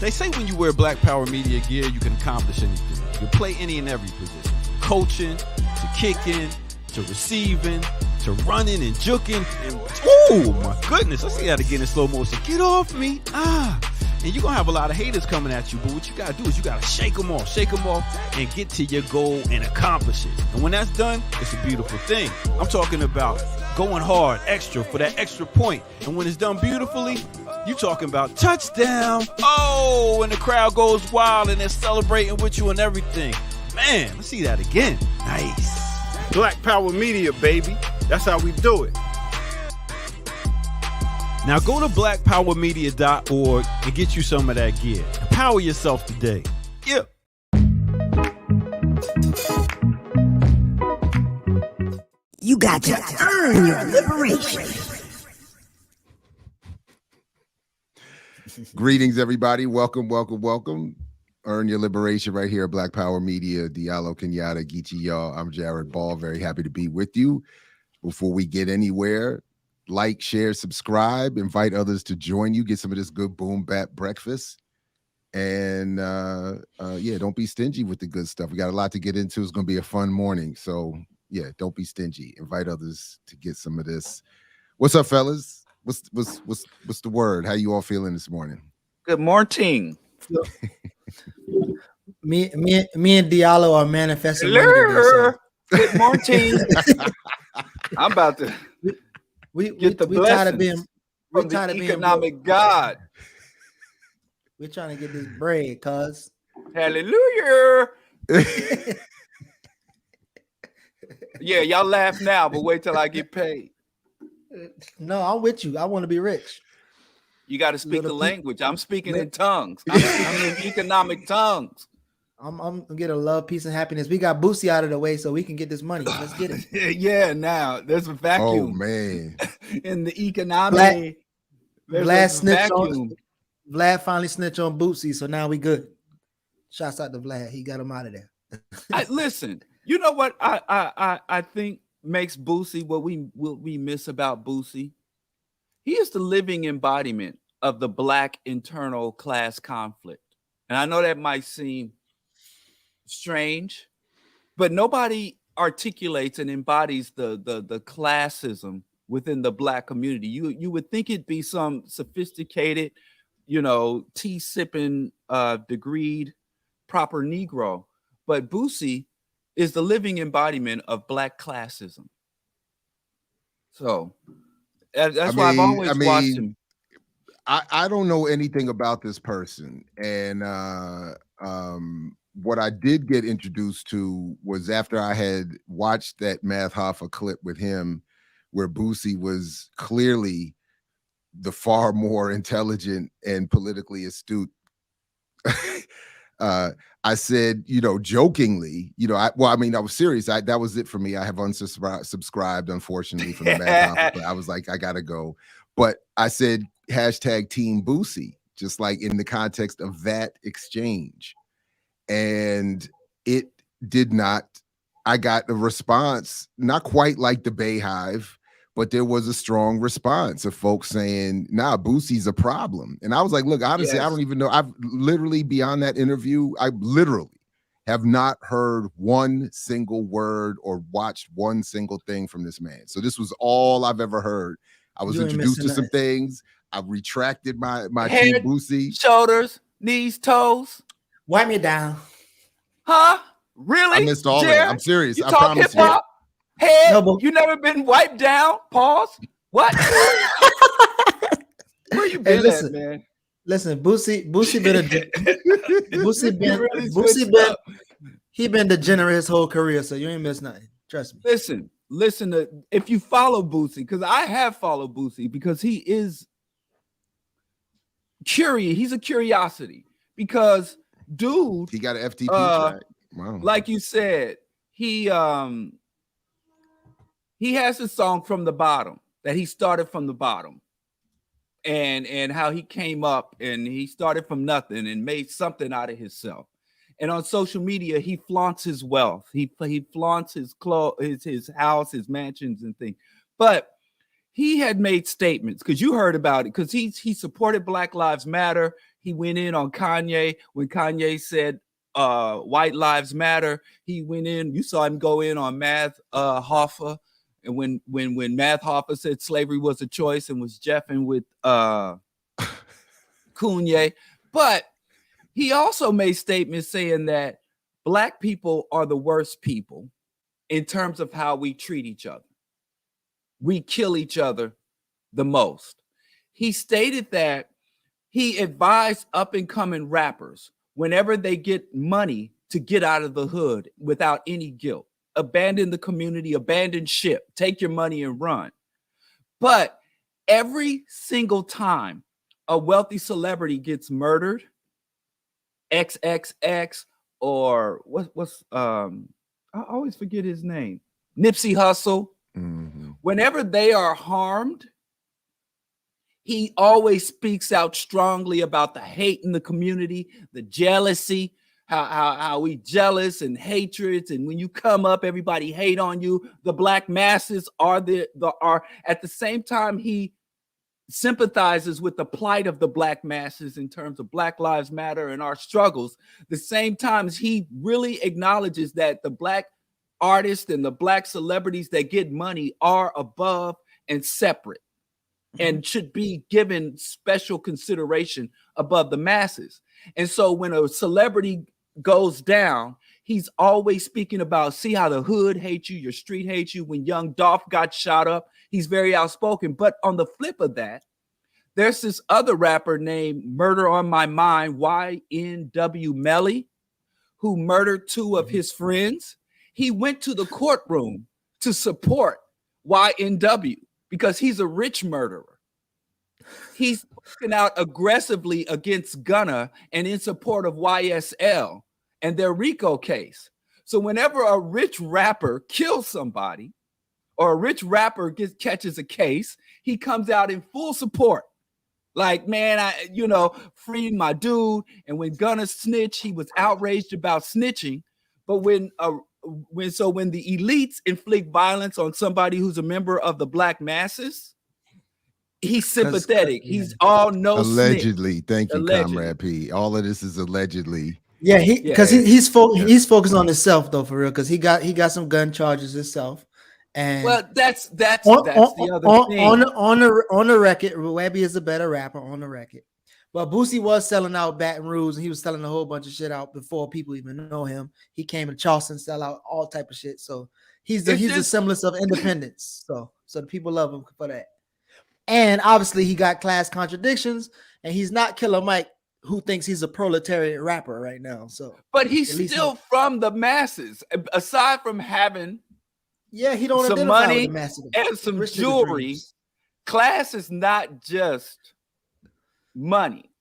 They say when you wear Black Power Media gear, you can accomplish anything. You can play any and every position. From coaching, to kicking, to receiving, to running and juking. And, oh, my goodness. Let's see that again in slow motion. Get off me. And you're going to have a lot of haters coming at you. But what you got to do is you got to shake them off, and get to your goal and accomplish it. And when that's done, it's a beautiful thing. I'm talking about going hard, extra, for that extra point. And when it's done beautifully, you talking about touchdown. Oh, and the crowd goes wild and they're celebrating with you and everything. Man, let's see that again. Nice. Black Power Media, baby. That's how we do it. Now go to blackpowermedia.org and get you some of that gear. Empower yourself today. Yeah. You got to earn your liberation. Greetings, everybody. Welcome. Earn your liberation right here at Black Power Media. Diallo Kenyatta, Geechee, y'all. I'm Jared Ball. Very happy to be with you. Before we get anywhere, like, share, subscribe, invite others to join you, get some of this good boom bap breakfast. And yeah, don't be stingy with the good stuff. We got a lot to get into. It's going to be a fun morning. So yeah, don't be stingy. Invite others to get some of this. What's up, fellas? What's the word? How you all feeling this morning? Good morning. Me and Diallo are manifesting. Good morning. I'm about to we get the tired of blessings being from the economic God. We're trying to get this bread, cuz. Hallelujah. Yeah, y'all laugh now, but wait till I get paid. No, I'm with you. I want to be rich. You got to speak the language. I'm speaking in tongues. I'm in economic tongues. I'm gonna get a love, peace, and happiness. We got Boosie out of the way so we can get this money. Let's get it. Yeah, now there's a vacuum. Oh man. In the economy. Vlad finally snitched on Boosie, so now we good. Shouts out to Vlad. He got him out of there. Listen, you know what I think makes Boosie what we miss about Boosie? He is the living embodiment of the Black internal class conflict. And I know that might seem strange, but nobody articulates and embodies the classism within the Black community. You would think it'd be some sophisticated, tea sipping, degreed, proper Negro, but Boosie is the living embodiment of Black classism. So that's why I've always watched him. I don't know anything about this person, and what I did get introduced to was after I had watched that Math Hoffa clip with him, where Boosie was clearly the far more intelligent and politically astute. I said, jokingly, I was serious. That was it for me. I have unsubscribed, unfortunately, from the Math Hoffa, but I was like, I gotta go. But I said, hashtag Team Boosie, just like in the context of that exchange. And it did not, I got a response, not quite like the Bayhive, but there was a strong response of folks saying, nah, Boosie's a problem. And I was like, look, honestly, yes. I don't even know. I've literally, beyond that interview, I literally have not heard one single word or watched one single thing from this man. So this was all I've ever heard. I was introduced to some things. I retracted my Head, Team Boosie. Shoulders, knees, toes. Wipe me down. Huh? Really? I missed all of it. I'm serious. You I talk promise hip-hop? you. Head, no, you never been wiped down? Pause. What? Where you been at, man? Listen, Boosie been degenerate his whole career, so you ain't missed nothing. Trust me. Listen to, if you follow Boosie, because I have followed Boosie, because he is curious. He's a curiosity because dude, he got an FTP track. Wow. Like you said, he has a song From the Bottom, that he started from the bottom, and how he came up and he started from nothing and made something out of himself. And on social media, he flaunts his wealth. He flaunts his clothes, his house, his mansions and things. But he had made statements, because you heard about it, because he supported Black Lives Matter. He went in on Kanye when Kanye said white lives matter. He went in. You saw him go in on Math Hoffa. And when Math Hoffa said slavery was a choice and was jeffing with Kanye. But he also made statements saying that Black people are the worst people in terms of how we treat each other. We kill each other the most. He stated that he advised up-and-coming rappers, whenever they get money, to get out of the hood without any guilt. Abandon the community, abandon ship, take your money and run. But every single time a wealthy celebrity gets murdered, XXX or what's I always forget his name, Nipsey Hussle. Whenever they are harmed, he always speaks out strongly about the hate in the community, the jealousy, how we jealous and hatreds, and when you come up, everybody hate on you. The Black masses are at the same time he sympathizes with the plight of the Black masses in terms of Black Lives Matter and our struggles. The same times he really acknowledges that the Black artists and the Black celebrities that get money are above and separate and should be given special consideration above the masses. And so when a celebrity goes down, he's always speaking about, see how the hood hates you, your street hates you. When Young Dolph got shot up, he's very outspoken. But on the flip of that, there's this other rapper named Murder on My Mind, YNW Melly, who murdered two of his friends. He went to the courtroom to support YNW because he's a rich murderer. He's spoken out aggressively against Gunna and in support of YSL and their RICO case. So whenever a rich rapper kills somebody or a rich rapper catches a case, he comes out in full support. Like, man, freed my dude. And when Gunna snitched, he was outraged about snitching. But when the elites inflict violence on somebody who's a member of the Black masses, he's sympathetic. He's all no allegedly. snitch. Thank you, Allegedly. Comrade P. All of this is allegedly. Yeah, he's focused on himself though, for real, because he got some gun charges himself. And well, that's the other thing. On the record, Webby is a better rapper on the record. But Boosie was selling out Baton Rouge, and he was selling a whole bunch of shit out before people even know him. He came to Charleston, sell out all type of shit. So he's the semblance of independence. So the people love him for that. And obviously he got class contradictions, and he's not Killer Mike, who thinks he's a proletariat rapper right now. So, but he's still from the masses. Aside from having he don't some identify money with the masses and some jewelry, class is not just money.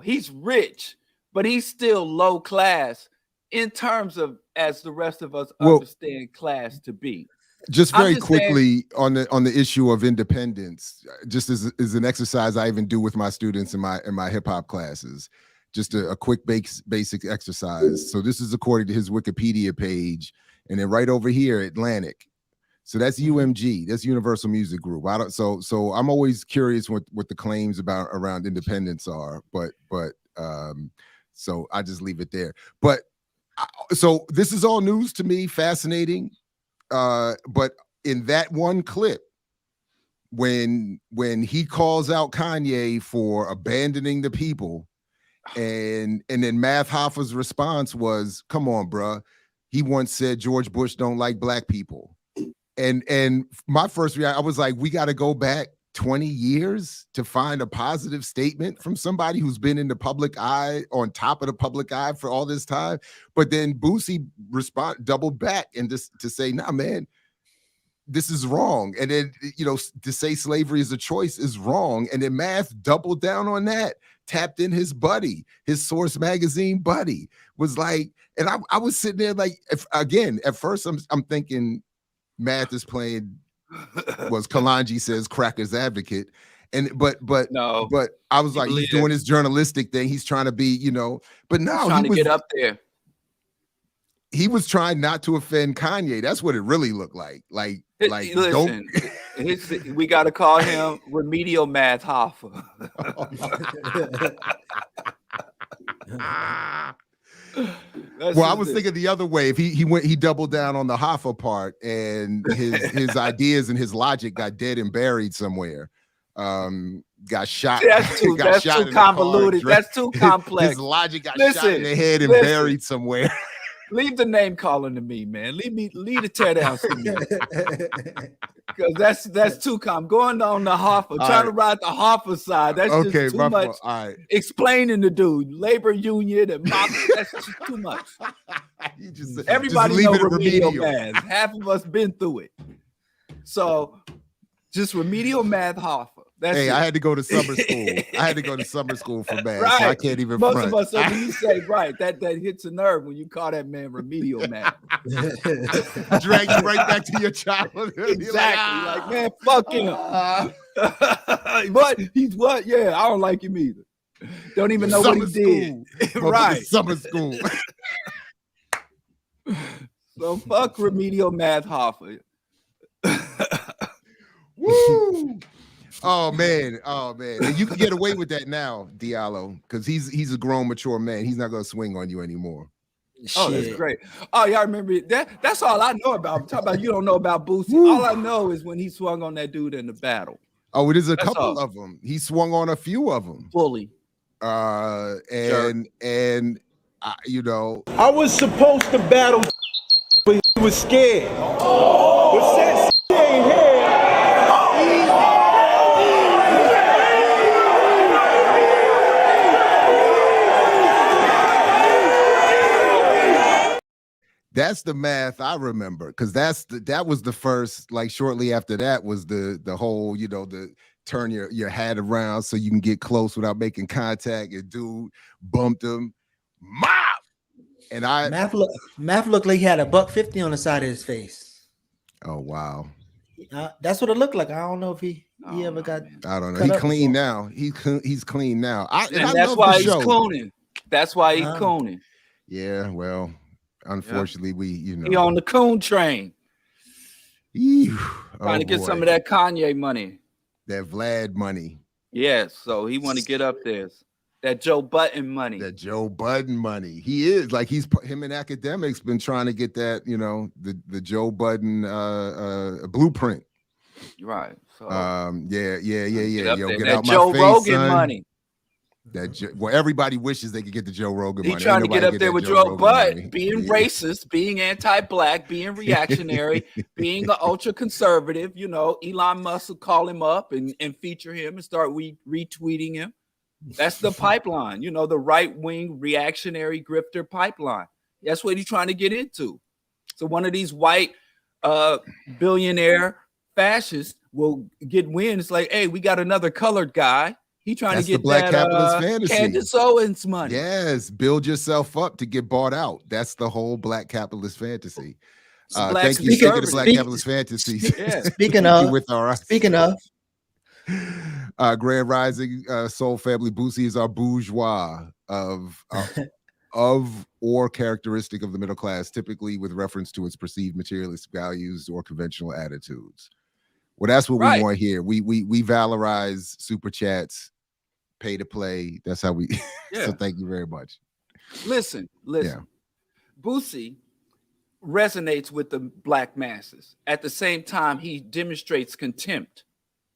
He's rich, but he's still low class in terms of as the rest of us understand class to be. Just very quickly on the issue of independence, just as an exercise I even do with my students in my hip hop classes, just a quick basic exercise. So this is according to his Wikipedia page, and then right over here, Atlantic. So that's UMG, that's Universal Music Group. So I'm always curious what the claims around independence are, but so I just leave it there. But so this is all news to me, fascinating. But in that one clip, when he calls out Kanye for abandoning the people, and then Math Hoffa's response was, "Come on, bruh. He once said George Bush don't like Black people." And my first reaction, I was like, we got to go back 20 years to find a positive statement from somebody who's been in the public eye, on top of the public eye for all this time. But then Boosie doubled back and just to say, nah, man, this is wrong. And then, to say slavery is a choice is wrong. And then Math doubled down on that, tapped in his buddy, his Source magazine buddy, was like, and I was sitting there like, at first I'm thinking Math is playing, was Kalanji says Cracker's advocate. But I was like, he's doing his journalistic thing. He's trying to be, but no, he's trying to get up there. He was trying not to offend Kanye. That's what it really looked like. Listen, we got to call him Remedial Math Hoffa. Well, I was thinking the other way. If he doubled down on the Hoffa part, and his ideas and his logic got dead and buried somewhere. Got shot. That's too, got that's shot too in the car, convoluted. That's too complex. His logic got shot in the head and buried somewhere. Leave the name calling to me, man. Leave the tear downs to me. Because that's too going on the Hoffa, trying to ride the Hoffa side. That's just too much. All right. Explaining to dude, labor union and that's just too much. Everybody knows remedial math. Half of us been through it. So just remedial math Hoffa. That's hey, it. I had to go to summer school. I had to go to summer school for math, right. so I can't even Most front. of us, so when you say, right, that hits a nerve when you call that man remedial math. Drag you right back to your childhood. Exactly. Like, man, fuck him. What? He's what? Yeah, I don't like him either. Don't even know what he did. Right. Summer school. So fuck remedial math Hoffa. Woo! Oh man. And you can get away with that now, Diallo, because he's a grown, mature man. He's not gonna swing on you anymore. Oh, that's great. Oh, y'all remember that? That's all I know about. I'm talking about you don't know about Boosie. All I know is when he swung on that dude in the battle. Oh, it is a couple of them. He swung on a few of them. Fully. And you know, I was supposed to battle, but he was scared. But since he ain't here, that's the math I remember, because that was the first, like shortly after that was the whole, you know, the turn your hat around so you can get close without making contact. And dude bumped him. Mop! And Math looked like he had $150 on the side of his face. Oh wow. That's what it looked like. I don't know if he ever got. I don't know. He's clean now. He's clean now. And that's why he's cooning. That's why he's cooning. Yeah, well, unfortunately, we he on the coon train. Trying to get some of that Kanye money. That Vlad money. Yes, so he want to get up there. That Joe Budden money. That Joe Budden money. He is like him and academics been trying to get that, you know, the Joe Budden blueprint. Right. So yeah. Yo, get that out Joe my face, Rogan son. Money. Well, everybody wishes they could get the Joe Rogan money. He trying to get up there with Joe Budden, being racist, being anti-black, being reactionary, being an ultra-conservative. You know, Elon Musk will call him up and feature him and start retweeting him. That's the pipeline, you know, the right-wing reactionary grifter pipeline. That's what he's trying to get into. So one of these white billionaire fascists will get wind. It's like, hey, we got another colored guy. He trying to get the black that capitalist fantasy. Candace Owens money. Yes, build yourself up to get bought out. That's the whole black capitalist fantasy. Thank you. Speaking of the black capitalist fantasy. Speaking of. Grand Rising, Soul Family, Boosie is our bourgeois of or characteristic of the middle class, typically with reference to its perceived materialist values or conventional attitudes. Well, that's what we want here. We valorize super chats, pay to play. That's how we. So thank you very much. Listen. Yeah. Boosie resonates with the black masses. At the same time, he demonstrates contempt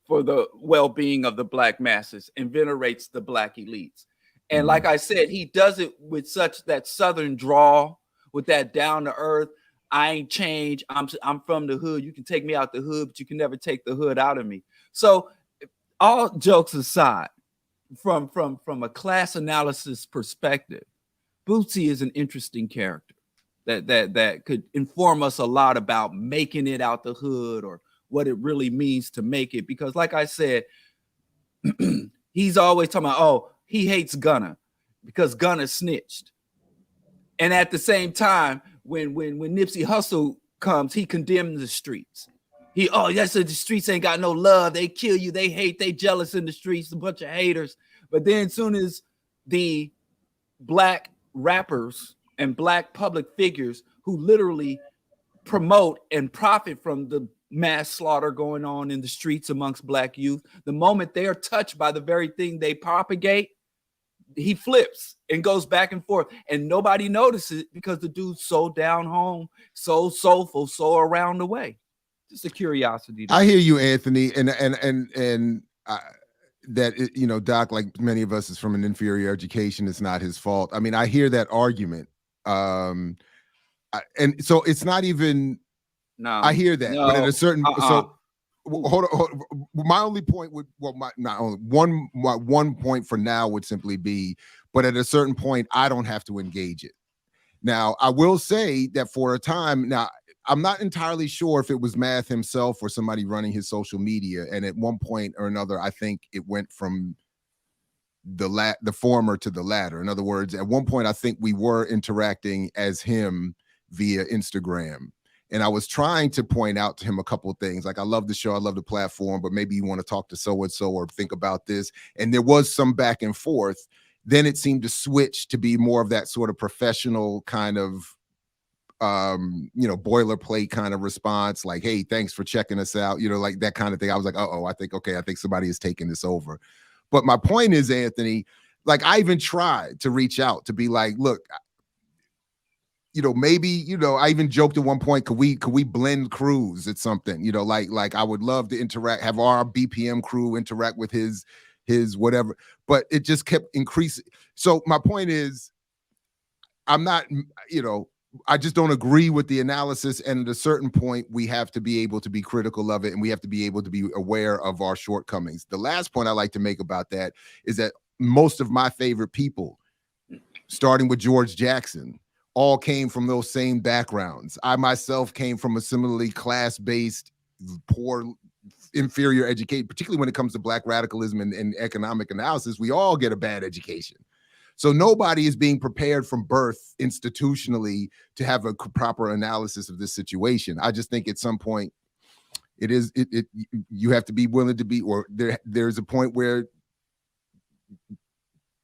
for the well-being of the black masses and venerates the black elites. And like I said, he does it with such that Southern drawl, with that down to earth. I ain't changed. I'm from the hood. You can take me out the hood, but you can never take the hood out of me. So, all jokes aside, from a class analysis perspective, Boosie is an interesting character that could inform us a lot about making it out the hood or what it really means to make it. Because, like I said, he's always talking about, oh, he hates Gunna because Gunna snitched. And at the same time, when Nipsey Hussle comes, he condemns the streets. The streets ain't got no love. They kill you. They hate. They jealous in the streets. A bunch of haters. But then as soon as the black rappers and black public figures who literally promote and profit from the mass slaughter going on in the streets amongst black youth, the moment they are touched by the very thing they propagate, he flips and goes back and forth, and nobody notices it because the dude's so down home, so soulful, so around the way. Just a curiosity. I hear you, Anthony, and that Doc, like many of us, is from an inferior education. It's not his fault. I mean, I hear that argument, and so it's not even. No, I hear that, but at a certain so. Hold on. My only point would, my one point for now would simply be, but at a certain point, I don't have to engage it. Now, I will say that for a time now, I'm not entirely sure if it was Math himself or somebody running his social media, and at one point or another, I think it went from the former to the latter. In other words, at one point, I think we were interacting as him via Instagram. And I was trying to point out to him a couple of things. Like, I love the show, I love the platform, but maybe you want to talk to so-and-so or think about this. And there was some back and forth. Then it seemed to switch to be more of that sort of professional kind of, boilerplate kind of response. Like, hey, thanks for checking us out. Like that kind of thing. I was like, I think somebody is taking this over. But my point is, Anthony, like, I even tried to reach out to be like, look, maybe, I even joked at one point, could we blend crews at something, like I would love to have our BPM crew interact with his whatever, but it just kept increasing. So my point is, I'm not, I just don't agree with the analysis. And at a certain point, we have to be able to be critical of it, and we have to be able to be aware of our shortcomings. The last point I like to make about that is that most of my favorite people, starting with George Jackson, all came from those same backgrounds. I myself came from a similarly class-based, poor, inferior education, particularly when it comes to Black radicalism and economic analysis. We all get a bad education. So nobody is being prepared from birth institutionally to have a proper analysis of this situation. I just think at some point you have to be willing to be, or there's a point where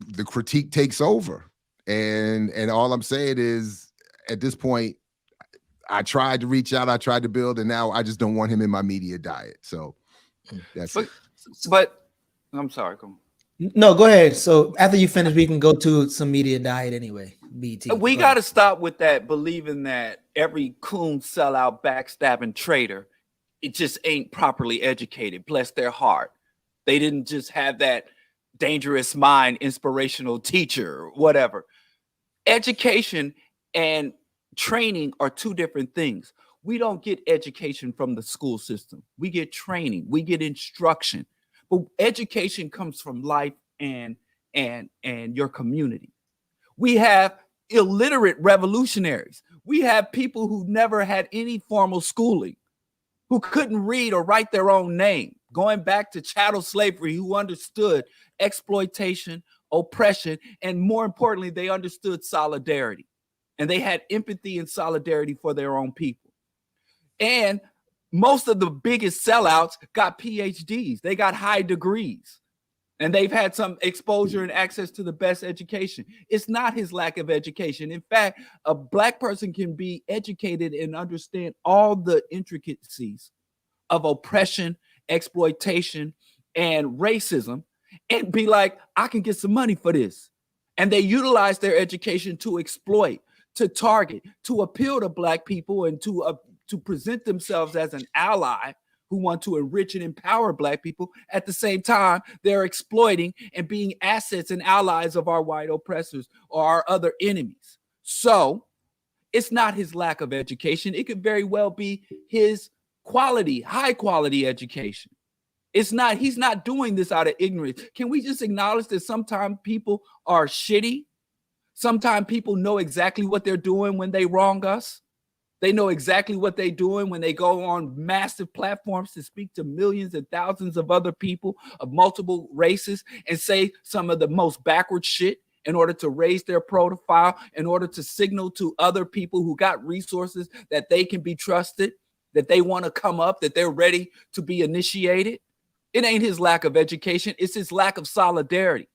the critique takes over. And all I'm saying is, at this point, I tried to reach out, I tried to build, and now I just don't want him in my media diet. So that's it. But I'm sorry, go on. No, go ahead. So after you finish, we can go to some media diet anyway. BT. We got to stop with that, believing that every coon, sellout, backstabbing traitor, it just ain't properly educated. Bless their heart. They didn't just have that dangerous mind, inspirational teacher, whatever. Education and training are two different things. We don't get education from the school system. We get training, we get instruction. But education comes from life and your community. We have illiterate revolutionaries. We have people who never had any formal schooling, who couldn't read or write their own name, going back to chattel slavery, who understood exploitation, oppression, and more importantly, they understood solidarity. And they had empathy and solidarity for their own people. And most of the biggest sellouts got PhDs. They got high degrees. And they've had some exposure and access to the best education. It's not his lack of education. In fact, a Black person can be educated and understand all the intricacies of oppression, exploitation, and racism, and be like, I can get some money for this. And they utilize their education to exploit, to target, to appeal to Black people, and to present themselves as an ally who want to enrich and empower Black people. At the same time, they're exploiting and being assets and allies of our white oppressors or our other enemies. So it's not his lack of education. It could very well be his quality, high quality education. It's not, he's not doing this out of ignorance. Can we just acknowledge that sometimes people are shitty? Sometimes people know exactly what they're doing when they wrong us. They know exactly what they're doing when they go on massive platforms to speak to millions and thousands of other people of multiple races and say some of the most backward shit in order to raise their profile, in order to signal to other people who got resources that they can be trusted, that they want to come up, that they're ready to be initiated. It ain't his lack of education. It's his lack of solidarity.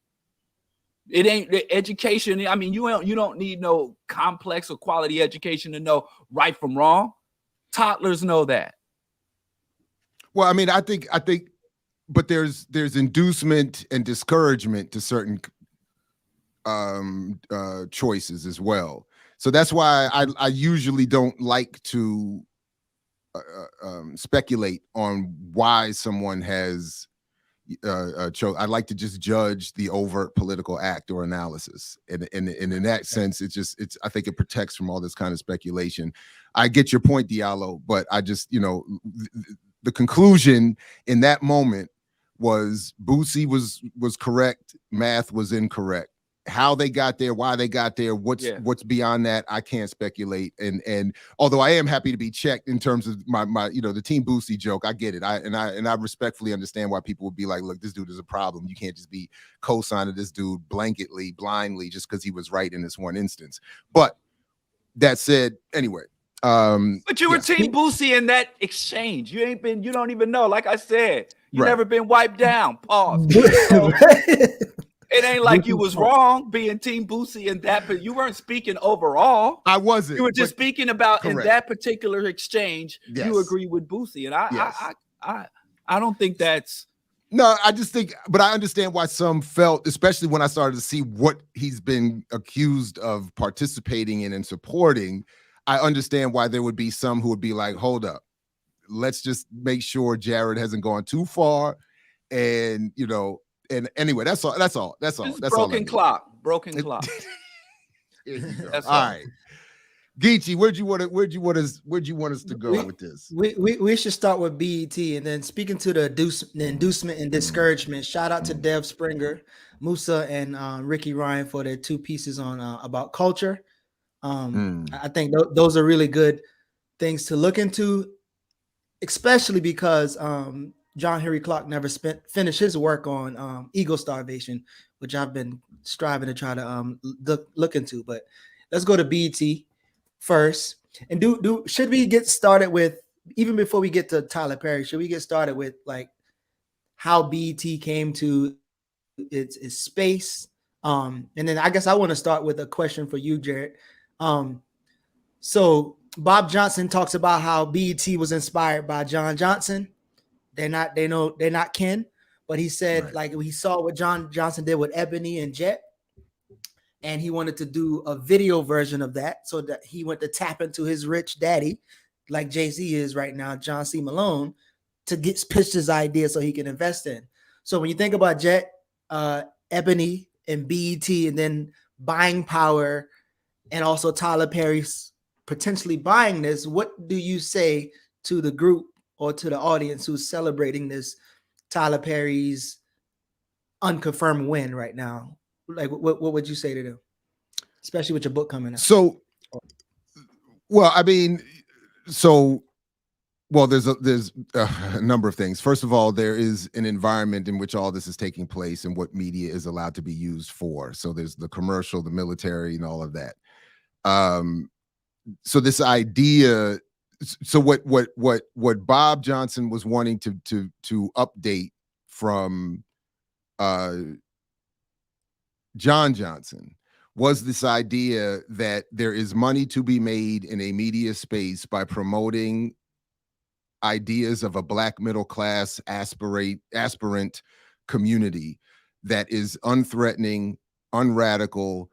It ain't the education. I mean, you don't need no complex or quality education to know right from wrong. Toddlers know that. Well, I mean, I think, but there's inducement and discouragement to certain choices as well. So that's why I usually don't like to speculate on why someone has chose. I like to just judge the overt political act or analysis, and in that sense, I think it protects from all this kind of speculation. I get your point, Diallo, but I just, the conclusion in that moment was Boosie was correct, math was incorrect. How they got there, why they got there, what's beyond that, I can't speculate. And although I am happy to be checked in terms of my the Team Boosie joke, I get it. I respectfully understand why people would be like, look, this dude is a problem. You can't just be co-signing this dude blanketly, blindly, just because he was right in this one instance. But that said, anyway. But you were Team Boosie in that exchange. You don't even know. Like I said, you never been wiped down. Pause. It ain't like you was wrong being Team Boosie in that, but you weren't speaking overall. I wasn't. You were just speaking about correct. In that particular exchange, you agree with Boosie. And I don't think that's. No, I just think, but I understand why some felt, especially when I started to see what he's been accused of participating in and supporting. I understand why there would be some who would be like, hold up, let's just make sure Jared hasn't gone too far. And, and anyway, that's all. That's broken clock. All right. Geechee, where'd you want us to go with this? We should start with BET, and then speaking to the inducement and discouragement. Shout out to Dev Springer, Musa, and Ricky Ryan for their 2 pieces on about culture. I think those are really good things to look into, especially because John Henry Clark never finished his work on ego starvation, which I've been striving to try to look into. But let's go to BET first. And should we get started with, even before we get to Tyler Perry, should we get started with like how BET came to its space? And then I guess I want to start with a question for you, Jared. So Bob Johnson talks about how BET was inspired by John Johnson. They're not kin, but he said like he saw what John Johnson did with Ebony and Jet, and he wanted to do a video version of that, so that he went to tap into his rich daddy, like Jay-Z is right now, John C. Malone, to pitch his idea so he can invest in. So when you think about Jet, Ebony, and BET, and then buying power, and also Tyler Perry's potentially buying this, what do you say to the group or to the audience who's celebrating this Tyler Perry's unconfirmed win right now? Like, what would you say to them, especially with your book coming out? So, well, I mean, there's a number of things. First of all, there is an environment in which all this is taking place and what media is allowed to be used for. So there's the commercial, the military, and all of that. So this idea, so what Bob Johnson was wanting to update from John Johnson was this idea that there is money to be made in a media space by promoting ideas of a Black middle class aspirant community that is unthreatening, unradical,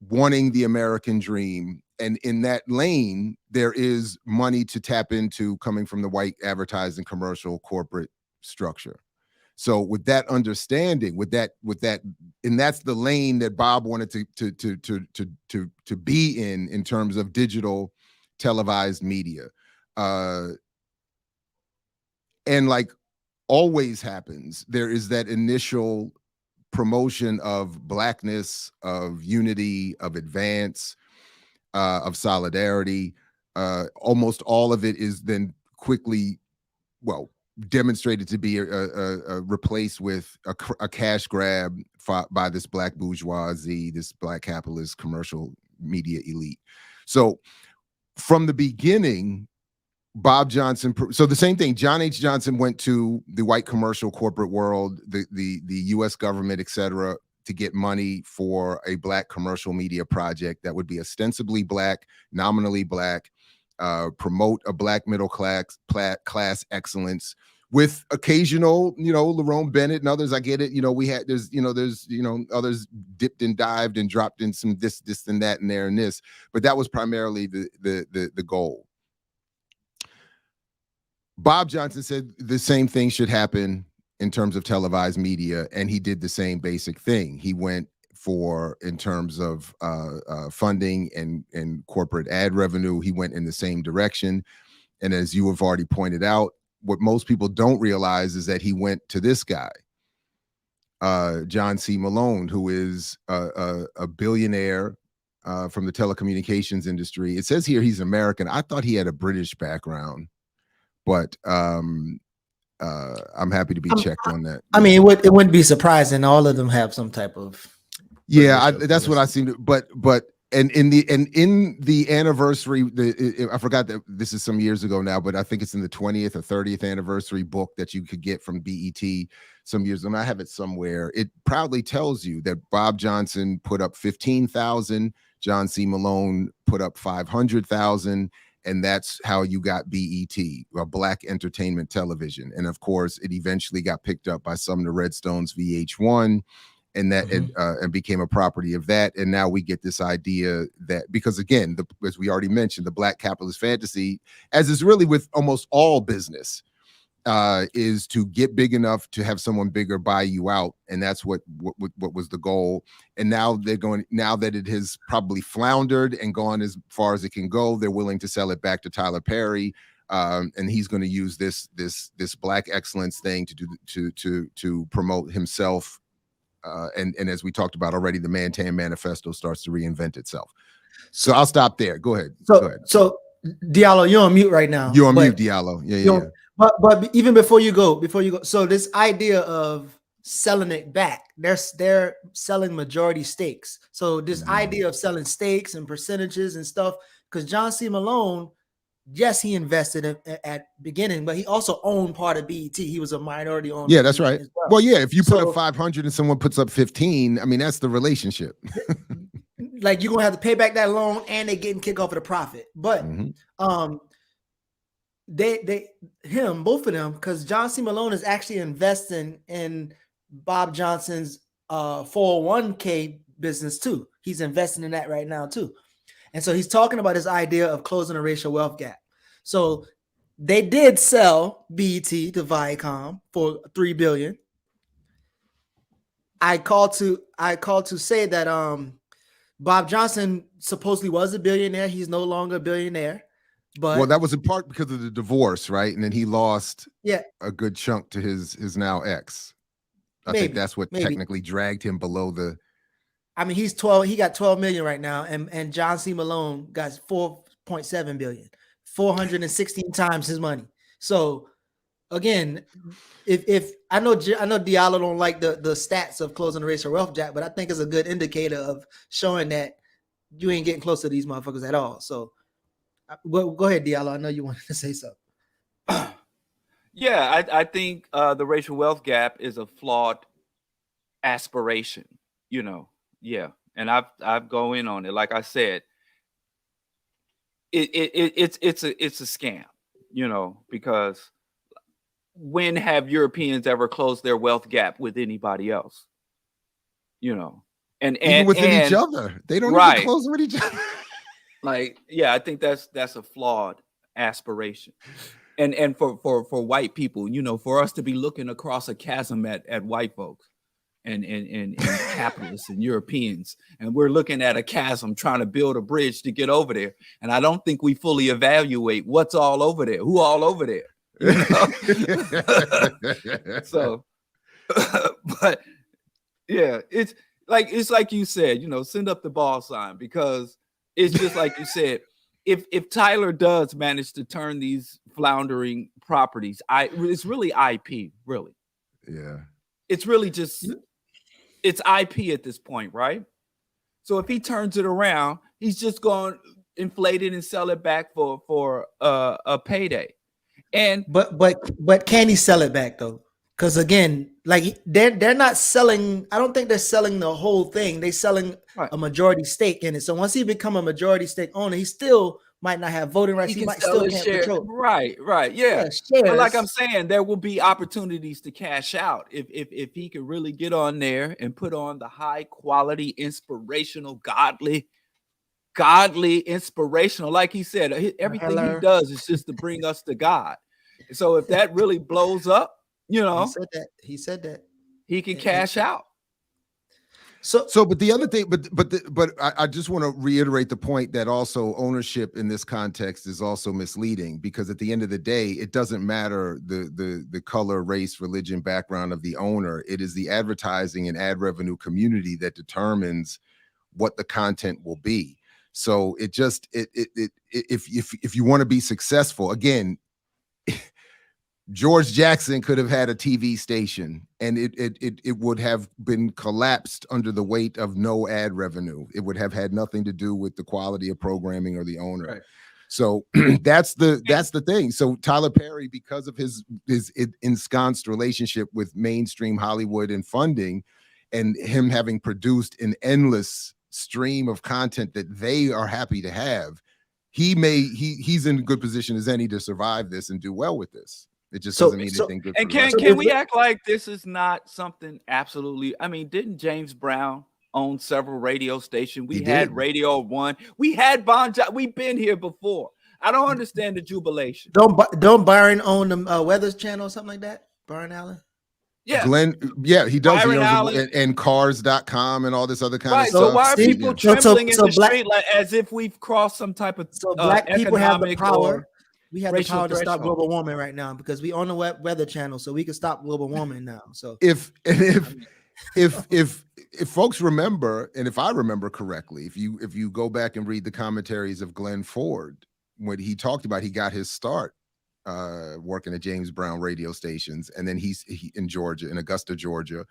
wanting the American dream. And in that lane, there is money to tap into coming from the white advertising commercial corporate structure. So with that understanding, with that, and that's the lane that Bob wanted to be in terms of digital televised media. And like always happens, there is that initial promotion of Blackness, of unity, of advance, of solidarity. Almost all of it is then quickly, demonstrated to be replaced with a cash grab by this Black bourgeoisie, this Black capitalist commercial media elite. So from the beginning, Bob Johnson, so the same thing, John H. Johnson went to the white commercial corporate world, the US government, et cetera, to get money for a Black commercial media project that would be ostensibly Black, nominally Black, promote a Black middle class excellence, with occasional, Lerone Bennett and others. I get it. There's others dipped and dived and dropped in some this and that and there and this, but that was primarily the goal. Bob Johnson said the same thing should happen in terms of televised media, and he did the same basic thing. He went in terms of funding and corporate ad revenue, he went in the same direction. And as you have already pointed out, what most people don't realize is that he went to this guy, John C. Malone, who is a billionaire from the telecommunications industry. It says here he's American. I thought he had a British background, but I'm happy to be checked on that. I mean, it wouldn't be surprising. All of them have some type of. Yeah, that's what I seem to. But in the anniversary, I forgot that this is some years ago now, but I think it's in the 20th or 30th anniversary book that you could get from BET some years ago. I have it somewhere. It proudly tells you that Bob Johnson put up 15,000, John C. Malone put up 500,000, and that's how you got BET, Black Entertainment Television. And of course, it eventually got picked up by Sumner Redstone's VH1. And that and became a property of that. And now we get this idea that, because again, as we already mentioned, the Black capitalist fantasy, as is really with almost all business, is to get big enough to have someone bigger buy you out. And that's what was the goal. And now now that it has probably floundered and gone as far as it can go, they're willing to sell it back to Tyler Perry. And he's going to use this Black excellence thing to promote himself. And as we talked about already, the Mantan Manifesto starts to reinvent itself. So I'll stop there. Go ahead. So Diallo, you're on mute right now. You're on mute, Diallo. Yeah. But even before you go, so this idea of selling it back, they're selling majority stakes. So this idea of selling stakes and percentages and stuff, because John C. Malone, yes, he invested at beginning, but he also owned part of BET. He was a minority owner. Yeah, that's right. Well, yeah, if you put up 500 and someone puts up 15, I mean, that's the relationship. Like, you're gonna have to pay back that loan, and they getting kicked off of the profit. But both of them, because John C. Malone is actually investing in Bob Johnson's 401k business too. He's investing in that right now too. And so he's talking about this idea of closing a racial wealth gap. So they did sell BET to Viacom for $3 billion. I called to say that Bob Johnson supposedly was a billionaire. He's no longer a billionaire. But that was in part because of the divorce, right? And then he lost a good chunk to his now ex. I think that's what technically dragged him below the. I mean, he's 12. He got 12 million right now, and John C. Malone got 4.7 billion, 416 times his money. So again, if I know Diallo don't like the stats of closing the racial wealth gap, but I think it's a good indicator of showing that you ain't getting close to these motherfuckers at all. So go ahead, Diallo. I know you wanted to say something. Yeah, I think the racial wealth gap is a flawed aspiration, Yeah, and I've go in on it. Like I said, it's a scam, because when have Europeans ever closed their wealth gap with anybody else? And even within each other, they don't even close with each other. I think that's a flawed aspiration. And for white people, for us to be looking across a chasm at white folks. And capitalists and Europeans, and we're looking at a chasm trying to build a bridge to get over there. And I don't think we fully evaluate what's all over there, who all over there. So, but yeah, it's like you said, send up the ball sign, because it's just like you said. If Tyler does manage to turn these floundering properties, it's really IP, really. Yeah. It's really just, it's IP at this point, right? So if he turns it around, he's just going to inflate it and sell it back for a payday. And but can he sell it back though? Because again, like they're not selling. I don't think they're selling the whole thing. They're selling a majority stake in it. So once he become a majority stake owner, he still might not have voting rights. He can might sell still his can't share. control. Right, yeah. Shares. But like I'm saying, there will be opportunities to cash out if he could really get on there and put on the high quality, inspirational, godly, inspirational. Like he said, everything he does is just to bring us to God. So if that really blows up, you know, he said that he can cash out. So, but the other thing, but I just want to reiterate the point that also ownership in this context is also misleading, because at the end of the day, it doesn't matter the color, race, religion, background of the owner. It is the advertising and ad revenue community that determines what the content will be. So it just if you want to be successful, again, George Jackson could have had a TV station and it would have been collapsed under the weight of no ad revenue. It would have had nothing to do with the quality of programming or the owner. Right. So that's the thing. So Tyler Perry, because of his ensconced relationship with mainstream Hollywood and funding, and him having produced an endless stream of content that they are happy to have, he's in a good position as any to survive this and do well with this. It just doesn't mean anything good. And can we act like this is not something absolutely? I mean, didn't James Brown own several radio stations? We had Radio One. We had Bon Jovi. We've been here before. I don't understand the jubilation. Don't Byron own the Weather Channel or something like that? Byron Allen? Yeah. Glenn, yeah, he does. He owns and cars.com and all this other kind of stuff. So why are people trembling in the street like as if we've crossed some type of black people have the power? We have the power to threshold. stop global warming right now because we own the Weather Channel, so we can stop global warming now. So if folks remember, and if I remember correctly, if you go back and read the commentaries of Glenn Ford, when he talked about he got his start working at James Brown radio stations, and then he's in Georgia, in Augusta, Georgia,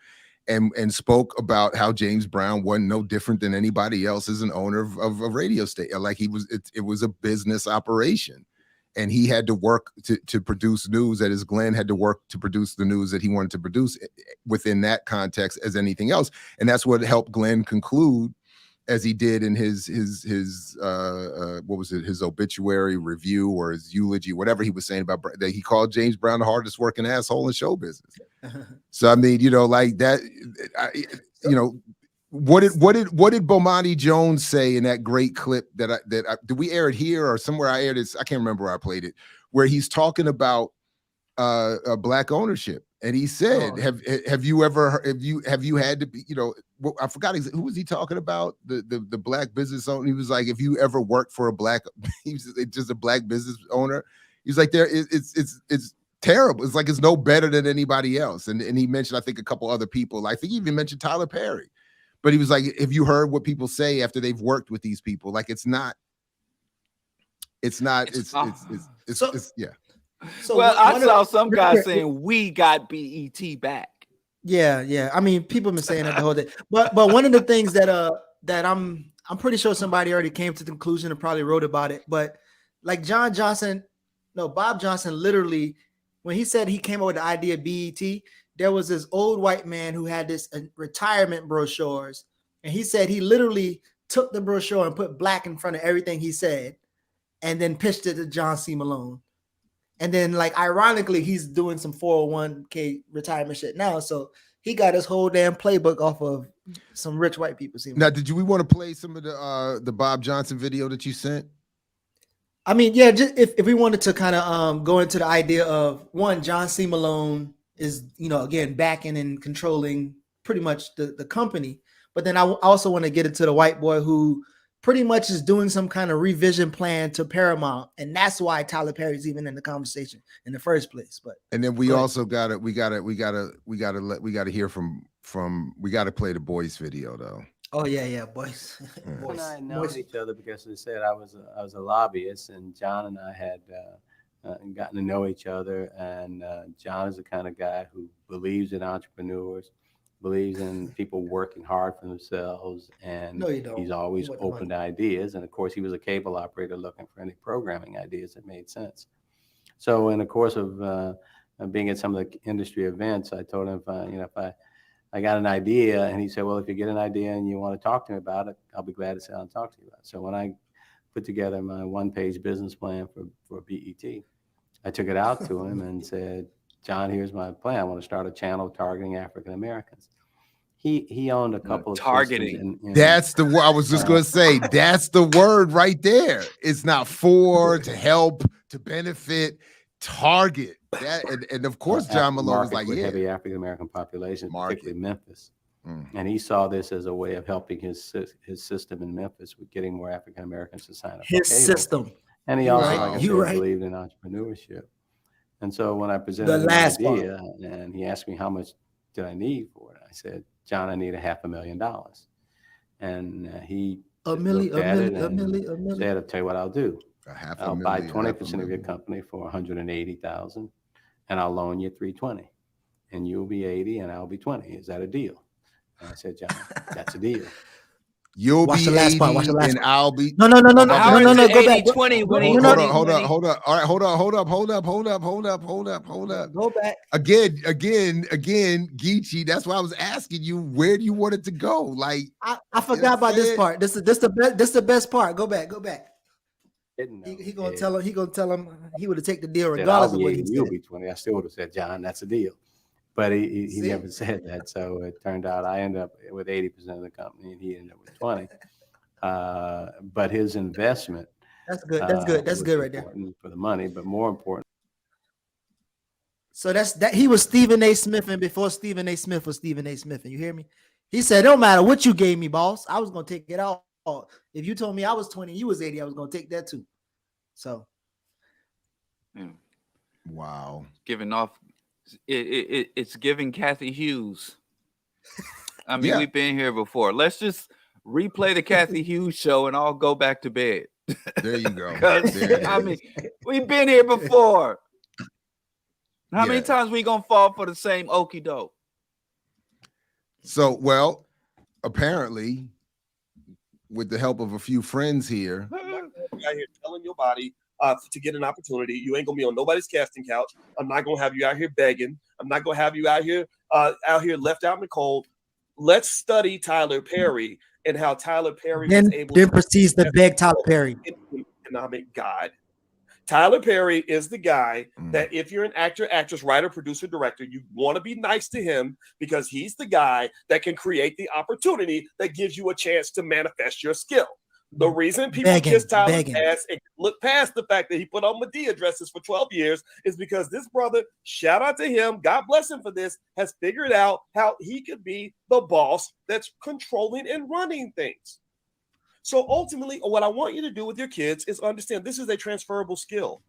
and spoke about how James Brown wasn't no different than anybody else as an owner of a radio station. Like it was a business operation. And he had to work to produce news, that is, Glenn had to work to produce the news that he wanted to produce within that context as anything else. And that's what helped Glenn conclude, as he did in his what was it, his obituary review or his eulogy, whatever he was saying about that, he called James Brown the hardest working asshole in show business. So I mean, you know, like that, you know. What did Bomani Jones say in that great clip that did we air it here or somewhere? I aired it. I can't remember where I played it, where he's talking about black ownership, and he said, "Have you had to be, you know, I forgot who was he talking about, the black business owner." He was like, "If you ever worked for a black, he's just a black business owner." He's like, it's terrible. It's like it's no better than anybody else. And he mentioned, I think, a couple other people. I think he even mentioned Tyler Perry. But he was like, have you heard what people say after they've worked with these people? Like, it's yeah. So well, I saw some guys saying we got BET back. Yeah. I mean, people have been saying that the whole day. But one of the things that I'm pretty sure somebody already came to the conclusion and probably wrote about it. But like Bob Johnson, literally, when he said he came up with the idea of BET, there was this old white man who had this retirement brochures, and he said he literally took the brochure and put black in front of everything he said, and then pitched it to John C. Malone. And then, like, ironically, he's doing some 401k retirement shit now. So he got his whole damn playbook off of some rich white people. Now, we want to play some of the Bob Johnson video that you sent? I mean, yeah, just if we wanted to kind of go into the idea of, one, John C. Malone is, you know, again, backing and controlling pretty much the company. But then I also want to get into the white boy who pretty much is doing some kind of revision plan to Paramount. And that's why Tyler Perry's even in the conversation in the first place. But and then we also got to hear from we got to play the boys video though. Oh yeah, boys. Boys. And I know each other because, as I said, I was a lobbyist, and John and I had gotten to know each other. And John is the kind of guy who believes in entrepreneurs, believes in people working hard for themselves, and he's always open to ideas. And of course, he was a cable operator looking for any programming ideas that made sense. So in the course of being at some of the industry events, I told him, if I got an idea, and he said, well, if you get an idea and you want to talk to me about it, I'll be glad to sit down and talk to you about it. So when I put together my one-page business plan for BET. I took it out to him and said, John, here's my plan. I want to start a channel targeting African Americans. He owned a couple of targeting. That's the word I was just going to say. That's the word right there. It's not for, to help, to benefit, target. That and of course John Malone was like, with yeah, heavy African American population, particularly Memphis. And he saw this as a way of helping his system in Memphis with getting more African Americans to sign up. His system. And he also, like I said, believed in entrepreneurship. And so when I presented the idea, and he asked me how much did I need for it, I said, John, I need $500,000. And he looked at it and said, I'll tell you what I'll do. I'll buy 20% of your company for $180,000, and I'll loan you $320,000, and you'll be 80 and I'll be 20. Is that a deal? And I said, John, that's a deal. You'll watch be the last 80 part. Watch the last and part. I'll be no. Go back. 20 when he hold up. All right, hold up. Go back. Again, Geechee. That's why I was asking you, where do you want it to go? Like I forgot about this part. This the best part. Go back. He gonna tell him. He gonna tell him he would have taken the deal regardless of what he said. You'll be 20. I still would have said, John, that's a deal. But he never said that. So it turned out I ended up with 80% of the company and he ended up with 20. But his investment. That's good. That's good right there. For the money, but more important. So that's that. He was Stephen A. Smith, and before Stephen A. Smith was Stephen A. Smith. And you hear me? He said, "Don't matter what you gave me, boss. I was gonna take it all. If you told me I was 20, you was 80, I was gonna take that too." So, wow, giving off. It's giving Kathy Hughes. I mean, we've been here before. Let's just replay the Kathy Hughes show and I'll go back to bed. There you go. I mean, we've been here before. How many times we gonna fall for the same okie doke? So, well, apparently, with the help of a few friends here, out here telling your body to get an opportunity. You ain't gonna be on nobody's casting couch. I'm not gonna have you out here begging. I'm not gonna have you out here left out in the cold. Let's study Tyler Perry and how Tyler Perry was able to proceeds to beg Tyler Perry. Economic God. Tyler Perry is the guy that if you're an actor, actress, writer, producer, director, you want to be nice to him because he's the guy that can create the opportunity that gives you a chance to manifest your skill. The reason people kiss Tyler's ass and look past the fact that he put on Medea dresses for 12 years is because this brother, shout out to him, God bless him for this, has figured out how he could be the boss that's controlling and running things. So ultimately, what I want you to do with your kids is understand this is a transferable skill.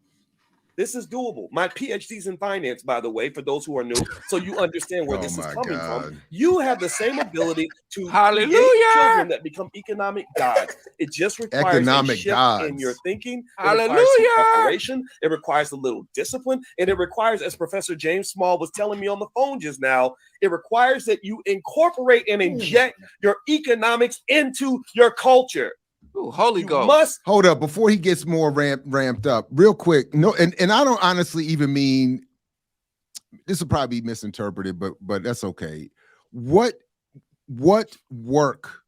This is doable. My PhD's in finance, by the way, for those who are new, so you understand where this is coming from. You have the same ability to create children that become economic gods. It just requires a shift in your thinking. It requires some preparation. It requires a little discipline, and it requires, as Professor James Small was telling me on the phone just now, it requires that you incorporate and inject your economics into your culture. Ooh, Holy Ghost. Must hold up before he gets more ramped up real quick. No, and I don't honestly even mean this will probably be misinterpreted, but that's okay. What work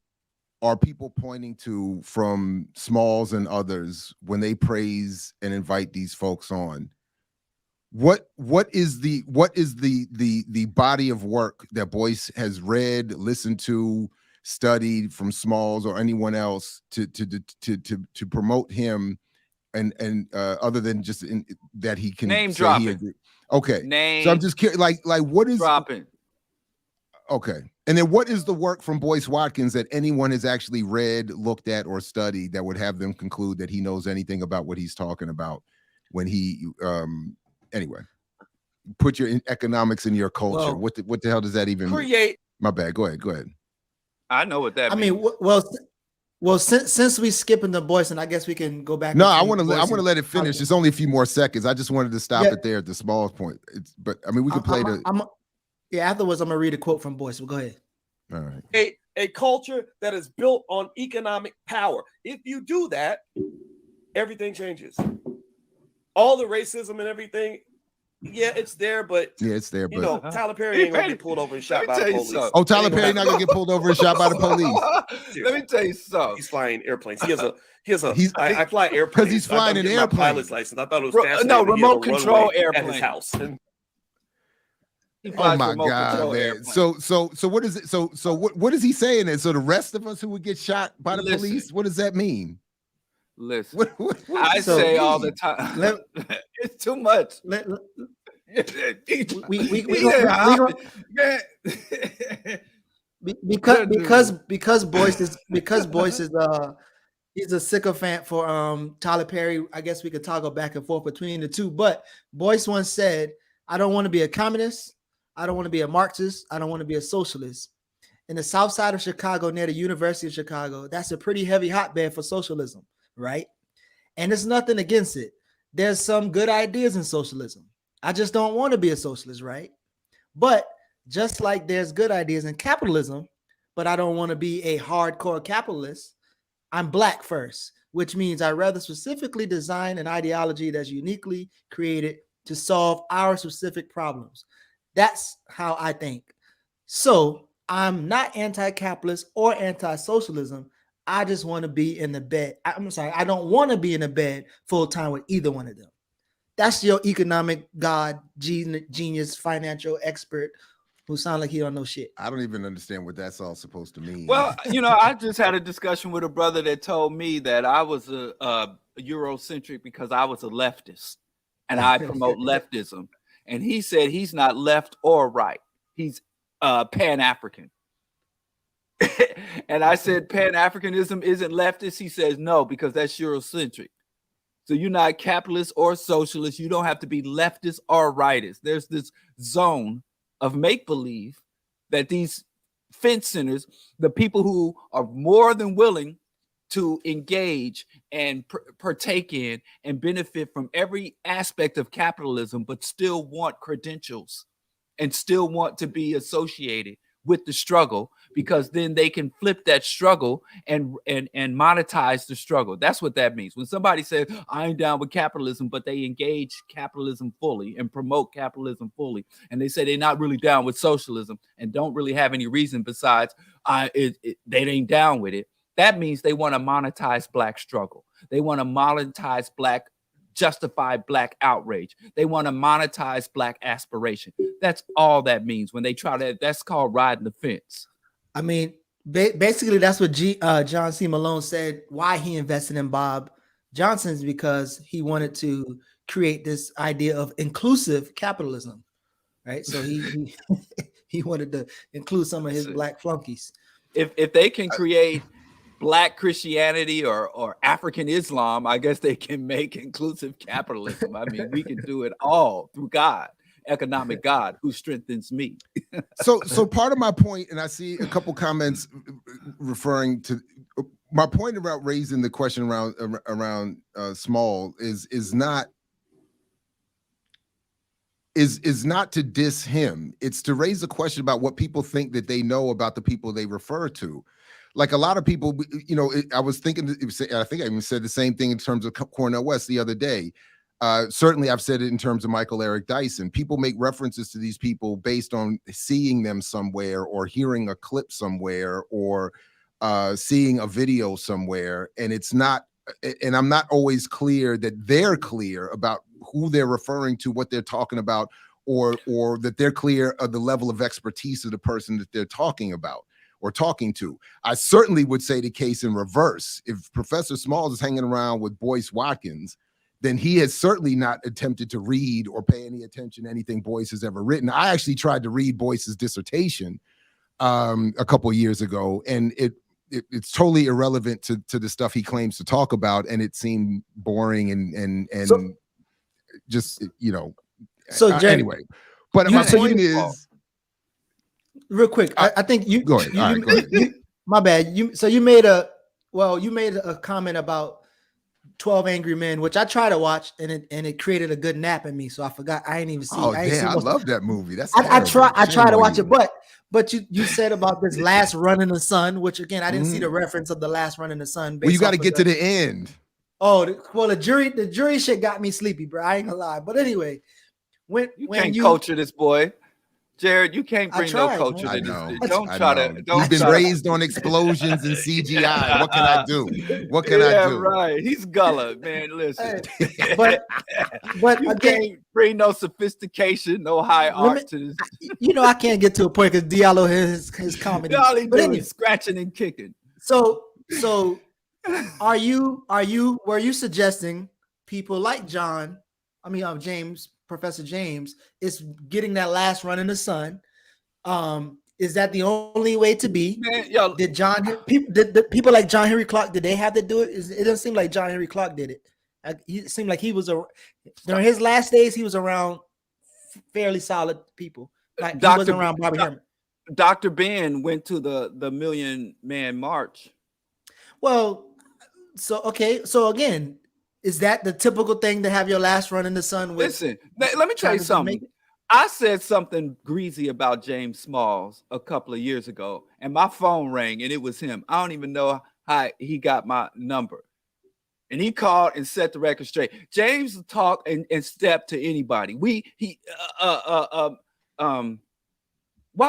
are people pointing to from Smalls and others when they praise and invite these folks on? What is the body of work that Boyce has read, listened to, studied from Smalls or anyone else to promote him and other than just that he can name dropping? Okay, name. So I'm just curious, like what is dropping? Okay, and then what is the work from Boyce Watkins that anyone has actually read, looked at, or studied that would have them conclude that he knows anything about what he's talking about when he anyway? Put your economics in your culture. What the hell does that even create? My bad. Go ahead. I know what that means. I mean, well, since we skipping the Boyce, and I guess we can go back. No, I want to let it finish. It's only a few more seconds. I just wanted to stop it there at the smallest point. But I mean, we can play afterwards, I'm gonna read a quote from Boyce. Well, go ahead. All right. A culture that is built on economic power. If you do that, everything changes. All the racism and everything Yeah, it's there, but Yeah, it's there. you But know, Tyler Perry ain't gonna get pulled over and shot by the police. oh, Tyler Perry not gonna get pulled over and shot by the police. Let me tell you something. He's flying airplanes. He has a I fly airplanes because he's flying an airplane. My pilot's license. I thought it was fascinating. No, that he has remote a control runway airplane. at his house. Oh my God, man! So what is it? So what is he saying? And so the rest of us who would get shot by the police, what does that mean? Listen, what I say all the time. It's too much. Because Boyce is he's a sycophant for Tyler Perry. I guess we could toggle back and forth between the two. But Boyce once said, "I don't want to be a communist. I don't want to be a Marxist. I don't want to be a socialist." In the south side of Chicago, near the University of Chicago, that's a pretty heavy hotbed for socialism, right? And there's nothing against it. There's some good ideas in socialism. I just don't want to be a socialist, right? But just like there's good ideas in capitalism, but I don't want to be a hardcore capitalist, I'm black first, which means I rather specifically design an ideology that's uniquely created to solve our specific problems. That's how I think. So I'm not anti-capitalist or anti-socialism. I just want to be in the bed. I'm sorry, I don't want to be in the bed full time with either one of them. That's your economic god, genius, financial expert who sound like he don't know shit. I don't even understand what that's all supposed to mean. Well, you know, I just had a discussion with a brother that told me that I was a Eurocentric because I was a leftist and I promote leftism. And he said he's not left or right. He's Pan-African. And I said, Pan-Africanism isn't leftist. He says, no, because that's Eurocentric. So you're not capitalist or socialist. You don't have to be leftist or rightist. There's this zone of make-believe that these fence sitters, the people who are more than willing to engage and partake in and benefit from every aspect of capitalism, but still want credentials and still want to be associated with the struggle, because then they can flip that struggle and monetize the struggle. That's what that means. When somebody says, I ain't down with capitalism, but they engage capitalism fully and promote capitalism fully, and they say they're not really down with socialism and don't really have any reason besides they ain't down with it, that means they want to monetize black struggle. They want to monetize justify black outrage. They want to monetize black aspiration. That's all that means when they try to. That's called riding the fence. I mean, basically, that's what John C. Malone said. Why he invested in Bob Johnson's, because he wanted to create this idea of inclusive capitalism, right? So he he wanted to include some of his black flunkies. If they can create Black Christianity or African Islam, I guess they can make inclusive capitalism. I mean, we can do it all through God, economic God, who strengthens me. So part of my point, and I see a couple comments referring to my point about raising the question around Small is not to diss him. It's to raise a question about what people think that they know about the people they refer to. Like a lot of people, you know, I was thinking, I think I even said the same thing in terms of Cornel West the other day. Certainly, I've said it in terms of Michael Eric Dyson. People make references to these people based on seeing them somewhere or hearing a clip somewhere or seeing a video somewhere. And it's not, and I'm not always clear that they're clear about who they're referring to, what they're talking about, or that they're clear of the level of expertise of the person that they're talking about or talking to. I certainly would say the case in reverse. If Professor Smalls is hanging around with Boyce Watkins, then he has certainly not attempted to read or pay any attention to anything Boyce has ever written. I actually tried to read Boyce's dissertation a couple of years ago, and it's totally irrelevant to the stuff he claims to talk about, and it seemed boring and so, just, you know. So anyway, but my point is, real quick, I think you go ahead. All right, go ahead. My bad. You made a comment about 12 Angry Men, which I tried to watch, and it created a good nap in me, so I forgot. I ain't even see. Oh, damn, I love that movie. That's I try to watch it, but you said about this Last Run in the Sun, which again I didn't see the reference of the Last Run in the Sun. Well, you got to get to the end. Oh, well, the jury shit got me sleepy, bro. I ain't gonna lie. But anyway, when You when can't you culture this boy. Jared, you can't I bring tried, no culture man. to I this. know. Don't I try know. to. Don't He's been try to- raised on explosions and CGI. What can I do? What can I Yeah, do? right. He's Gullah, man. Listen, but you again, can't bring no sophistication, no high let me- art to this. you know, I can't get to a point because Diallo has his comedy. All he But do anyway, is scratching and kicking. so were you suggesting people like James, Professor James, is getting that last run in the sun? Is that the only way to be? Man, yo, Did people like John Henry Clark, did they have to do it? It doesn't seem like John Henry Clark did it. It seemed like he was during his last days, he was around fairly solid people. Like he wasn't around Bobby Herman. Dr. Ben went to the Million Man March. Well, so again, is that the typical thing to have your last run in the sun with? Listen, let me tell you something. I said something greasy about James Smalls a couple of years ago, and my phone rang, and it was him. I don't even know how he got my number. And he called and set the record straight. James talked and stepped to anybody. Why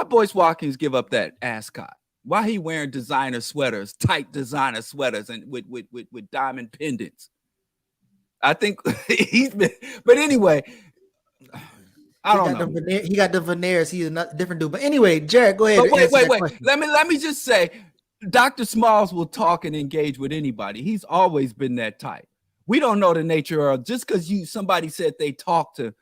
Boyce Watkins give up that ascot? Why he wearing designer sweaters, tight designer sweaters, and with diamond pendants? I think he's been, but anyway, I don't know. He got the veneers. He's a different dude. But anyway, Jared, go ahead. But wait. Let me just say, Dr. Smalls will talk and engage with anybody. He's always been that type. We don't know the nature of just because somebody said they talked to,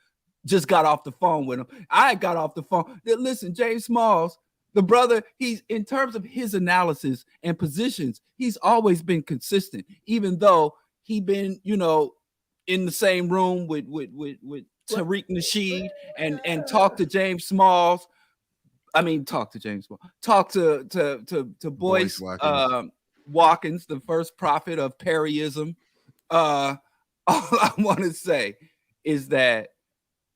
just got off the phone with him. I got off the phone. Listen, James Smalls, the brother, he's in terms of his analysis and positions, he's always been consistent, even though he been, in the same room with Tariq Nasheed and talk to James Smalls. I mean, talk to James Smalls. Talk to Boyce Watkins, the first prophet of Perryism. All I want to say is that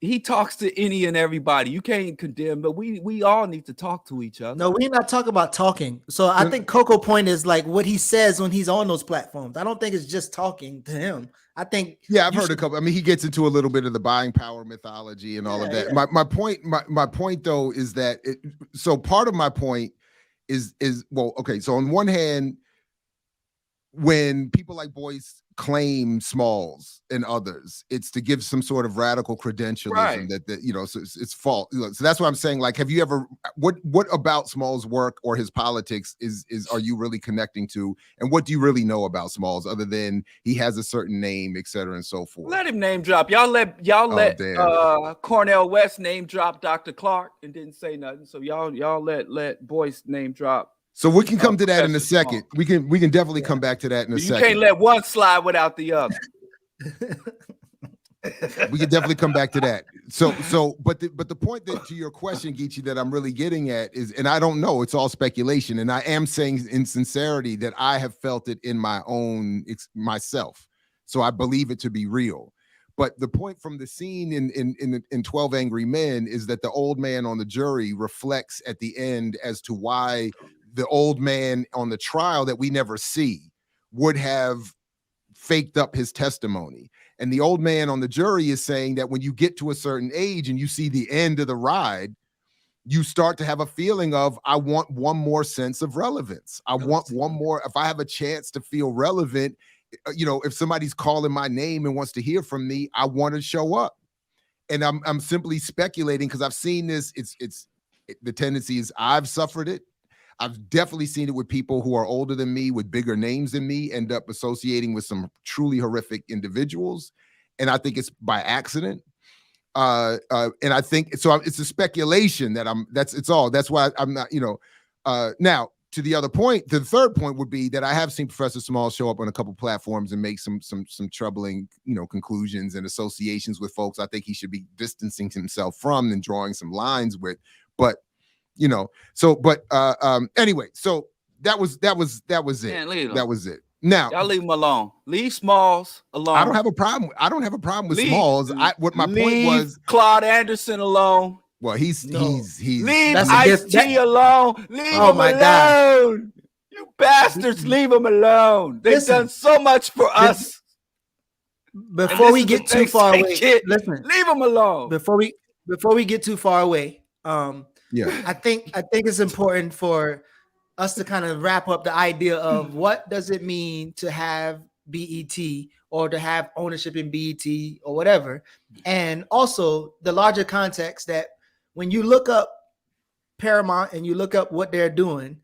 he talks to any and everybody. You can't condemn, but we all need to talk to each other. No, we're not talking about talking. So I think Coco point is like what he says when he's on those platforms. I don't think it's just talking to him. I think I've heard a couple. I mean, he gets into a little bit of the buying power mythology and all of that. Yeah. My point though is that so part of my point is well, okay. So on one hand, when people like Boyce claim Smalls and others, it's to give some sort of radical credentialism that so it's false. So that's what I'm saying. Like, have you ever what about Smalls' work or his politics is are you really connecting to, and what do you really know about Smalls other than he has a certain name, et cetera, and so forth? Let him name drop. Y'all let Cornell West name drop Dr. Clark and didn't say nothing. So y'all let Boyce name drop. So we can come to that in a second. We can definitely come back to that in a second. You can't let one slide without the other. We can definitely come back to that. But the point that to your question, Geechee, that I'm really getting at is, and I don't know, it's all speculation, and I am saying in sincerity that I have felt it in my own myself, so I believe it to be real. But the point from the scene in 12 Angry Men is that the old man on the jury reflects at the end as to why the old man on the trial that we never see would have faked up his testimony. And the old man on the jury is saying that when you get to a certain age and you see the end of the ride, you start to have a feeling of, I want one more sense of relevance. I want one more, if I have a chance to feel relevant, if somebody's calling my name and wants to hear from me, I want to show up. And I'm simply speculating because I've seen this. The tendency is I've suffered it. I've definitely seen it with people who are older than me, with bigger names than me, end up associating with some truly horrific individuals. And I think it's by accident. And I think, so it's a speculation that that's all. That's why I'm not, now to the other point, the third point would be that I have seen Professor Small show up on a couple platforms and make some troubling, conclusions and associations with folks I think he should be distancing himself from and drawing some lines with. But anyway, so that was it. Man, that was it. Now y'all leave him alone. Leave Smalls alone. I don't have a problem with Smalls. What my point was, Claude Anderson alone. Well, he's leave Ice-T alone. Leave him alone. God. You bastards, leave him alone. They've done so much for us. before we get too far away, listen. Leave him alone. Before we get too far away, Yeah. I think it's important for us to kind of wrap up the idea of what does it mean to have BET or to have ownership in BET or whatever, and also the larger context that when you look up Paramount and you look up what they're doing,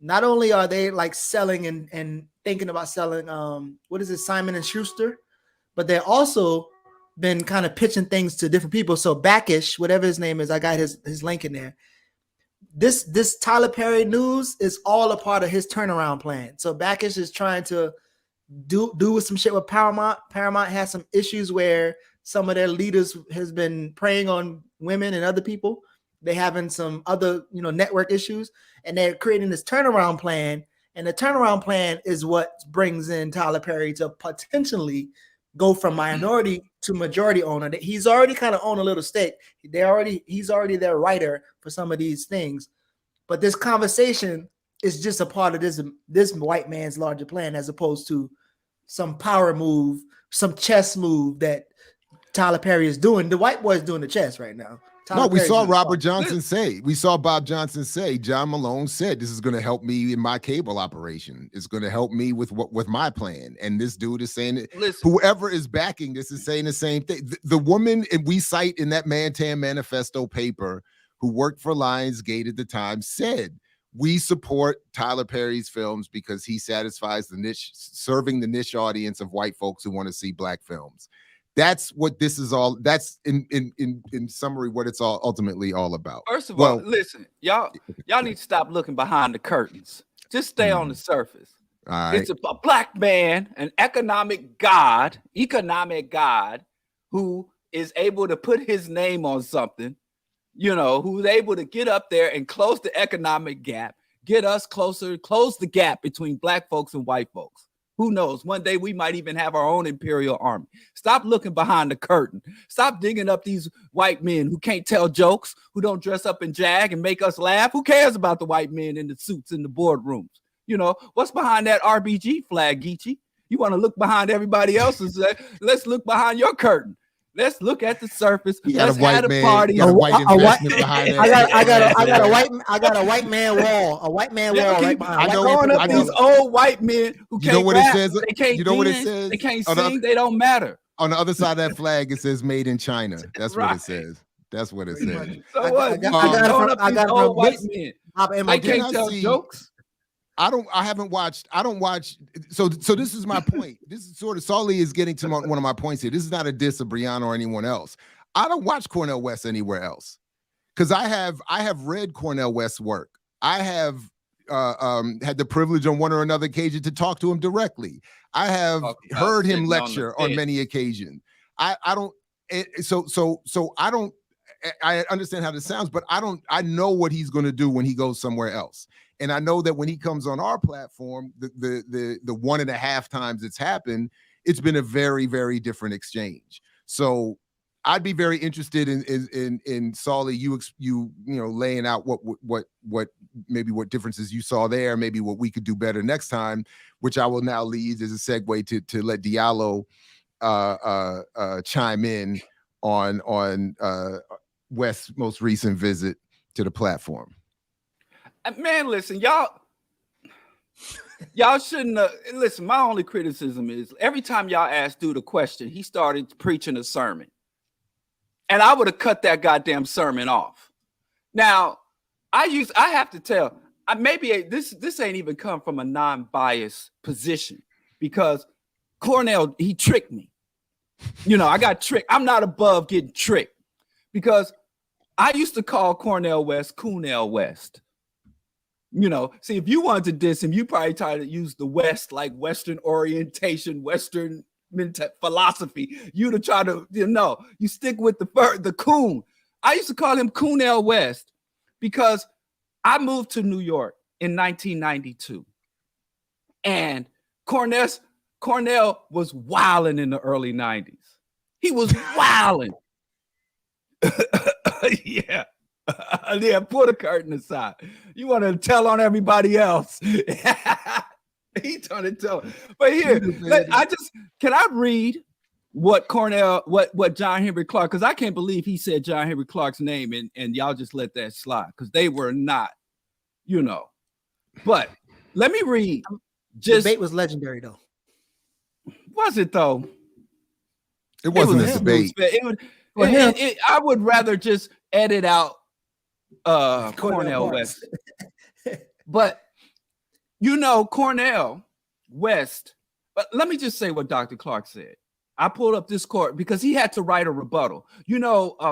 not only are they like selling and thinking about selling what is it, Simon and Schuster, but they're also been kind of pitching things to different people. So Backish, whatever his name is, I got his link in there. This Tyler Perry news is all a part of his turnaround plan. So Backish is trying to do some shit with Paramount. Paramount has some issues where some of their leaders has been preying on women and other people. They having some other, network issues, and they're creating this turnaround plan. And the turnaround plan is what brings in Tyler Perry to potentially go from minority to majority owner. That he's already kind of owned a little stake. He's already their writer for some of these things. But this conversation is just a part of this white man's larger plan, as opposed to some power move, some chess move that Tyler Perry is doing. The white boy is doing the chess right now. No, we saw Robert Johnson say, we saw Bob Johnson say, John Malone said, this is going to help me in my cable operation. It's going to help me with my plan. And this dude is saying, whoever is backing this is saying the same thing. The woman we cite in that Mantan Manifesto paper who worked for Lionsgate at the time said, we support Tyler Perry's films because he satisfies the niche, serving the niche audience of white folks who want to see black films. That's what this is all. That's in summary what it's all ultimately all about. First of all, listen, y'all need to stop looking behind the curtains. Just stay on the surface. All right. It's a black man, an economic god who is able to put his name on something, who's able to get up there and close the economic gap, get us closer, close the gap between black folks and white folks. Who knows? One day we might even have our own imperial army. Stop looking behind the curtain. Stop digging up these white men who can't tell jokes, who don't dress up in jag and make us laugh. Who cares about the white men in the suits in the boardrooms? What's behind that RBG flag, Geechee? You want to look behind everybody else's? Let's look behind your curtain. Let's look at the surface. Let's have a party. You got a white investment behind it. I got a white man wall. A white man wall right behind. I know these old white men who can't what rap, it says? They can't what it dance, says? They can't sing. They don't matter. On the other side of that flag, it says "Made in China." That's what it says. That's what it says. So what? I got old white men. I can't tell jokes. I don't watch. So this is my point. This is sort of Sully is getting to one of my points here. This is not a diss of Brianna or anyone else. I don't watch Cornel West anywhere else because I have read Cornel West's work. I have had the privilege on one or another occasion to talk to him directly. I have heard him lecture on many occasions. I understand how this sounds, but I know what he's going to do when he goes somewhere else. And I know that when he comes on our platform, the 1.5 times it's happened, it's been a very, very different exchange. So I'd be very interested in Solly, you laying out what maybe what differences you saw there, maybe what we could do better next time, which I will now lead as a segue to let Diallo chime in on West's most recent visit to the platform. Man, listen, y'all shouldn't listen. My only criticism is every time y'all ask dude a question, he started preaching a sermon. And I would have cut that goddamn sermon off. Now, I have to tell, maybe this ain't even come from a non-biased position because Cornel, he tricked me. I got tricked. I'm not above getting tricked because I used to call Cornel West Coonel West. See, if you wanted to diss him, you probably try to use the West, like Western orientation, Western philosophy. You'd have tried to, you stick with the coon. I used to call him Coonel West because I moved to New York in 1992. And Cornel was wilding in the early 90s. He was wilding. Yeah. Yeah, pull the curtain aside. You want to tell on everybody else. He trying to tell. But here, can I read what John Henry Clark, because I can't believe he said John Henry Clark's name and y'all just let that slide because they were not, But let me read. Just debate was legendary though. Was it though? It wasn't a debate. I would rather just edit out Cornel West. But Cornel West. But let me just say what Dr. Clark said. I pulled up this court because he had to write a rebuttal.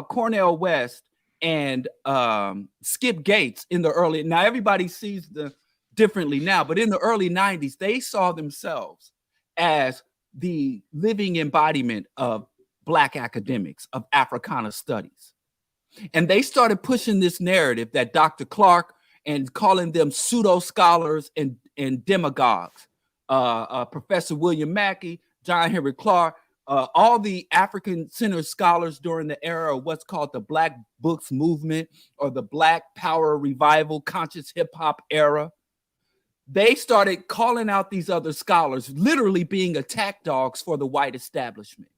Cornel West and Skip Gates in the early. Now everybody sees the differently now, but in the early 90s, they saw themselves as the living embodiment of Black academics, of Africana studies. And they started pushing this narrative that Dr. Clark and calling them pseudo scholars and demagogues. Professor William Mackey, John Henry Clark, all the African-centered scholars during the era of what's called the Black Books movement or the Black Power Revival, conscious hip-hop era. They started calling out these other scholars, literally being attack dogs for the white establishment,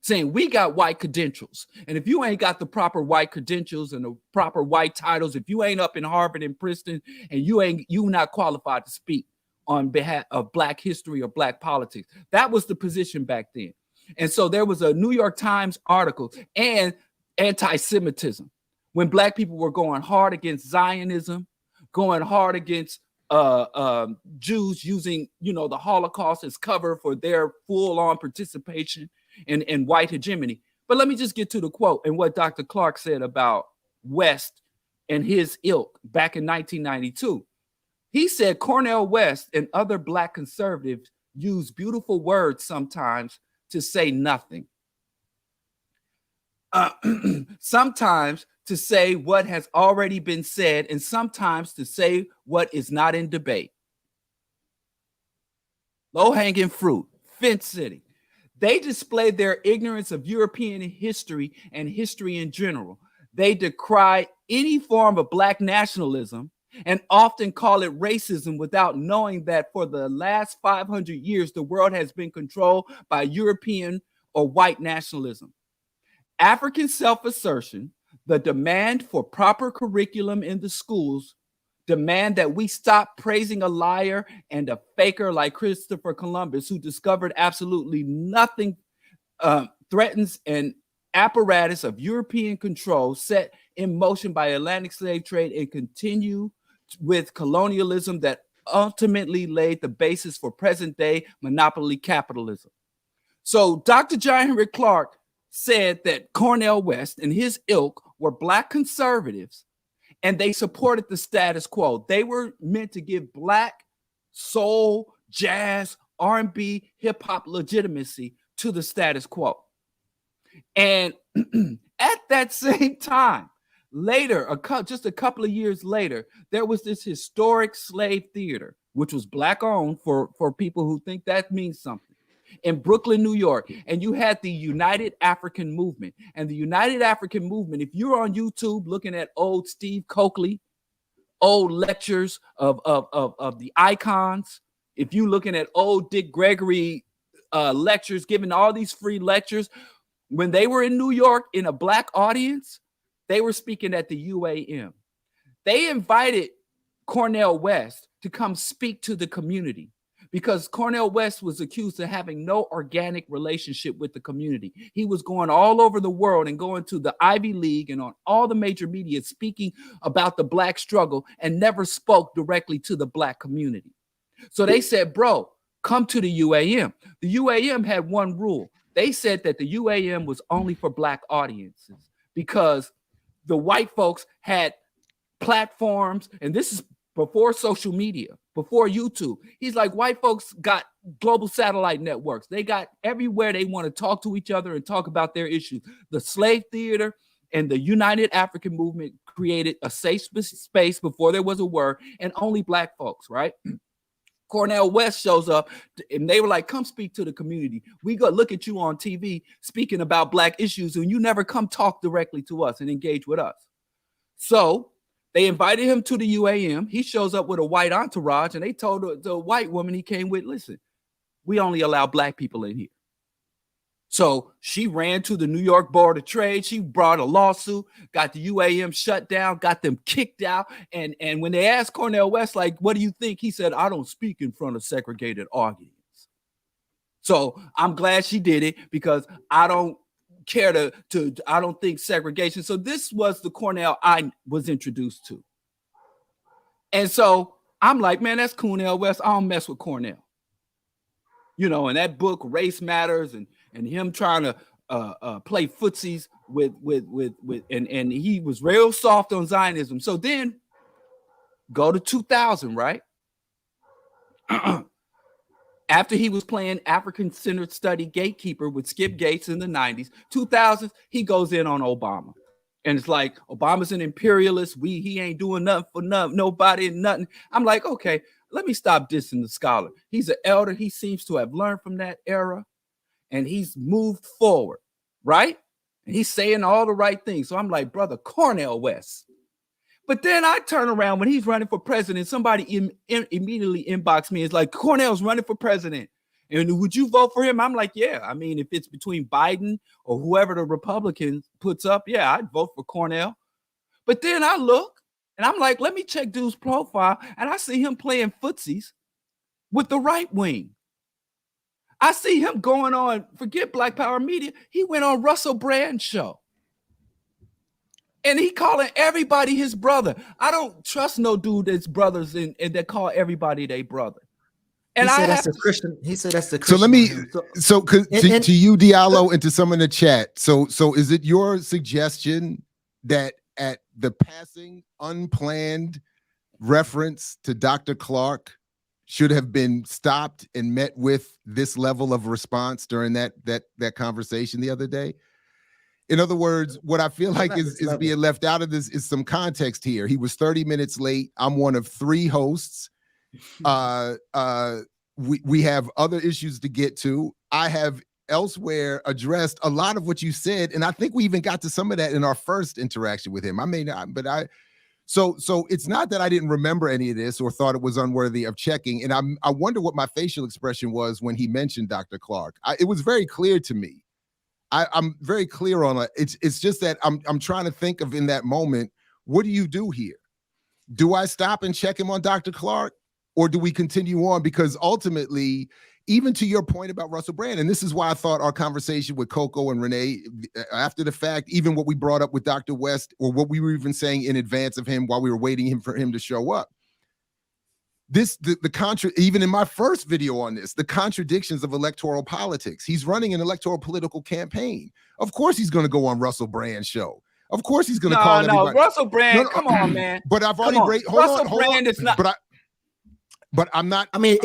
saying we got white credentials. And if you ain't got the proper white credentials and the proper white titles, if you ain't up in Harvard and Princeton and you not qualified to speak on behalf of Black history or Black politics. That was the position back then. And so there was a New York Times article and anti-Semitism when Black people were going hard against Zionism, going hard against Jews using, the Holocaust as cover for their full-on participation in white hegemony. But let me just get to the quote and what Dr. Clark said about West and his ilk back in 1992. He said Cornel West and other Black conservatives use beautiful words sometimes to say nothing. Sometimes to say what has already been said, and sometimes to say what is not in debate. Low-hanging fruit, fence sitting. They display their ignorance of European history and history in general. They decry any form of Black nationalism and often call it racism without knowing that for the last 500 years, the world has been controlled by European or white nationalism. African self-assertion, the demand for proper curriculum in the schools, demand that we stop praising a liar and a faker like Christopher Columbus, who discovered absolutely nothing, threatens an apparatus of European control set in motion by Atlantic slave trade and continue with colonialism that ultimately laid the basis for present-day monopoly capitalism. So Dr. John Henry Clark said that Cornel West and his ilk were Black conservatives, and they supported the status quo. They were meant to give Black soul, jazz, R&B, hip-hop legitimacy to the status quo. And at that same time, later, just a couple of years later, there was this historic slave theater, which was Black-owned for people who think that means something, in Brooklyn, New York. And you had the United African Movement. And the United African Movement, if you're on YouTube looking at old Steve Coakley, old lectures of the icons, if you're looking at old Dick Gregory lectures, giving all these free lectures, when they were in New York in a Black audience, they were speaking at the UAM. They invited Cornel West to come speak to the community because Cornel West was accused of having no organic relationship with the community. He was going all over the world and going to the Ivy League and on all the major media speaking about the Black struggle and never spoke directly to the Black community. So they said, bro, come to the UAM. The UAM had one rule. They said that the UAM was only for Black audiences because the white folks had platforms, and this is before social media, before YouTube. He's like, white folks got global satellite networks. They got everywhere they want to talk to each other and talk about their issues. The slave theater and the United African Movement created a safe space before there was a word, and only Black folks, right? Cornel West shows up and they were like, come speak to the community. We go look at you on TV speaking about Black issues and you never come talk directly to us and engage with us. So they invited him to the UAM. He shows up with a white entourage and they told the white woman he came with, listen, we only allow Black people in here. So she ran to the New York Board of Trade. She brought a lawsuit, got the UAM shut down, got them kicked out. And when they asked Cornel West, like, what do you think? He said, I don't speak in front of segregated audience. So I'm glad she did it because I don't care I don't think segregation. So this was the Cornel I was introduced to. And so I'm like, man, that's Cornel West. I don't mess with Cornel. You know, and that book, Race Matters, and him trying to play footsies with and he was real soft on Zionism. So then go to 2000, right? After he was playing African-centered study gatekeeper with Skip Gates in the 90s, 2000s, he goes in on Obama. And it's like, Obama's an imperialist. He ain't doing nothing for nobody and nothing. I'm like, okay, let me stop dissing the scholar. He's an elder. He seems to have learned from that era. And he's moved forward, right? And he's saying all the right things. So I'm like, brother, Cornel West. But then I turn around when he's running for president, somebody immediately inbox me. It's like, Cornel's running for president. And would you vote for him? I'm like, yeah. I mean, if it's between Biden or whoever the Republicans puts up, yeah, I'd vote for Cornel. But then I look and I'm like, let me check dude's profile. And I see him playing footsies with the right wing. I see him going on, forget Black Power Media. He went on Russell Brand's show. And he calling everybody his brother. I don't trust no dude that's brothers and that call everybody their brother. And he said that's the Christian. He said that's the Christian. So let me. To you, Diallo, and to some in the chat. So is it your suggestion that at the passing unplanned reference to Dr. Clark should have been stopped and met with this level of response during that conversation the other day? In other words, what I feel like is being left out of this is some context here. He was 30 minutes late. I'm one of 3 hosts. We have other issues to get to. I have elsewhere addressed a lot of what you said, and I think we even got to some of that in our first interaction with him. I may not, but so it's not that I didn't remember any of this or thought it was unworthy of checking. And I wonder what my facial expression was when he mentioned Dr. Clark. It was very clear to me. I'm very clear on it. It's just that I'm trying to think of in that moment, what do you do here? Do I stop and check him on Dr. Clark, or do we continue on? Because ultimately, even to your point about Russell Brand, and this is why I thought our conversation with Coco and Renee after the fact, even what we brought up with Dr. West, or what we were even saying in advance of him while we were waiting for him to show up. Even in my first video on this, the contradictions of electoral politics. He's running an electoral political campaign. Of course he's going to go on Russell Brand's show. Of course he's going to call everybody. No, Russell Brand, come on, man. But I've already Russell Brand is not. But I'm not. I mean,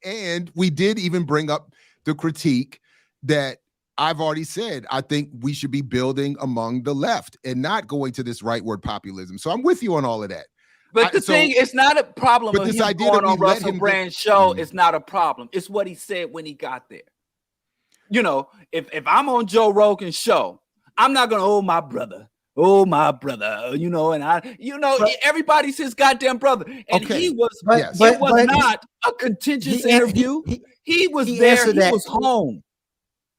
and we did even bring up the critique that I've already said. I think we should be building among the left and not going to this rightward populism. So I'm with you on all of that. But the thing, it's not a problem of him going on Russell Brand's show. It's not a problem. It's what he said when he got there. You know, if I'm on Joe Rogan's show, I'm not going to, oh, my brother, you know, and everybody's his goddamn brother. And he was, it was not a contentious interview. He was there. He was home.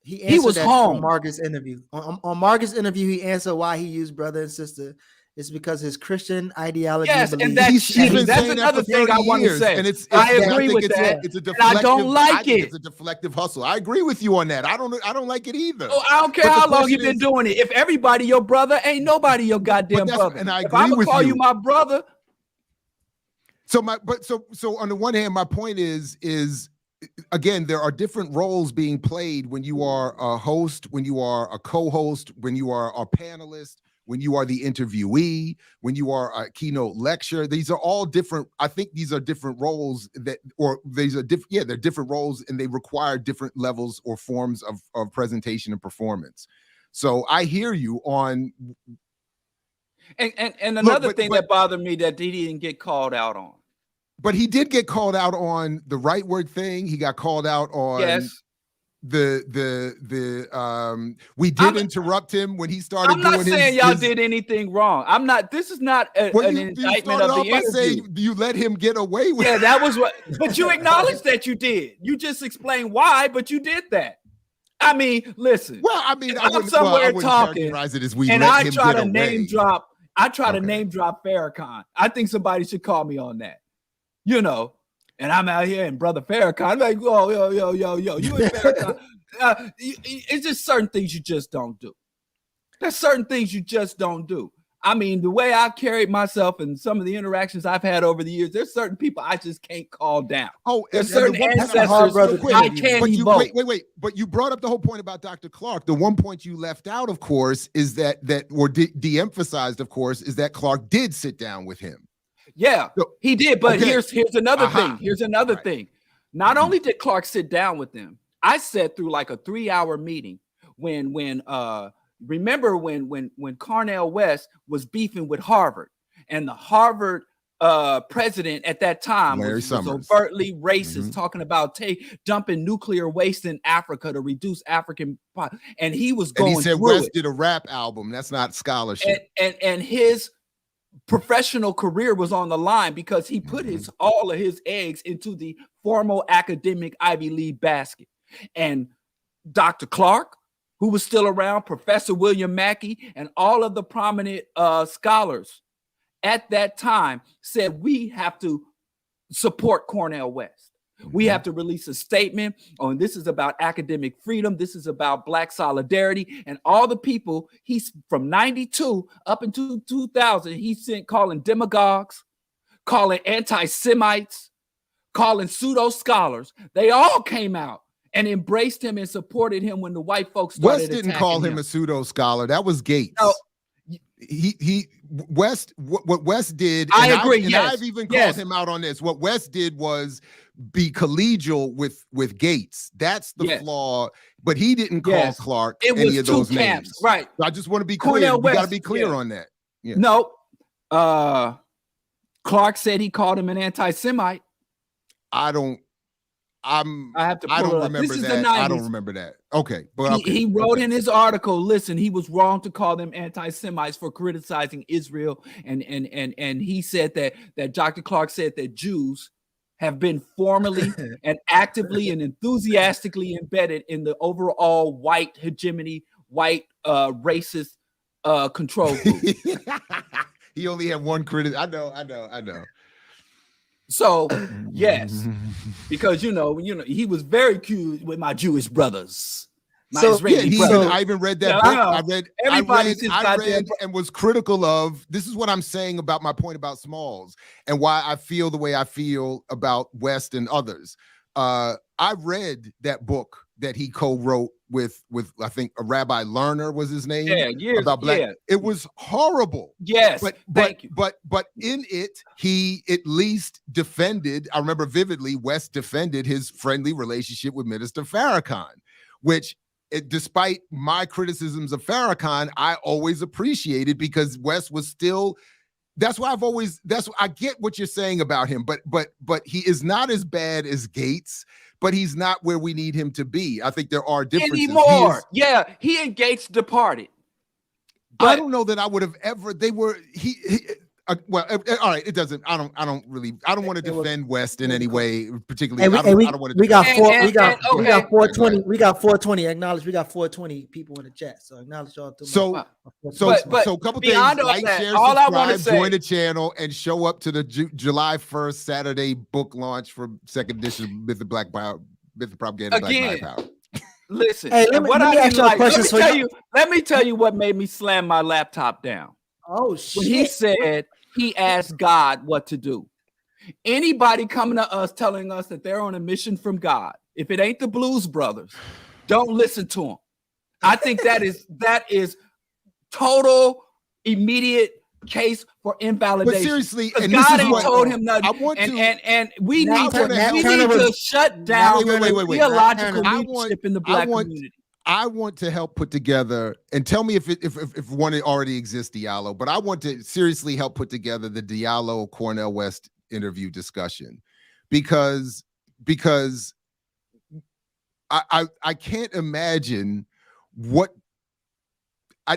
He was home. On Marcus' interview. On Marcus' interview, he answered why he used brother and sister. It's because his Christian ideology. Yes, and that's another thing I want to say. And I agree with that. It's a deflective, and I don't like it. It's a deflective hustle. I agree with you on that. I don't like it either. Oh, I don't care how long you've been doing it. If everybody your brother, ain't nobody your goddamn brother. And I agree if I'm with call you my brother. So on the one hand, my point is again, there are different roles being played when you are a host, when you are a co-host, when you are a panelist, when you are the interviewee, when you are a keynote lecturer. These are all different. I think these are different roles they're different roles, and they require different levels or forms of presentation and performance. So I hear you on. And another thing that bothered me that he didn't get called out on. But he did get called out on the rightward thing. He got called out on. Yes. we did interrupt him when he started I'm not doing saying y'all did anything wrong. I'm not. This is not an indictment of the interview. Saying you let him get away with. Yeah, that was what. But you acknowledged that you did. You just explained why, but you did that. I mean, listen. Well, I mean, I'm somewhere talking, and I try to name drop. I try to name drop Farrakhan. I think somebody should call me on that. You know, and I'm out here and brother Farrakhan. I'm like, oh, yo, you and Farrakhan. It's just certain things you just don't do. There's certain things you just don't do. I mean, the way I've carried myself and some of the interactions I've had over the years, there's certain people I just can't call down. Oh, there's certain ancestors I can't evoke. Wait. But you brought up the whole point about Dr. Clark. The one point you left out, of course, is that or de-emphasized, of course, is that Clark did sit down with him. Yeah, he did. But here's another thing. Here's another right. thing. Not only did Clark sit down with them, I sat through like a 3-hour meeting remember when Cornel West was beefing with Harvard, and the Harvard president at that time was overtly racist, talking about dumping nuclear waste in Africa to reduce African, and he was going. And he said West did a rap album. That's not scholarship. And his professional career was on the line because he put all of his eggs into the formal academic Ivy League basket. And Dr. Clark, who was still around, Professor William Mackey, and all of the prominent scholars at that time said, we have to support Cornel West. We have to release a statement on this is about academic freedom. This is about Black solidarity. And all the people he's from 92 up into 2000, he sent calling demagogues, calling anti-Semites, calling pseudo scholars. They all came out and embraced him and supported him when the white folks started West didn't call him a pseudo scholar. That was Gates. No. What West did, I agree. And I've even called him out on this. What West did was be collegial with Gates. That's the flaw. But he didn't call Clark any of those names. Right. So I just want to be clear. You got to be clear on that. Yeah. No. Clark said he called him an anti-Semite. I don't remember that. I don't remember that. Okay. But he wrote in his article, listen, he was wrong to call them anti-Semites for criticizing Israel. And he said that Dr. Clark said that Jews have been formally and actively and enthusiastically embedded in the overall white hegemony, white racist control group. He only had one critic. I know. So yes, because you know he was very cute with my Jewish brothers. I even read that book. I read and was critical of. This is what I'm saying about my point about Smalls and why I feel the way I feel about West and others. I read that book that he co-wrote with I think a Rabbi Lerner was his name. About Black. Yeah. It was horrible. Yes, but in it he at least defended. I remember vividly West defended his friendly relationship with Minister Farrakhan, which, despite my criticisms of Farrakhan, I always appreciated because West was still. That's why I get what you're saying about him, but he is not as bad as Gates, but he's not where we need him to be. I think there are differences. Anymore. He and Gates departed. But I don't know that I would have ever. They were all right. It doesn't. I don't want to defend West in any way, particularly. We got 420. We got 420. Acknowledge. We got 420 people in the chat. So acknowledge y'all. So a couple things. Like, share, subscribe, join the channel, and show up to the July 1st Saturday book launch for second edition Myth of Black Power, Myth of Propaganda, Black Power. Listen, let me tell you what made me slam my laptop down. Oh shit! When he said he asked God what to do. Anybody coming to us telling us that they're on a mission from God, if it ain't the Blues Brothers, don't listen to them. I think that is total immediate case for invalidation. But seriously, and God ain't told him nothing. And we need to shut down the theological leadership in the Black community. I want to help put together, and tell me if one already exists, Diallo, but I want to seriously help put together the Diallo Cornel West interview discussion because I can't imagine what so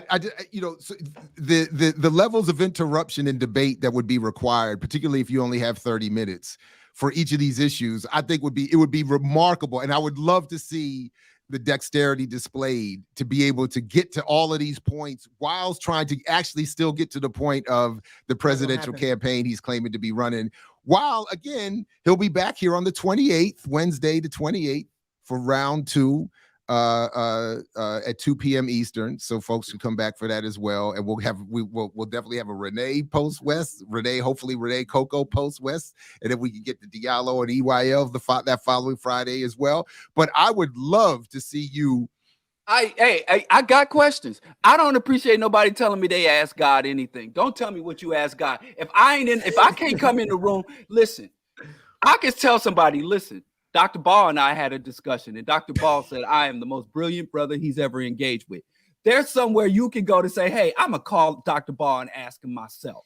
the levels of interruption and debate that would be required, particularly if you only have 30 minutes for each of these issues, I think it would be remarkable. And I would love to see the dexterity displayed to be able to get to all of these points while trying to actually still get to the point of the presidential campaign he's claiming to be running. While again, he'll be back here on the 28th, Wednesday the 28th, for round 2 at 2 p.m. Eastern, so folks can come back for that as well. And we'll definitely have a Renee post West, hopefully Renee Coco post West, and then we can get the Diallo and EYL that following Friday as well. But I would love to see you. I got questions. I don't appreciate nobody telling me they ask God anything. Don't tell me what you ask God. If I can't come in the room, listen, I can tell somebody, listen, Dr. Ball and I had a discussion, and Dr. Ball said, I am the most brilliant brother he's ever engaged with. There's somewhere you can go to say, hey, I'm going to call Dr. Ball and ask him myself.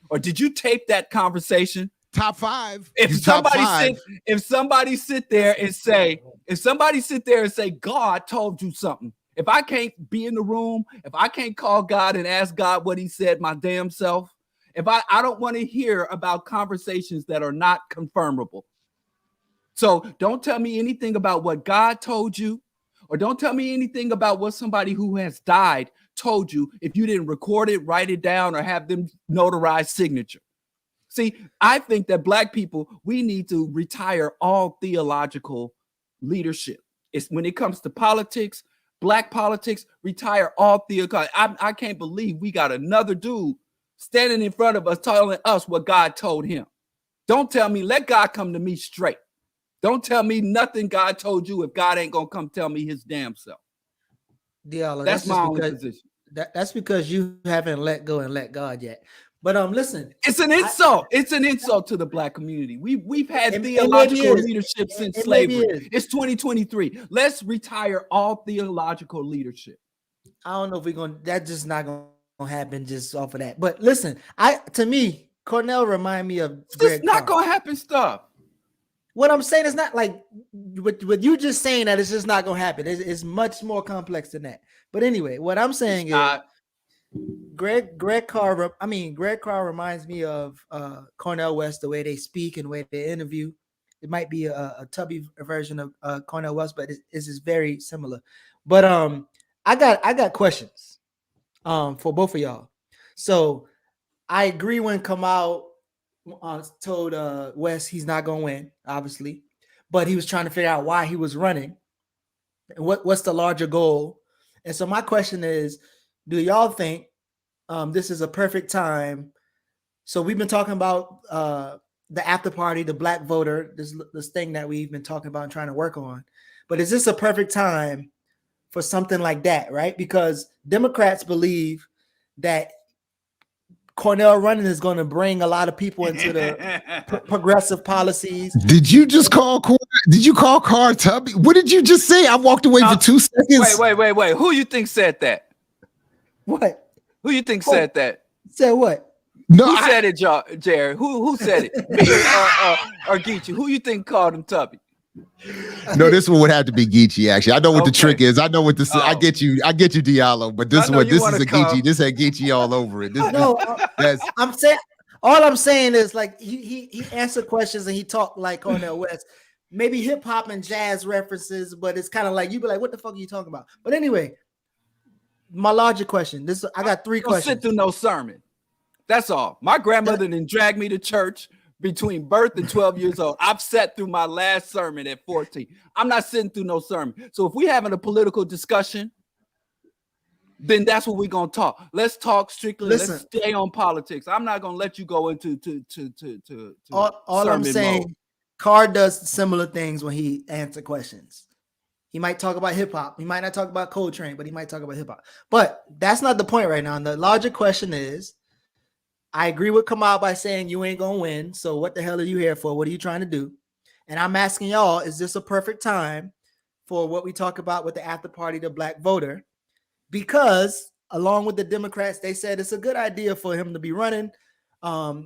Or did you tape that conversation? Top 5. If somebody sit there and say, God told you something. If I can't be in the room, if I can't call God and ask God what he said my damn self, if I don't want to hear about conversations that are not confirmable. So don't tell me anything about what God told you, or don't tell me anything about what somebody who has died told you if you didn't record it, write it down, or have them notarize signature. See, I think that Black people, we need to retire all theological leadership. It's when it comes to politics, Black politics, retire all theological. I can't believe we got another dude standing in front of us telling us what God told him. Don't tell me, let God come to me straight. Don't tell me nothing God told you if God ain't gonna come tell me his damn self. Diallo, that's my only position. That's because you haven't let go and let God yet. But listen, it's an insult. It's an insult to the Black community. We've had theological leadership since slavery. It's 2023. Let's retire all theological leadership. I don't know if we're gonna. That's just not gonna happen just off of that. But listen, to me, Cornell remind me of. It's not gonna happen stuff. What I'm saying is not like with you just saying that it's just not gonna happen. It's much more complex than that. But anyway, what I'm saying is Greg Carr reminds me of Cornel West, the way they speak and the way they interview. It might be a tubby version of Cornel West, but it's very similar. But I got questions for both of y'all. So I agree when Kamal told West he's not gonna win, obviously, but he was trying to figure out why he was running and what's the larger goal. And so my question is, do y'all think this is a perfect time? So we've been talking about the after party, the Black voter, this thing that we've been talking about and trying to work on. But is this a perfect time for something like that, right? Because Democrats believe that Cornell running is going to bring a lot of people into the progressive policies. Did you just call Carr tubby? What did you just say? I walked away for 2 seconds. Wait. Who you think said that? What? Who you think said that? Said what? No, who said it, Jared? Who said it? Me or Geechee? Who you think called him tubby? No, this one would have to be Geechee. Actually, I know what the trick is. I know what this. I get you, Diallo. But this is a Geechee. This had Geechee all over it. I'm saying is like he answered questions and he talked like Cornel West, maybe hip hop and jazz references, but it's kind of like you be like, what the fuck are you talking about? But anyway, my larger question. I got 3 questions. Don't sit through no sermon. That's all. My grandmother didn't drag me to church between birth and 12 years old. I've sat through my last sermon at 14. I'm not sitting through no sermon. So if we're having a political discussion, then that's what we're gonna talk. Let's talk strictly. Let's stay on politics. I'm not gonna let you go into all I'm saying mode. Carr does similar things when he answers questions. He might talk about hip hop. He might not talk about Coltrane, but he might talk about hip hop. But that's not the point right now. And the larger question is, I agree with Kamal by saying you ain't gonna win. So what the hell are you here for? What are you trying to do? And I'm asking y'all, is this a perfect time for what we talk about with the after party, the Black voter? Because along with the Democrats, they said it's a good idea for him to be running.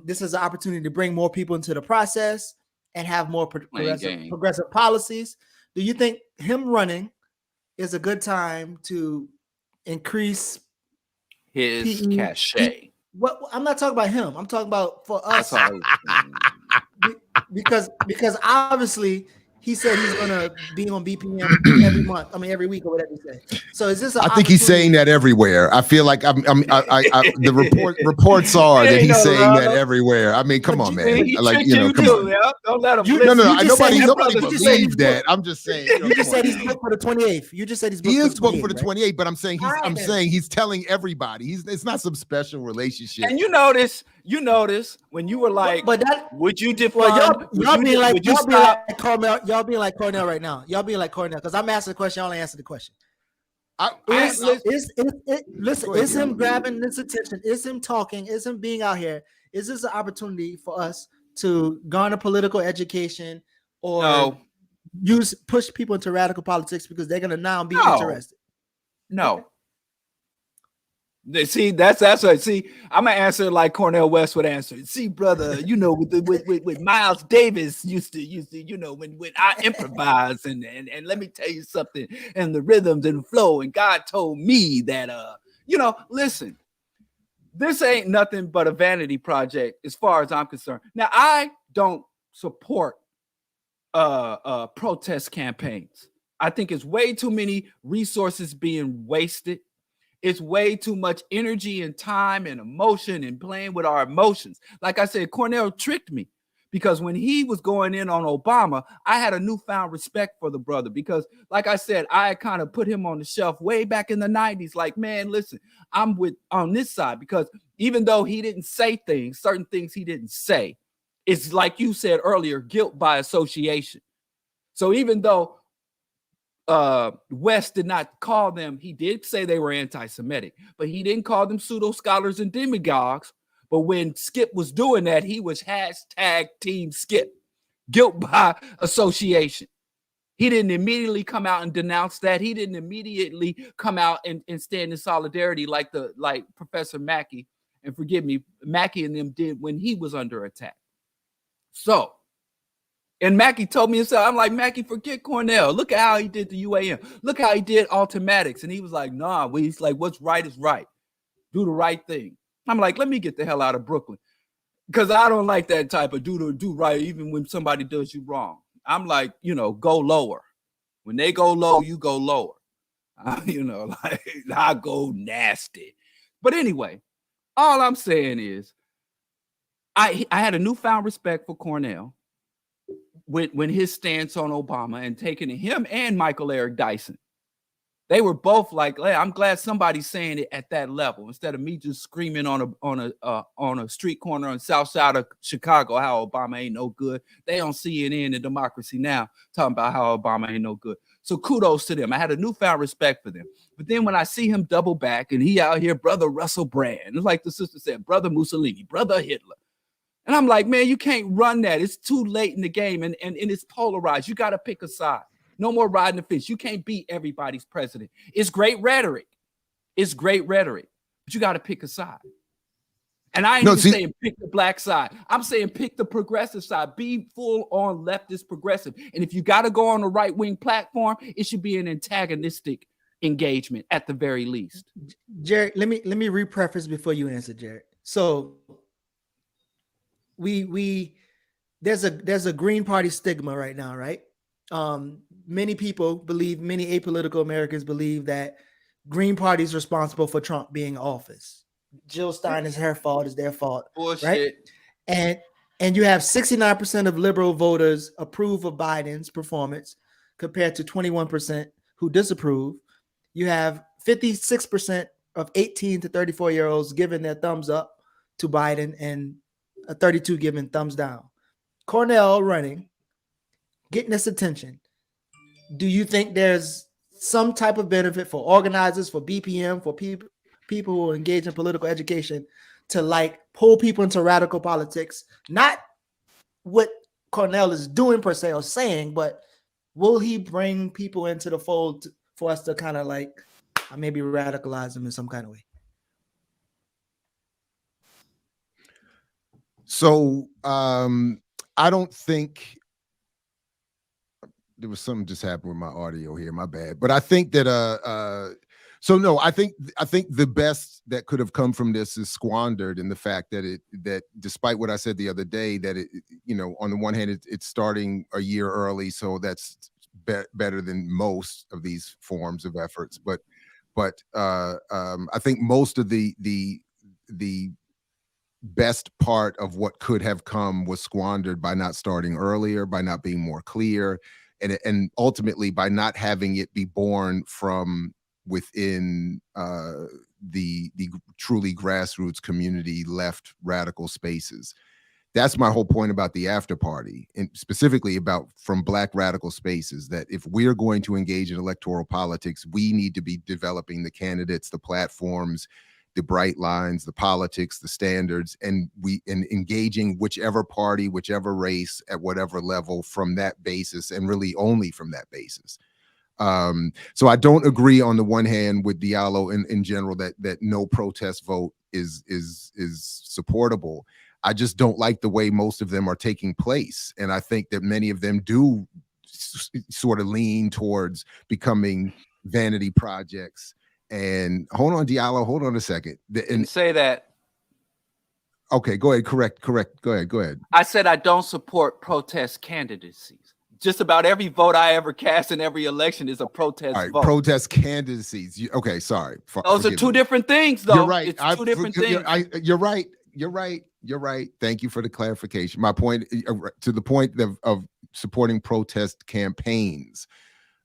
This is an opportunity to bring more people into the process and have more progressive policies. Do you think him running is a good time to increase His PE? cachet. What I'm not talking about him. I'm talking about for us. That's all I was saying. Because obviously he said he's gonna be on BPM every month. I mean every week or whatever he said. So is this an I think he's saying opportunity- that everywhere. I feel like the reports are that Ain't he's no saying that love. everywhere. I mean, come on, man. He Like, tricked you know, you come too. on. Yeah? Don't let him. No, you just said nobody that brother- you believes that. I'm just saying. You know, You just come said on he's now. booked for the 28th. You just said he's booked He for is the 28th, booked for the right? 28, but I'm saying All right, I'm then. saying he's telling everybody. It's not some special relationship. And you notice when you were like, But that would you defund? well, y'all being like would you y'all being stop? like Cornell, y'all being like Cornell right now. Y'all being like Cornell because I'm asking the question, y'all ain't answer the question. Listen, Go ahead, is him Diallo. grabbing this attention? Is him talking? Is him being out here? Is this an opportunity for us to garner political education or No. push people into radical politics because they're gonna now be No. interested? No. See, that's what. See, I'm gonna answer like Cornell West would answer. See, brother, you know, with Miles Davis used to, you know, when I improvise and let me tell you something, and the rhythms and flow, and God told me that you know, listen, this ain't nothing but a vanity project as far as I'm concerned. Now, I don't support protest campaigns. I think it's way too many resources being wasted. It's way too much energy and time and emotion and playing with our emotions. Like I said, Cornell tricked me because when he was going in on Obama, I had a newfound respect for the brother because, like I said, I kind of put him on the shelf way back in the 90s. Like, man, listen, I'm on this side because even though he didn't say things, certain things he didn't say, it's like you said earlier, guilt by association. So even though West did not call them, he did say they were anti-Semitic, but he didn't call them pseudo scholars and demagogues. But when Skip was doing that, he was hashtag Team Skip, guilt by association. He didn't immediately come out and denounce that. He didn't immediately come out and stand in solidarity like Professor Mackey, and forgive me, Mackey and them did when he was under attack. So, and Mackey told me himself, I'm like, Mackey, forget Cornell. Look at how he did the UAM. Look how he did Ultimatics. And he was like, nah, he's like, what's right is right. Do the right thing. I'm like, let me get the hell out of Brooklyn. Because I don't like that type of do right, even when somebody does you wrong. I'm like, you know, go lower. When they go low, you go lower. You know, like I go nasty. But anyway, all I'm saying is I had a newfound respect for Cornell when his stance on Obama and taking him and Michael Eric Dyson. They were both like, hey, I'm glad somebody's saying it at that level instead of me just screaming on a street corner on the south side of Chicago how Obama ain't no good. They on CNN and Democracy Now! Talking about how Obama ain't no good. So kudos to them. I had a newfound respect for them. But then when I see him double back and he out here, brother Russell Brand, it's like the sister said, brother Mussolini, brother Hitler. And I'm like, man, you can't run that. It's too late in the game and it's polarized. You got to pick a side. No more riding the fence. You can't beat everybody's president. It's great rhetoric. It's great rhetoric, but you got to pick a side. And I ain't even saying pick the black side. I'm saying pick the progressive side. Be full on leftist progressive. And if you got to go on the right wing platform, it should be an antagonistic engagement at the very least. Jared, let me repreface before you answer, Jared. So there's a Green Party stigma right now, right? Many people believe, many apolitical Americans believe that Green Party is responsible for Trump being in office. Jill Stein is her fault, is their fault. Bullshit. Right? And you have 69% of liberal voters approve of Biden's performance compared to 21% who disapprove. You have 56% of 18 to 34-year-olds giving their thumbs up to Biden and 32 giving thumbs down. Cornell running, getting this attention. Do you think there's some type of benefit for organizers, for BPM, for people who engage in political education to like pull people into radical politics? Not what Cornell is doing per se or saying, but will he bring people into the fold for us to kind of like maybe radicalize them in some kind of way? So I don't think there was something just happened with my audio here. My bad. But I think that so no, I think the best that could have come from this is squandered in the fact that despite what I said the other day, that it, on the one hand it's starting a year early, so that's better than most of these forms of efforts. But I think most of the best part of what could have come was squandered by not starting earlier, by not being more clear, and ultimately by not having it be born from within the truly grassroots community left radical spaces. That's my whole point about the after party, and specifically about from Black radical spaces, that if we're going to engage in electoral politics, we need to be developing the candidates, the platforms, the bright lines, the politics, the standards, and engaging whichever party, whichever race at whatever level from that basis, and really only from that basis. So I don't agree on the one hand with Diallo in general that no protest vote is supportable. I just don't like the way most of them are taking place. And I think that many of them do sort of lean towards becoming vanity projects. And hold on, Diallo, hold on a second. And say that. Okay, go ahead. Correct. Go ahead. I said I don't support protest candidacies. Just about every vote I ever cast in every election is a protest vote. Protest candidacies. Okay, sorry. Those are two different things, though. You're right. It's two different things. You're right. Thank you for the clarification. My point, to the point of supporting protest campaigns,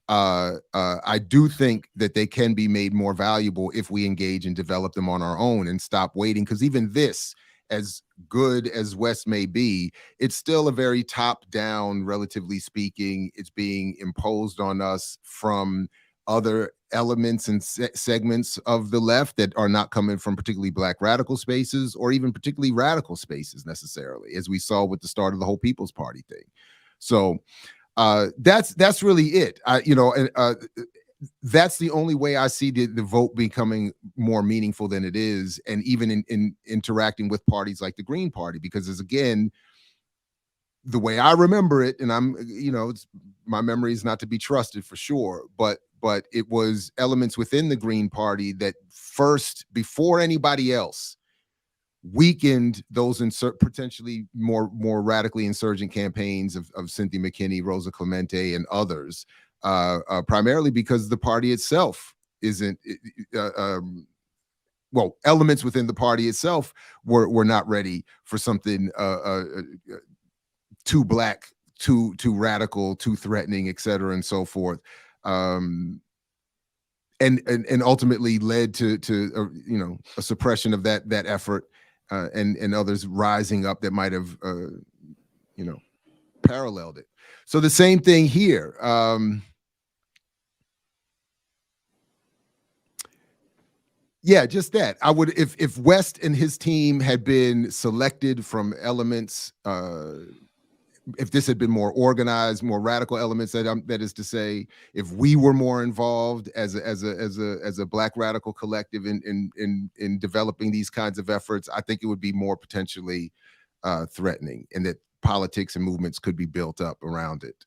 I do think that they can be made more valuable if we engage and develop them on our own and stop waiting. Because even this, as good as West may be, it's still a very top-down, relatively speaking. It's being imposed on us from other elements and segments of the left that are not coming from particularly Black radical spaces or even particularly radical spaces necessarily, as we saw with the start of the whole People's Party thing. So that's really it. That's the only way I see the vote becoming more meaningful than it is, and even in interacting with parties like the Green Party, because as again, the way I remember it, and my memory is not to be trusted for sure, but it was elements within the Green Party that first, before anybody else, weakened those potentially more radically insurgent campaigns of Cynthia McKinney, Rosa Clemente, and others, primarily because the party itself isn't, elements within the party itself were not ready for something too Black, too radical, too threatening, et cetera, and so forth. And ultimately led to a suppression of that effort, and others rising up that might have paralleled it. So the same thing here. Yeah, just that. I would, if West and his team had been selected from elements, if this had been more organized, more radical elements, that is to say, if we were more involved as a Black radical collective in developing these kinds of efforts, I think it would be more potentially threatening, and that politics and movements could be built up around it.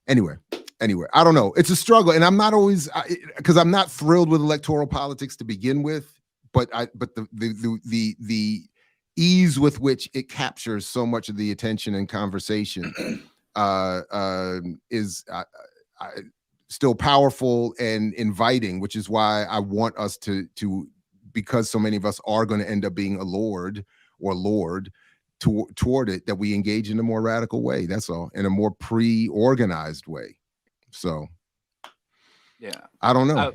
Anyway, I don't know. It's a struggle, and I'm not always, because I'm not thrilled with electoral politics to begin with, but the ease with which it captures so much of the attention and conversation is still powerful and inviting, which is why I want us to because so many of us are going to end up being allured or lured toward it, that we engage in a more radical way. That's all, in a more pre-organized way. So, yeah, I don't know.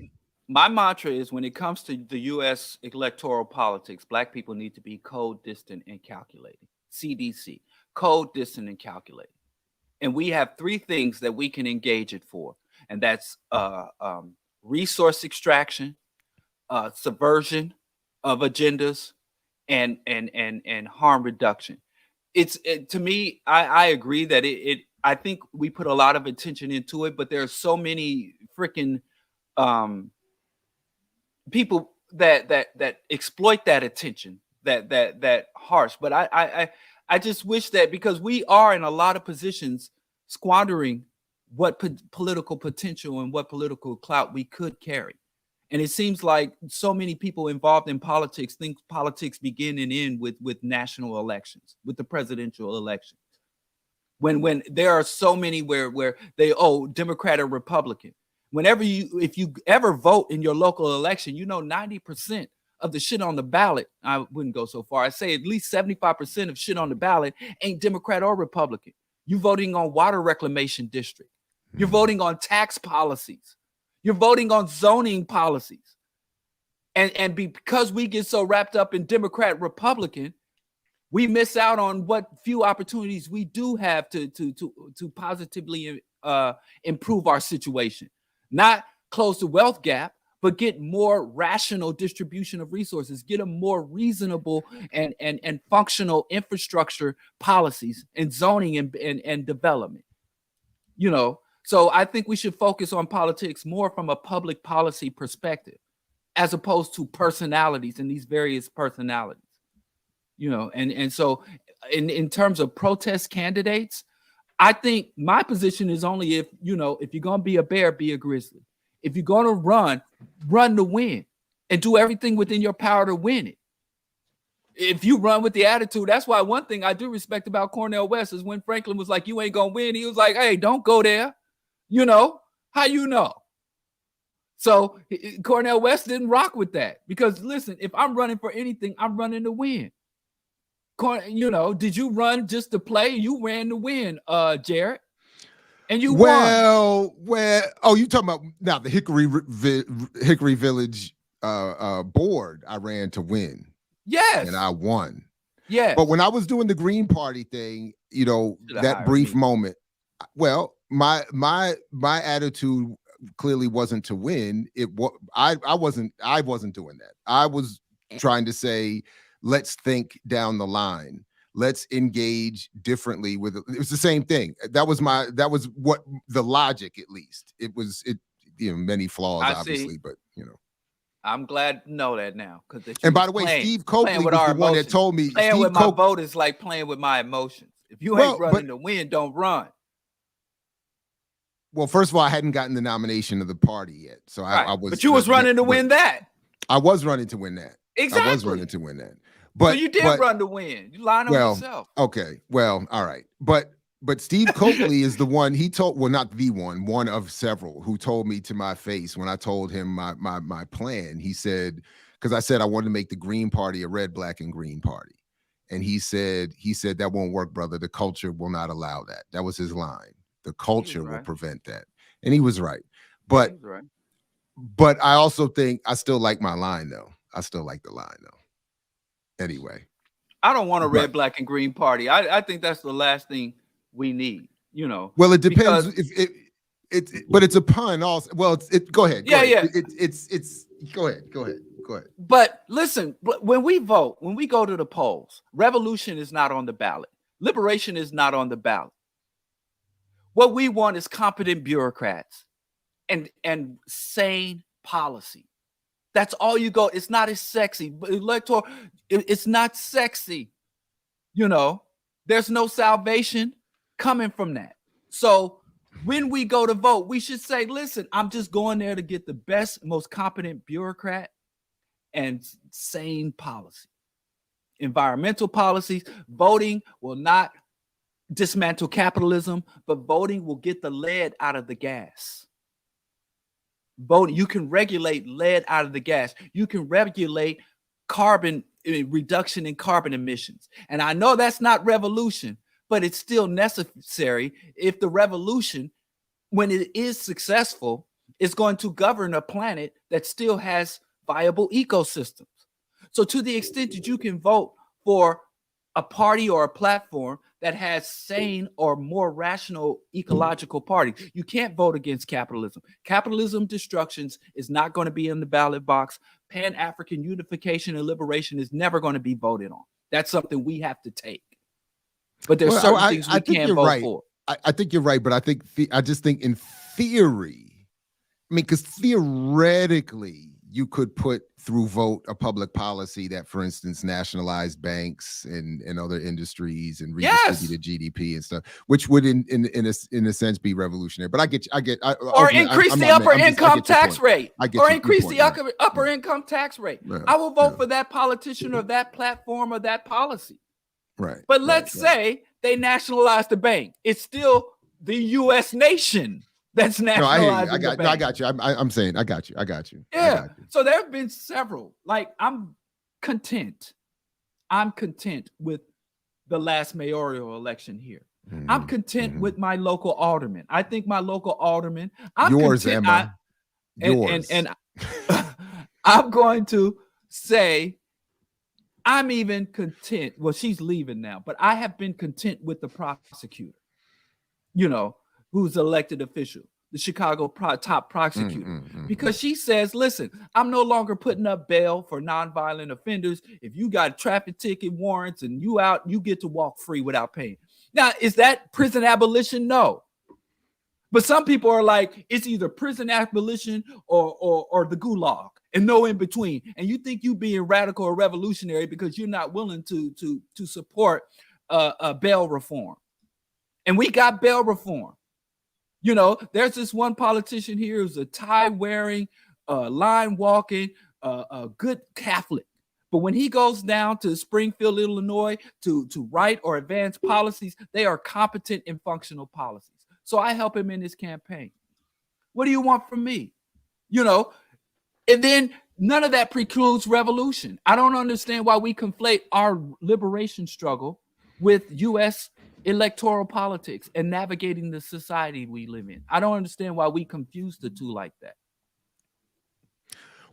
My mantra is, when it comes to the U.S. electoral politics, Black people need to be cold, distant, and calculating. CDC, cold, distant, and calculating. And we have three things that we can engage it for, and that's resource extraction, subversion of agendas, and harm reduction. To me, I agree that I think we put a lot of attention into it, but there are so many freaking people that exploit that attention, that harsh. But I just wish that, because we are in a lot of positions squandering what political potential and what political clout we could carry. And it seems like so many people involved in politics think politics begin and end with national elections, with the presidential elections. When there are so many where they Democrat or Republican. If you ever vote in your local election, 90% of the shit on the ballot, I wouldn't go so far, I say at least 75% of shit on the ballot ain't Democrat or Republican. You're voting on water reclamation district. You're voting on tax policies. You're voting on zoning policies. And because we get so wrapped up in Democrat, Republican, we miss out on what few opportunities we do have to positively improve our situation. Not close the wealth gap, but get more rational distribution of resources, get a more reasonable and functional infrastructure policies and zoning and development. So I think we should focus on politics more from a public policy perspective, as opposed to personalities and these various personalities. And so in terms of protest candidates, I think my position is only if you're going to be a bear, be a grizzly. If you're going to run to win and do everything within your power to win it. If you run with the attitude, that's why one thing I do respect about Cornel West is when Franklin was like, you ain't going to win. He was like, hey, don't go there. How you know? So Cornel West didn't rock with that, because listen, if I'm running for anything, I'm running to win. Did you run just to play? You ran to win, Jared. And you won. You talking about now the Hickory Village board? I ran to win. Yes. And I won. Yeah. But when I was doing the Green Party thing, that brief moment, my attitude clearly wasn't to win. I wasn't doing that. I was trying to say, let's think down the line. Let's engage differently with it. It was the same thing. That was what the logic, at least. It was many flaws, obviously, but I'm glad to know that now. And by the way, Steve Coakley was the one that told me playing with my vote is like playing with my emotions. If you ain't running to win, don't run. Well, first of all, I hadn't gotten the nomination of the party yet, so I was. But you was running to win that. I was running to win that. Exactly. I was running to win that. But so you did run to win. You lied on yourself. Okay. Well, all right. But Steve Coakley is the one not the one of several who told me to my face when I told him my plan. He said, because I said I wanted to make the Green Party a red, black, and green party. And he said that won't work, brother. The culture will not allow that. That was his line. The culture will prevent that. And he was right. But I also think I still like my line though. I still like the line though. Anyway, I don't want a red, black, and green party. I think that's the last thing we need. Well, it depends. But it's a pun also. Well, go ahead. Yeah. It's go ahead. But listen, when we vote, when we go to the polls, revolution is not on the ballot. Liberation is not on the ballot. What we want is competent bureaucrats and sane policy. That's all you go. It's not as sexy. Electoral, it's not sexy. There's no salvation coming from that. So when we go to vote, we should say, listen, I'm just going there to get the best, most competent bureaucrat and sane policy. Environmental policies. Voting will not dismantle capitalism, but voting will get the lead out of the gas. Voting, you can regulate lead out of the gas. You can regulate carbon reduction in carbon emissions. And I know that's not revolution, but it's still necessary if the revolution, when it is successful, is going to govern a planet that still has viable ecosystems. So to the extent that you can vote for a party or a platform that has sane or more rational ecological parties, you can't vote against capitalism. Capitalism destructions is not going to be in the ballot box. Pan-African unification and liberation is never going to be voted on. That's something we have to take. But there's certain things we can't vote for. I think you're right, but I just think in theory, because theoretically you could put through vote a public policy that, for instance, nationalized banks and other industries and redistributed GDP and stuff, which would in a sense be revolutionary. But I get or increase the upper income tax rate, or increase the upper income tax rate. I will vote for that politician or that platform or that policy. Right. But let's say they nationalize the bank. It's still the U.S. nation that's nationalizing the bank. I got you. I'm saying I got you. Yeah. So there have been several. Like, I'm content with the last mayoral election here. Mm-hmm. I'm content with my local alderman. I think my local alderman. Yours, Emma. Yours. And I'm going to say I'm even content. Well, she's leaving now, but I have been content with the prosecutor, who's elected official, the Chicago top prosecutor, because she says, listen, I'm no longer putting up bail for nonviolent offenders. If you got traffic ticket warrants and you out, you get to walk free without paying. Now, is that prison abolition? No. But some people are like, it's either prison abolition or the gulag and no in between. And you think you being radical or revolutionary because you're not willing to support bail reform. And we got bail reform. There's this one politician here who's a tie-wearing, line-walking, a good Catholic. But when he goes down to Springfield, Illinois, to write or advance policies, they are competent and functional policies. So I help him in his campaign. What do you want from me? And then none of that precludes revolution. I don't understand why we conflate our liberation struggle with U.S. electoral politics and navigating the society we live in. I don't understand why we confuse the two like that.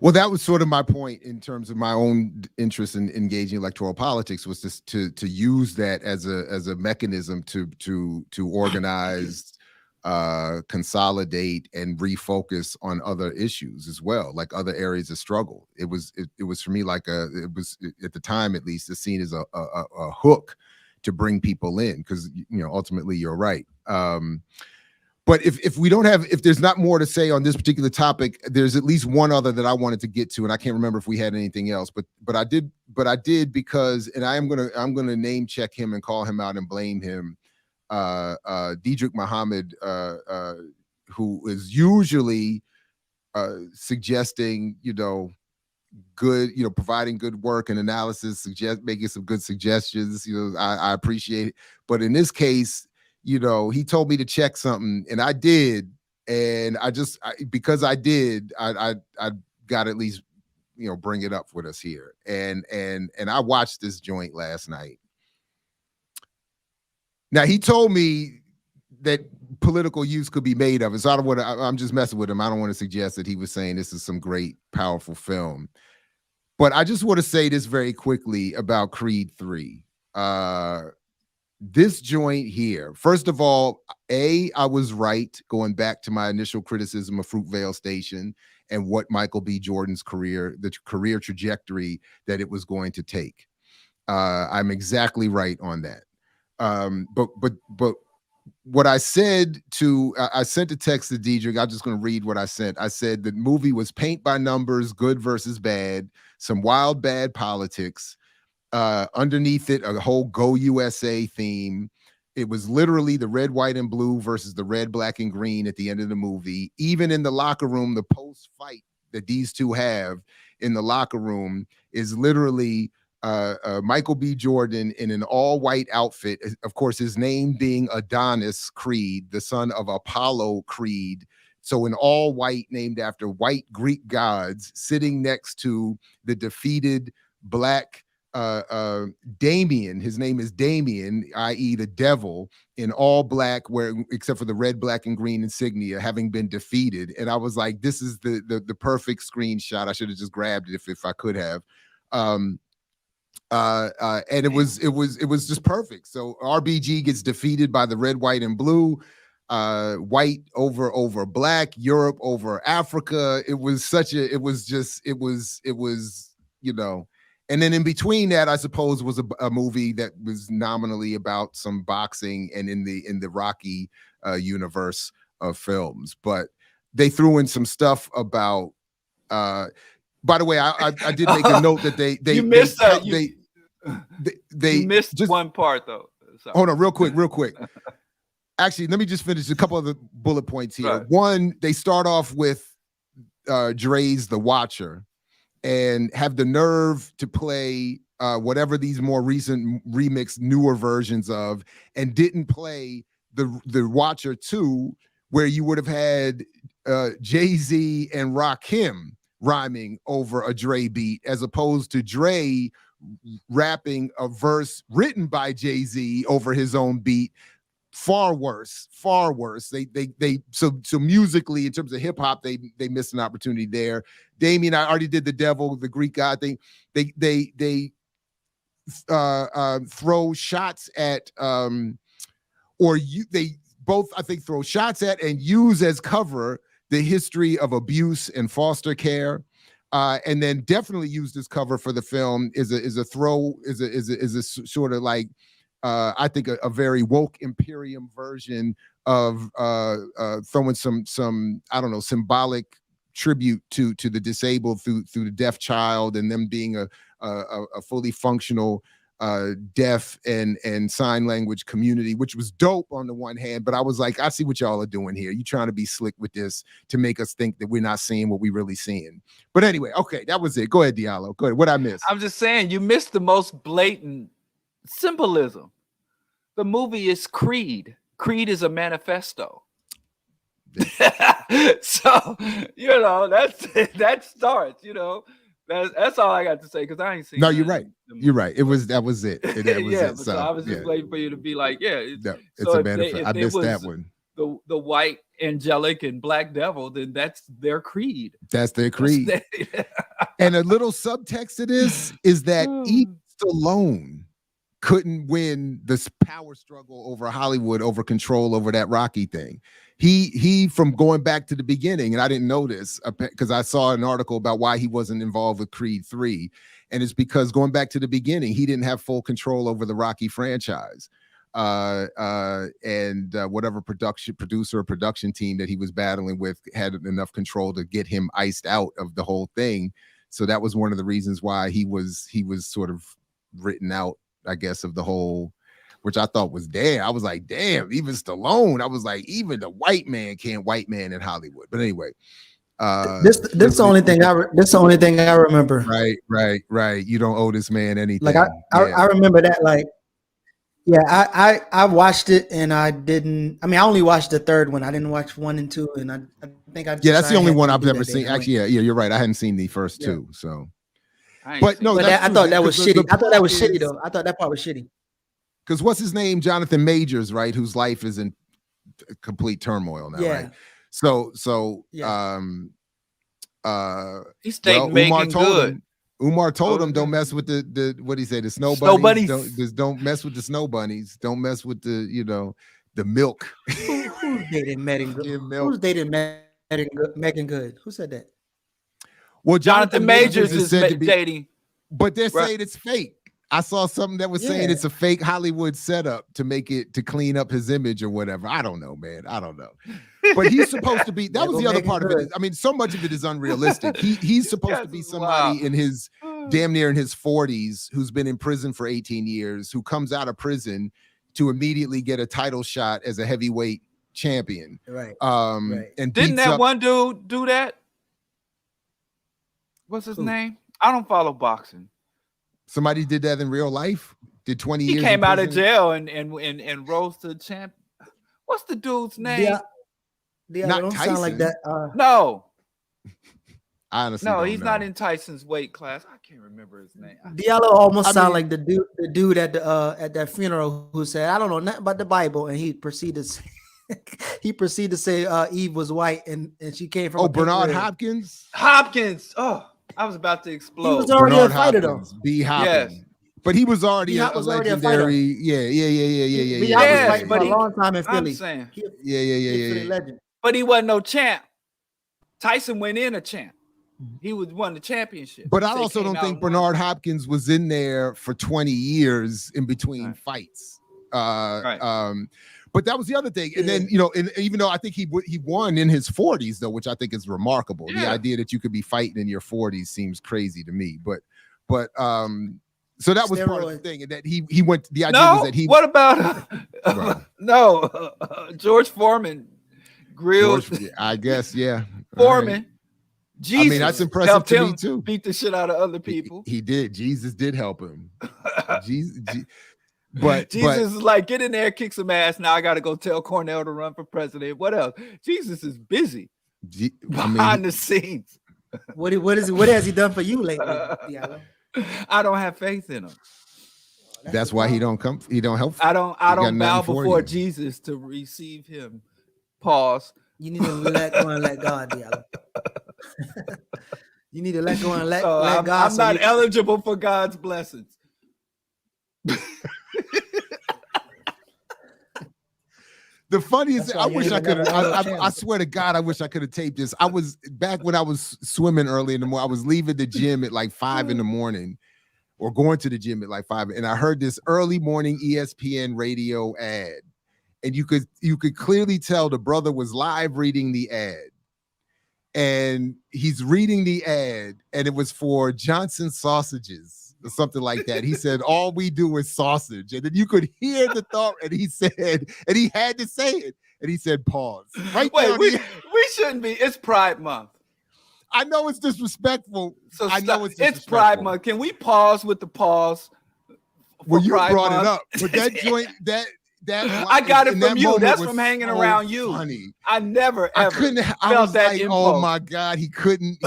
Well, that was sort of my point in terms of my own interest in engaging electoral politics, was just to use that as a mechanism to organize, consolidate, and refocus on other issues as well, like other areas of struggle. It was for me like it was at the time, at least, seen as a hook to bring people in, because ultimately you're right. But if there's not more to say on this particular topic, there's at least one other that I wanted to get to, and I can't remember if we had anything else. But I did because, and I'm gonna name check him and call him out and blame him. Diedrich Muhammad, who is usually suggesting, good, providing good work and analysis, making some good suggestions. I appreciate it. But in this case, he told me to check something, and I did. And because I did, I got to at least, bring it up with us here. And I watched this joint last night. Now, he told me that political use could be made of it. So I'm just messing with him. I don't want to suggest that he was saying this is some great, powerful film. But I just want to say this very quickly about Creed 3. This joint here, first of all, I was right going back to my initial criticism of Fruitvale Station and what Michael B. Jordan's the career trajectory that it was going to take. I'm exactly right on that. But what I said I sent a text to Diedrich. I'm just going to read what I sent. I said the movie was paint by numbers, good versus bad, some wild, bad politics. Underneath it, a whole Go USA theme. It was literally the red, white, and blue versus the red, black, and green at the end of the movie. Even in the locker room, the post-fight that these two have in the locker room is literally Michael B. Jordan in an all-white outfit. Of course, his name being Adonis Creed, the son of Apollo Creed. So an all-white named after white Greek gods, sitting next to the defeated black Damien. His name is Damien, i.e. the devil, in all black, except for the red, black, and green insignia, having been defeated. And I was like, this is the perfect screenshot. I should have just grabbed it if I could have. And it was just perfect. So RBG gets defeated by the red, white, and blue. White over black, Europe over Africa. It was and then in between that, I suppose, was a movie that was nominally about some boxing and in the Rocky universe of films. But they threw in some stuff about By the way, I did make a note that they you missed they you missed just one part though. Sorry. hold on, real quick. Actually, let me just finish a couple of the bullet points here. Right. One, they start off with Dre's The Watcher and have the nerve to play whatever these more recent remixed newer versions of, and didn't play the Watcher 2, where you would have had Jay-Z and Rakim rhyming over a Dre beat, as opposed to Dre rapping a verse written by Jay-Z over his own beat. Far worse. So musically, in terms of hip hop, they missed an opportunity there. Damien, I already did the devil, the Greek god thing. They throw shots at they both, I think, throw shots at and use as cover the history of abuse and foster care. And then definitely used as cover for the film is a sort of like I think a very woke Imperium version of throwing some I don't know, symbolic tribute to the disabled through the deaf child, and them being a fully functional deaf and sign language community, which was dope on the one hand. But I was like, I see what y'all are doing here. You trying to be slick with this to make us think that we're not seeing what we really seeing. But anyway, okay, that was it. Go ahead, Diallo. Go ahead. What I missed? I'm just saying, you missed the most blatant symbolism. The movie is Creed. Creed is a manifesto. So, that starts, that's all I got to say, because I ain't seen. No, you're right. You're right. That was it. So I was just waiting for you to be like, it's a manifesto. I missed that one. The white angelic and black devil, then that's their creed. That's their creed. And a little subtext to this is that even Stallone couldn't win this power struggle over Hollywood, over control over that Rocky thing. He from going back to the beginning, and I didn't know this because I saw an article about why he wasn't involved with Creed 3. And it's because going back to the beginning, he didn't have full control over the Rocky franchise. And whatever producer or production team that he was battling with had enough control to get him iced out of the whole thing. So that was one of the reasons why he was sort of written out, I guess, of the whole, which I thought was damn. I was like, damn, even Stallone. I was like, even the white man can't white man in Hollywood. But anyway, this the only thing this the only thing I remember. Right. You don't owe this man anything. Like I remember that. Like, yeah, I watched it and I didn't. I mean, I only watched the third one. I didn't watch 1 and 2, and I think that's the only one I've ever seen. Actually, yeah, you're right. I hadn't seen the first two, so. But no, I thought that was shitty. I thought that was shitty though. I thought that part was shitty. Because what's his name? Jonathan Majors, right? Whose life is in complete turmoil now, right? So he stayed making good. Umar told him, don't mess with the what did he say? The snow bunnies. Don't mess with the snow bunnies. Don't mess with the the milk. Who's dating Megan Good? Who's dating Megan Good? Who said that? Well, Jonathan Majors is dating, but they're saying it's fake. I saw something that was saying it's a fake Hollywood setup to clean up his image or whatever. I don't know, man. I don't know. But he's supposed to be. That was the other part of it. I mean, so much of it is unrealistic. He's supposed to be somebody in his damn near in his 40s who's been in prison for 18 years, who comes out of prison to immediately get a title shot as a heavyweight champion. Right. And didn't that one dude do that? What's his name? I don't follow boxing. Somebody did that in real life. Did 20 years. He came out of jail and rose to champ. What's the dude's name? Not don't Tyson. Sound like that. No. I honestly no, don't he's know. not in Tyson's weight class. I can't remember his name. Diallo almost sound like the dude at that funeral who said, "I don't know nothing about the Bible," and he proceeded to say Eve was white and she came from. Bernard Hopkins. Oh, I was about to explode. He was already Bernard a fighter Hopkins, though. B. Hopkins. Yes. But he was already a already a legendary. He was fighting for a long time in Philly. I'm saying. Yeah. Legend. But he wasn't no champ. Tyson went in a champ. He won the championship. But I also don't think Bernard Hopkins was in there for 20 years in between fights. But that was the other thing. And then, and even though I think he won in his 40s, though, which I think is remarkable. The idea that you could be fighting in your 40s seems crazy to me. But so that was part of the thing. And that he went, the idea was that he. What about, George Foreman grilled. I guess, yeah. Foreman. Right. Jesus, I mean, that's impressive to me too. Beat the shit out of other people. He did. Jesus did help him. Jesus is like, get in there, kick some ass. Now I got to go tell Cornell to run for president. What else? Jesus is busy behind the scenes. What has he done for you lately, Diallo? I don't have faith in him. That's why he don't come. He don't help. I don't bow before Jesus to receive him. Pause. You need to let go and let God, Diallo. You need to let go and let God. I'm not eligible for God's blessings. The funniest, I wish I could have. I swear to God, I wish I could have taped this. I was back when I was swimming early in the morning. I was leaving the gym at like 5 in the morning, or going to the gym at like 5, and I heard this early morning ESPN radio ad, and you could clearly tell the brother was live reading the ad, and he's reading the ad, and it was for Johnson sausages or something like that. He said, "All we do is sausage," and then you could hear the thought, and he said, and he had to say it, and he said, "Pause." Right. Wait, we shouldn't be. It's Pride Month. I know it's disrespectful. So I know it's Pride Month. Can we pause with the pause? Well, you Pride brought Month? it up, but that joint that I got it from you. That's was from hanging so around you. funny. I never ever I was that like, impulse. oh my God, he couldn't.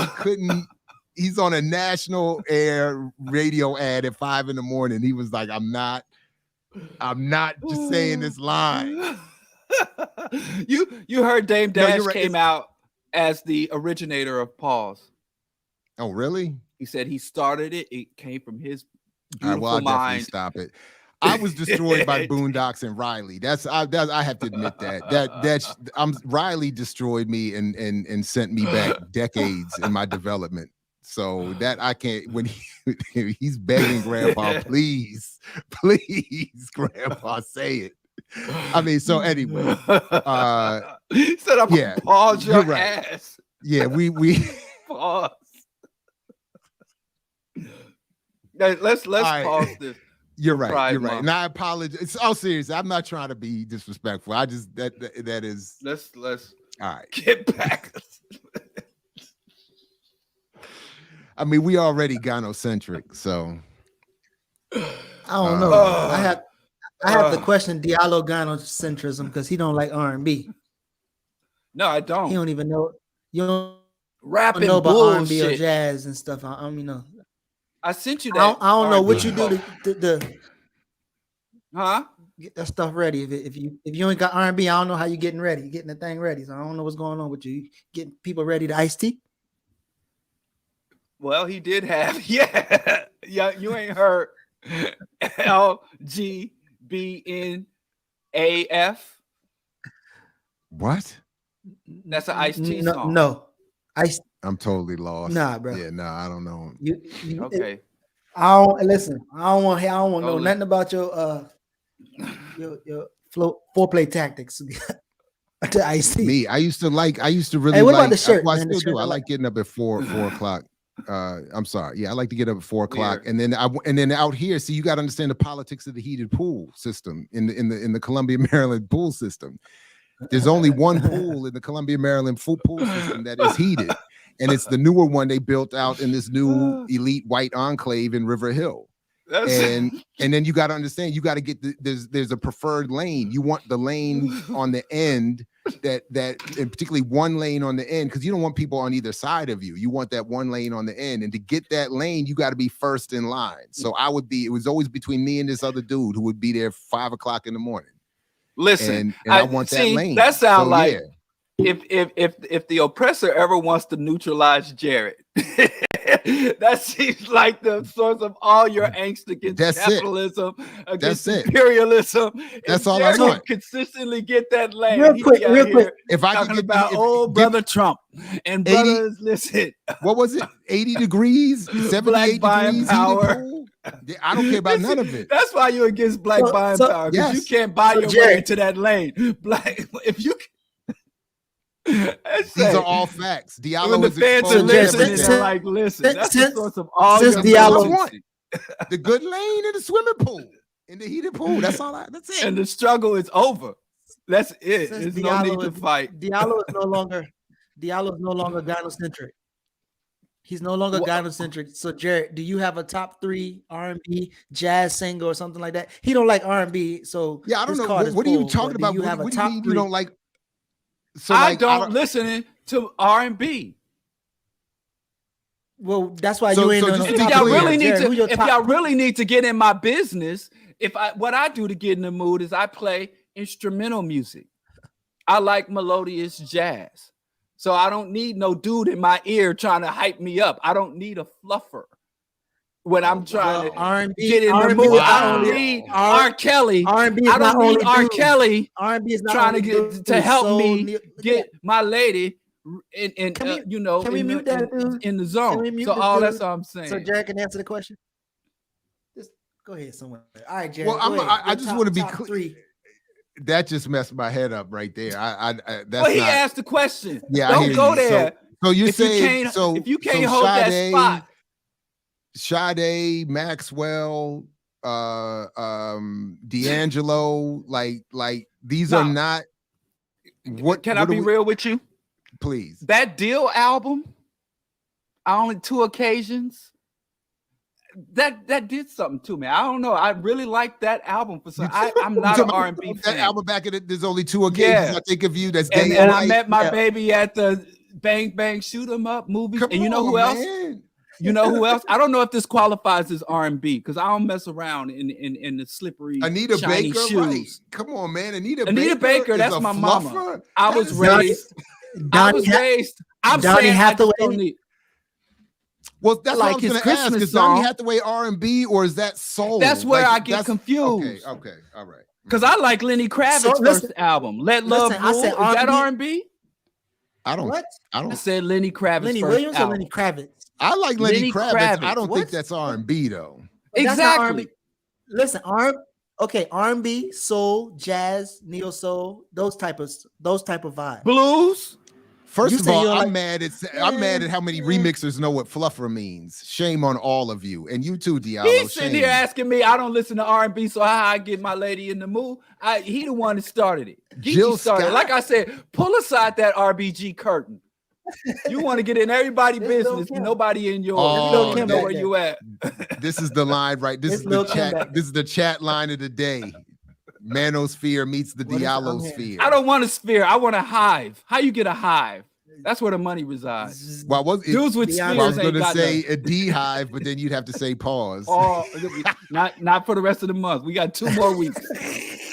He's on a national air radio ad at 5 in the morning. He was like, I'm not just saying this line. You heard Dame Dash came out as the originator of pause. Oh, really? He said he started it. It came from his beautiful All right, well, I'll mind. definitely stop it. I was destroyed by Boondocks and Riley. I have to admit that. Riley destroyed me and sent me back decades in my development. So that I can't. When he's begging Grandpa, please, Grandpa, say it. I mean, so anyway, he said, "I'm gonna pause your ass." Yeah, we pause. Let's pause this. You're right. You're right. And I apologize. It's all serious. I'm not trying to be disrespectful. I just that is. Let's all right. Get back. I mean, we already gynocentric, so I don't know. I have to question Diallo gynocentrism because he don't like R&B. No, I don't. He don't even know. You don't rapping know about R&B or bullshit. jazz and stuff. I don't know. I sent you that. I don't know what you do to get that stuff ready. If you ain't got R&B, I don't know how you getting ready. You're getting the thing ready. So I don't know what's going on with you. Getting people ready to iced tea. Well, he did have, yeah. You ain't heard LGBNAF. What? That's an Ice T song. No, I'm totally lost. Nah, bro. Yeah, I don't know. Okay. I don't want to know nothing about your foreplay tactics. To Ice T. Me, I used to really. Hey, what like, about the shirt? Well, I man? still The shirt do. I like getting up at 4 o'clock. I'm sorry. Yeah, I like to get up at 4 o'clock, and then out here. See, you got to understand the politics of the heated pool system in the Columbia, Maryland pool system. There's only one pool in the Columbia, Maryland pool system that is heated, and it's the newer one they built out in this new elite white enclave in River Hill. And then you got to understand, you got to get there's a preferred lane. You want the lane on the end that and particularly one lane on the end, because you don't want people on either side of you. You want that one lane on the end, and to get that lane, you got to be first in line. So it was always between me and this other dude who would be there 5 o'clock in the morning. Listen, and I want that lane. That sounds like if the oppressor ever wants to neutralize Jared, That seems like the source of all your angst against That's it. capitalism, against That's it. imperialism. That's If all I Jared want. can consistently get that lane. Real He'd quick, be out real here quick. If I could talking get about give- brother Trump and 80 brothers, listen, what was it? 80 degrees, 78 buying degrees, heated power. pool. Yeah, I don't care about none of it. That's why you're against black buying power, because you Yes. can't buy So, your way Jared- into that lane. Black, if you These are all facts. when Diallo the has fans are exposed listening, everything. they're like, listen, that's the since- source of all since your Diallo- militancy. The good lane in the swimming pool, in the heated pool. That's all. That's it. And the struggle is over. That's it. Since There's no need to is- fight. Diallo is no longer gynocentric. He's no longer gynocentric. So, Jared, do you have a top 3 R&B jazz singer or something like that? He don't like R&B, so Yeah, I don't his know. card is What are you full, talking but about? do you What, have a what do you top mean 3? you don't like? So I like, don't listen to R&B. Well, that's why So- you ain't so on just the If to be top y'all clear, really need Jared, who to, your if top y'all 3? really need to get in my business, what I do to get in the mood is I play instrumental music. I like melodious jazz. So I don't need no dude in my ear trying to hype me up. I don't need a fluffer when I'm trying to R&B, get in the R&B mood. is I not don't only need R- R. Kelly. R&B is I not don't need only R. dudes. Kelly R&B is not trying to only get dudes, to help soul, me get my lady in Can we- you know can we in mute the, that dude? in the Can zone. we mute So this all dude? that's all I'm saying. So Jared can answer the question. Just go ahead somewhere. All right, Jared. Well, go ahead. I Your just top- want to be top clear. 3. That just messed my head up right there. That's Well, he not. asked the question. Yeah, I Don't hear go you. there. So you if you say can't, so? if you can't so hold that spot, Sade, Maxwell, D'Angelo, like these are No. not. What can what I be are we- real with you? Please. That Deal album, on only 2 occasions, that did something to me. I don't know. I really like that album for some. I'm not an R&B That fan. album back in it. There's only 2 occasions Yeah. I think of you. That's and day and and I night. met my Yeah. baby at the Bang Bang Shoot 'em Up movies. Come And you know on, who else? man. You know who else? I don't know if this qualifies as R&B because I don't mess around in the slippery, Anita shiny Baker, shoes. right? Come on, man. Anita Baker, is that's a my mama. fluffer? I That was is- raised. I'm Donny saying I just Hathaway? don't need. Well, that's like what I was his going to ask. Christmas Is Donny song. Hathaway R&B or is that soul? That's where I get that's- confused. Okay, all right. Because I like Lenny Kravitz's So, listen- first album, Let Love listen, I Rule. said Is that R&B? R&B? I don't. What? I I don't. said Lenny Kravitz's Lenny first Williams or album. Lenny Kravitz? I like Lenny Lenny Kravitz. I Kravitz. don't What? think that's R&B though. But that's not Exactly. R&B. Listen, R&B, soul, jazz, neo soul, those type of vibes. Blues. First You of say all, you I'm don't like- mad at how many remixers know what fluffer means. Shame on all of you, and you too, Diallo. He's sitting Shame. here asking me, I don't listen to R&B, so how I get my lady in the mood? He the one that started it. Jill Geechee started it. Scott. Like I said, pull aside that RBG curtain. You want to get in everybody's It's Lil' business, Kim. nobody in yours. Oh, You don't Kim know back where there. you at. This is the line, right? This It's is the Lil' Kim chat. back This is the chat line of the day. Manosphere meets the What is it? Diallo Okay. sphere. I don't want a sphere. I want a hive. How you get a hive? That's where the money resides. Well, Dudes with Beyonce- spheres I was ain't going to got say nothing. a beehive, but then you'd have to say pause. Oh, not for the rest of the month. We got 2 more weeks.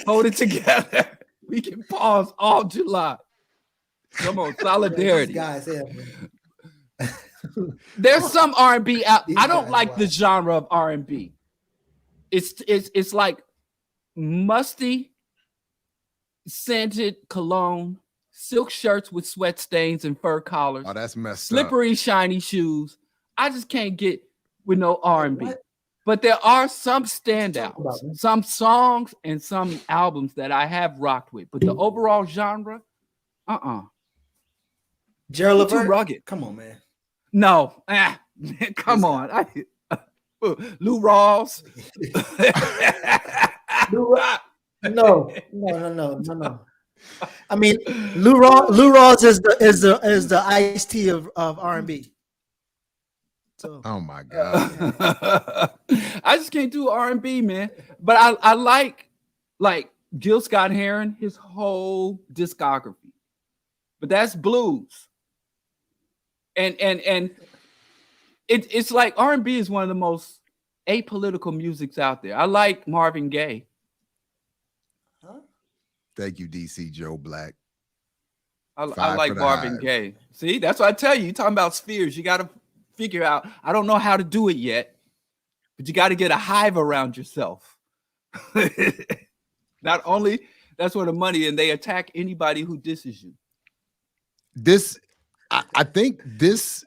Hold it together. We can pause all July. Come on, solidarity. These guys here, man. There's some R&B out. These I don't guys like the wild. genre of R&B. It's like musty, scented cologne, silk shirts with sweat stains and fur collars, Oh, that's messed up. slippery, shiny shoes. I just can't get with no R&B. What? But there are some Talk standouts, about it. some songs and some albums that I have rocked with. But the overall genre, Gerald too Levert? rugged. Come on, man. No, come on. Lou Rawls. No. I mean, Lou Rawls is the iced tea of R&B. So Oh my god. I just can't do R&B, man. But I like Gil Scott-Heron, his whole discography. But that's blues. And it's like R&B is one of the most apolitical musics out there. I like Marvin Gaye. Thank you, DC Joe Black. I Five like for the Marvin hive. Gaye. See, that's what I tell you. You're talking about spheres. You got to figure out. I don't know how to do it yet, but you got to get a hive around yourself. Not only that's where the money, and they attack anybody who disses you. I think this.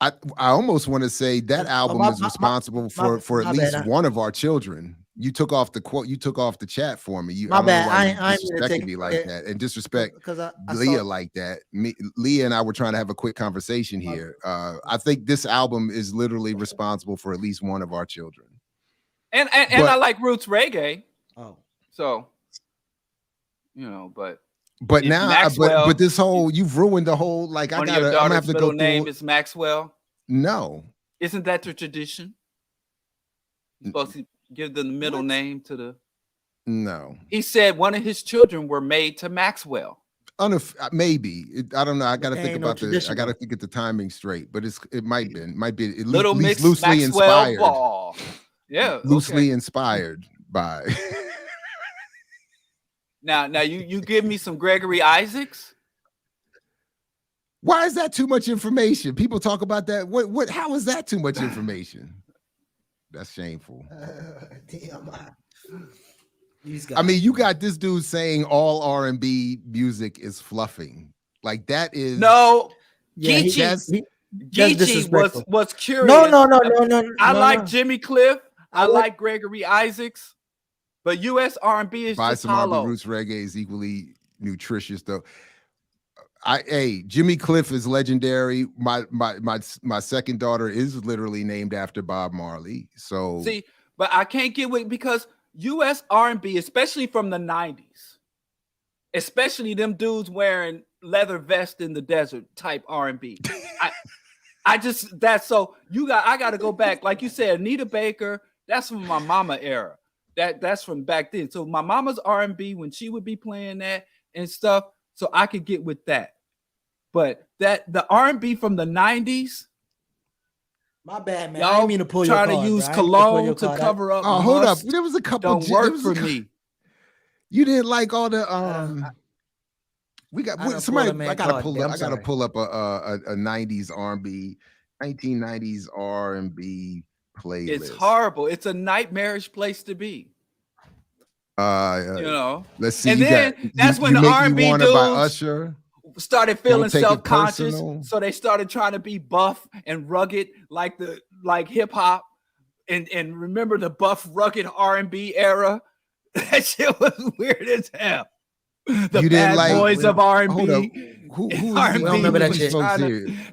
I almost want to say that album is responsible for at least one of our children. You took off the quote. You took off the chat for me. My bad. I disrespected me like that and disrespect Leah like that. Leah and I were trying to have a quick conversation here. I think this album is literally responsible for at least one of our children. And I like roots reggae. Oh, so you know, but now, Maxwell, but this whole you've ruined the whole like I'm gonna have to go through. Name is Maxwell. No, isn't that the tradition? You're supposed to give the middle name to the. No, he said one of his children were made to Maxwell. Maybe I don't know. I got to think about this. I got to get the timing straight. But it might be at Little least Miss loosely Maxwell inspired. Ball. Yeah, loosely inspired by. Now you give me some Gregory Isaacs. Why is that too much information? People talk about that. What? How is that too much information? That's shameful. Damn. I mean, you got this dude saying all R&B music is fluffing. Like that is no. Yeah, Geechee was curious. No. I like Jimmy Cliff. I like Gregory Isaacs. But U.S. R&B is just hollow. Roots reggae is equally nutritious, though. Jimmy Cliff is legendary. My second daughter is literally named after Bob Marley. So see, but I can't get with because U.S. R&B, especially from the 90s, especially them dudes wearing leather vest in the desert type R&B. I got to go back, like you said, Anita Baker. That's from my mama era. That's from back then. So my mama's R&B when she would be playing that and stuff, so I could get with that. But the R&B from the 90s. My bad, man. Y'all I didn't mean to pull your card, trying to use bro. cologne to cover up. Oh, hold up. There was a couple. Don't work for me. You didn't like all the we got somebody. I gotta pull up a 90s R&B, 1990s R&B playlist. It's horrible. It's a nightmarish place to be. Let's see. And then that's when the R&B dudes by Usher started feeling self-conscious, so they started trying to be buff and rugged like hip hop. And remember the buff rugged R&B era? That shit was weird as hell. The bad boys of R&B. Who R&B remember that shit?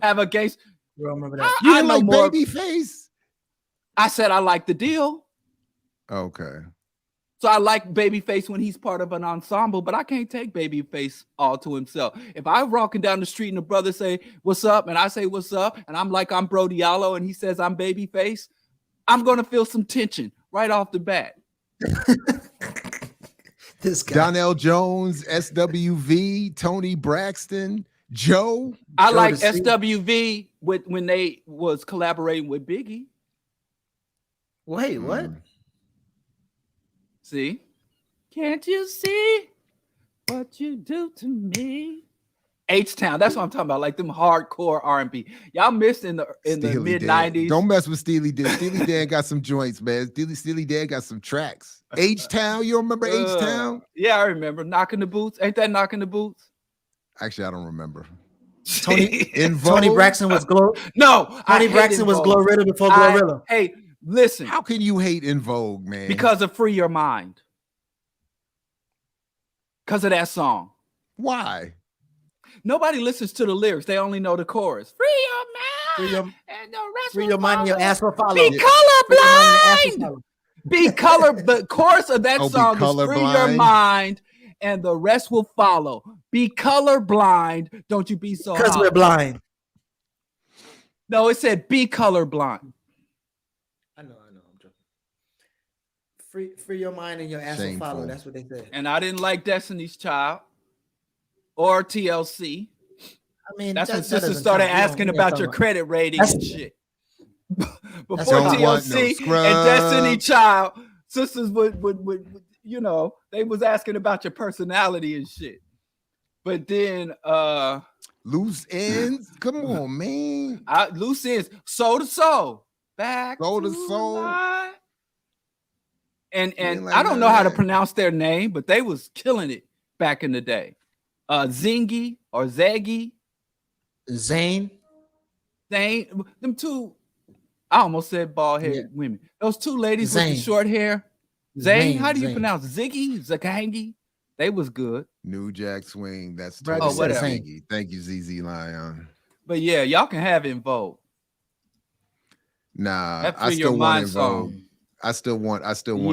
Have a gangster. You don't remember that? You didn't like Babyface? I said I like the deal. Okay. So I like Babyface when he's part of an ensemble, but I can't take Babyface all to himself. If I'm walking down the street and the brother say, "What's up?" and I say, "What's up?" and I'm like, I'm Bro Diallo, and he says I'm Babyface, I'm going to feel some tension right off the bat. This guy. Donnell Jones, SWV, Tony Braxton, Joe. I like SWV when they was collaborating with Biggie. Wait, what? See? Can't you see what you do to me? H-Town, that's what I'm talking about, like them hardcore R&B. Y'all missed in the mid 90s. Don't mess with Steely Dan. Steely Dan got some joints, man. Steely Dan got some tracks. H-Town, you remember H-Town? Yeah, I remember. Knocking the Boots. Ain't that Knocking the Boots? Actually, I don't remember. Tony Braxton was Glow. No, Tony Braxton was Glorilla before Glorilla. Hey, listen. How can you hate In Vogue, man? Because of Free Your Mind. Because of that song. Why? Nobody listens to the lyrics. They only know the chorus. Free your mind. And the rest Free your mind and your ass will follow. Be colorblind. Be color. The chorus of that song is free your mind and the rest will follow. Be colorblind. Don't you be so because we're blind. No, it said be colorblind. I know. I'm joking. Free your mind and your ass will follow. That's what they said. And I didn't like Destiny's Child or TLC. I mean, that's when sisters started asking about your credit rating and shit. Before TLC and Destiny Child, sisters would they was asking about your personality and shit. But then Loose ends. Come on, man. Loose ends. Soul to soul. Back Soul to to soul. life. And Like I don't know how to that. pronounce their name, but they was killing it back in the day. Zingy or Zaggy. Zane. Them two, I almost said bald headed women. Those two ladies with the short hair. Zane, how do you pronounce Ziggy? Zakangi? They was good. New Jack Swing. That's Brother totally whatever. Ziggy. Thank you, ZZ Lion. But yeah, y'all can have In Vogue. Nah, That I Free Your still want Mind In Vogue. song. I still want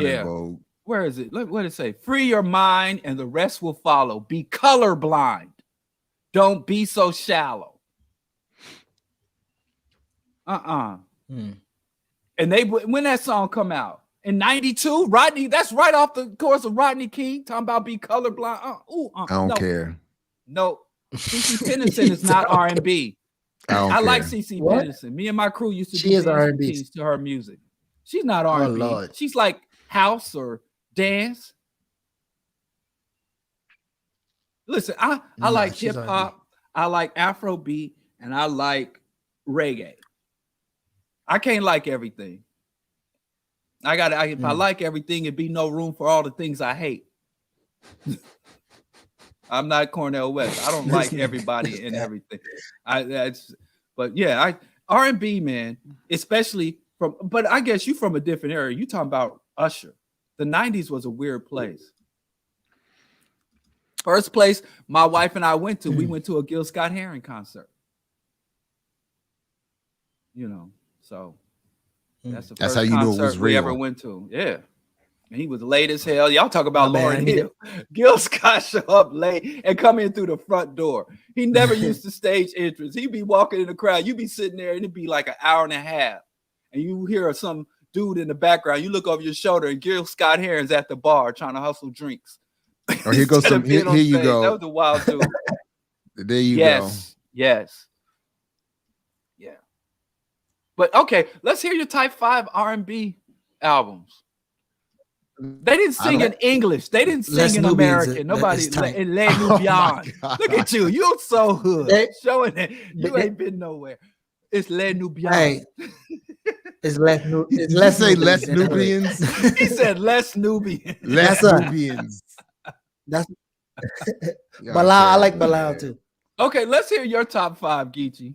Yeah. In Vogue. Where is it? Look what it say. Free your mind and the rest will follow. Be colorblind. Don't be so shallow. And when that song come out? In 92? Rodney, that's right off the course of Rodney King talking about be colorblind. I don't care. No. CeCe Peniston is not R&B. I like CeCe Peniston. Me and my crew used to do R&B to her music. She's not R&B. Lord. She's like house or dance. Listen, I like hip hop, I like Afrobeat, and I like reggae. I can't like everything. If I like everything, it'd be no room for all the things I hate. I'm not Cornel West. I don't like everybody and everything. But yeah, R&B, man, especially but I guess you from a different area. You talking about Usher. The 90s was a weird place. First place my wife and I went to, we went to a Gil Scott-Heron concert. So that's the first how you knew it was concert we real. ever went to. Yeah. And he was late as hell. Y'all talk about Lauryn Hill. Gil Scott show up late and come in through the front door. He never used to stage entrance. He'd be walking in the crowd. You'd be sitting there and it'd be like an hour and a half. And you hear some dude in the background. You look over your shoulder and Gil Scott-Heron's at the bar trying to hustle drinks. Oh, here goes some. Here you go. That was a wild dude. There you go. Yes. Yeah. But okay, let's hear your type 5 R&B albums. They didn't sing in English. They didn't sing in American. Nobody in Les Nubians. Look at you. You're so hood. Showing that you ain't been nowhere. It's Les Nubians. Hey, it's Les Nubians. Les Nubians. He said Les Nubians. Les Nubians. That's Bilal. I like Bilal too. Okay, let's hear your top 5, Geechee.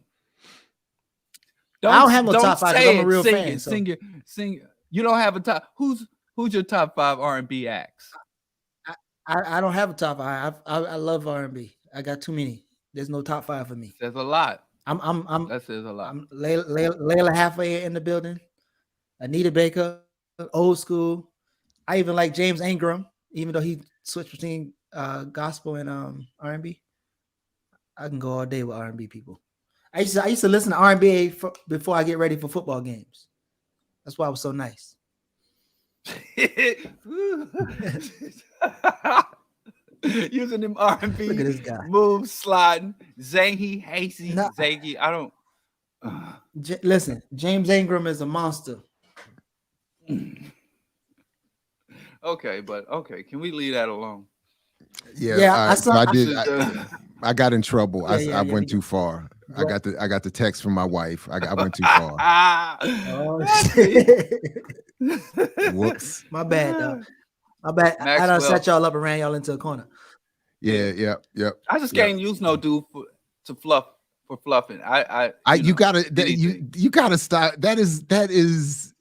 I don't have no top 5 because I'm a real fan. Sing. You don't have a top. Who's your top 5 R&B acts? I don't have a top 5. I love R&B. I got too many. There's no top 5 for me. There's a lot. That says a lot. I'm Layla Halfway in the building. Anita Baker, old school. I even like James Ingram, even though he switched between gospel and R&B. I can go all day with R&B people. I used to listen to R&B before I get ready for football games. That's why I was so nice. Using them R&B Look at this guy. moves, sliding, zangy, hasty, zangy. I don't. Listen, James Ingram is a monster. Okay, can we leave that alone? Yeah. I got in trouble. I went too far. I got the text from my wife. I went too far. Whoops. My bad, though. My bad. I done set y'all up and ran y'all into a corner. Yeah. I just can't use no dude for fluffing. You gotta stop. That is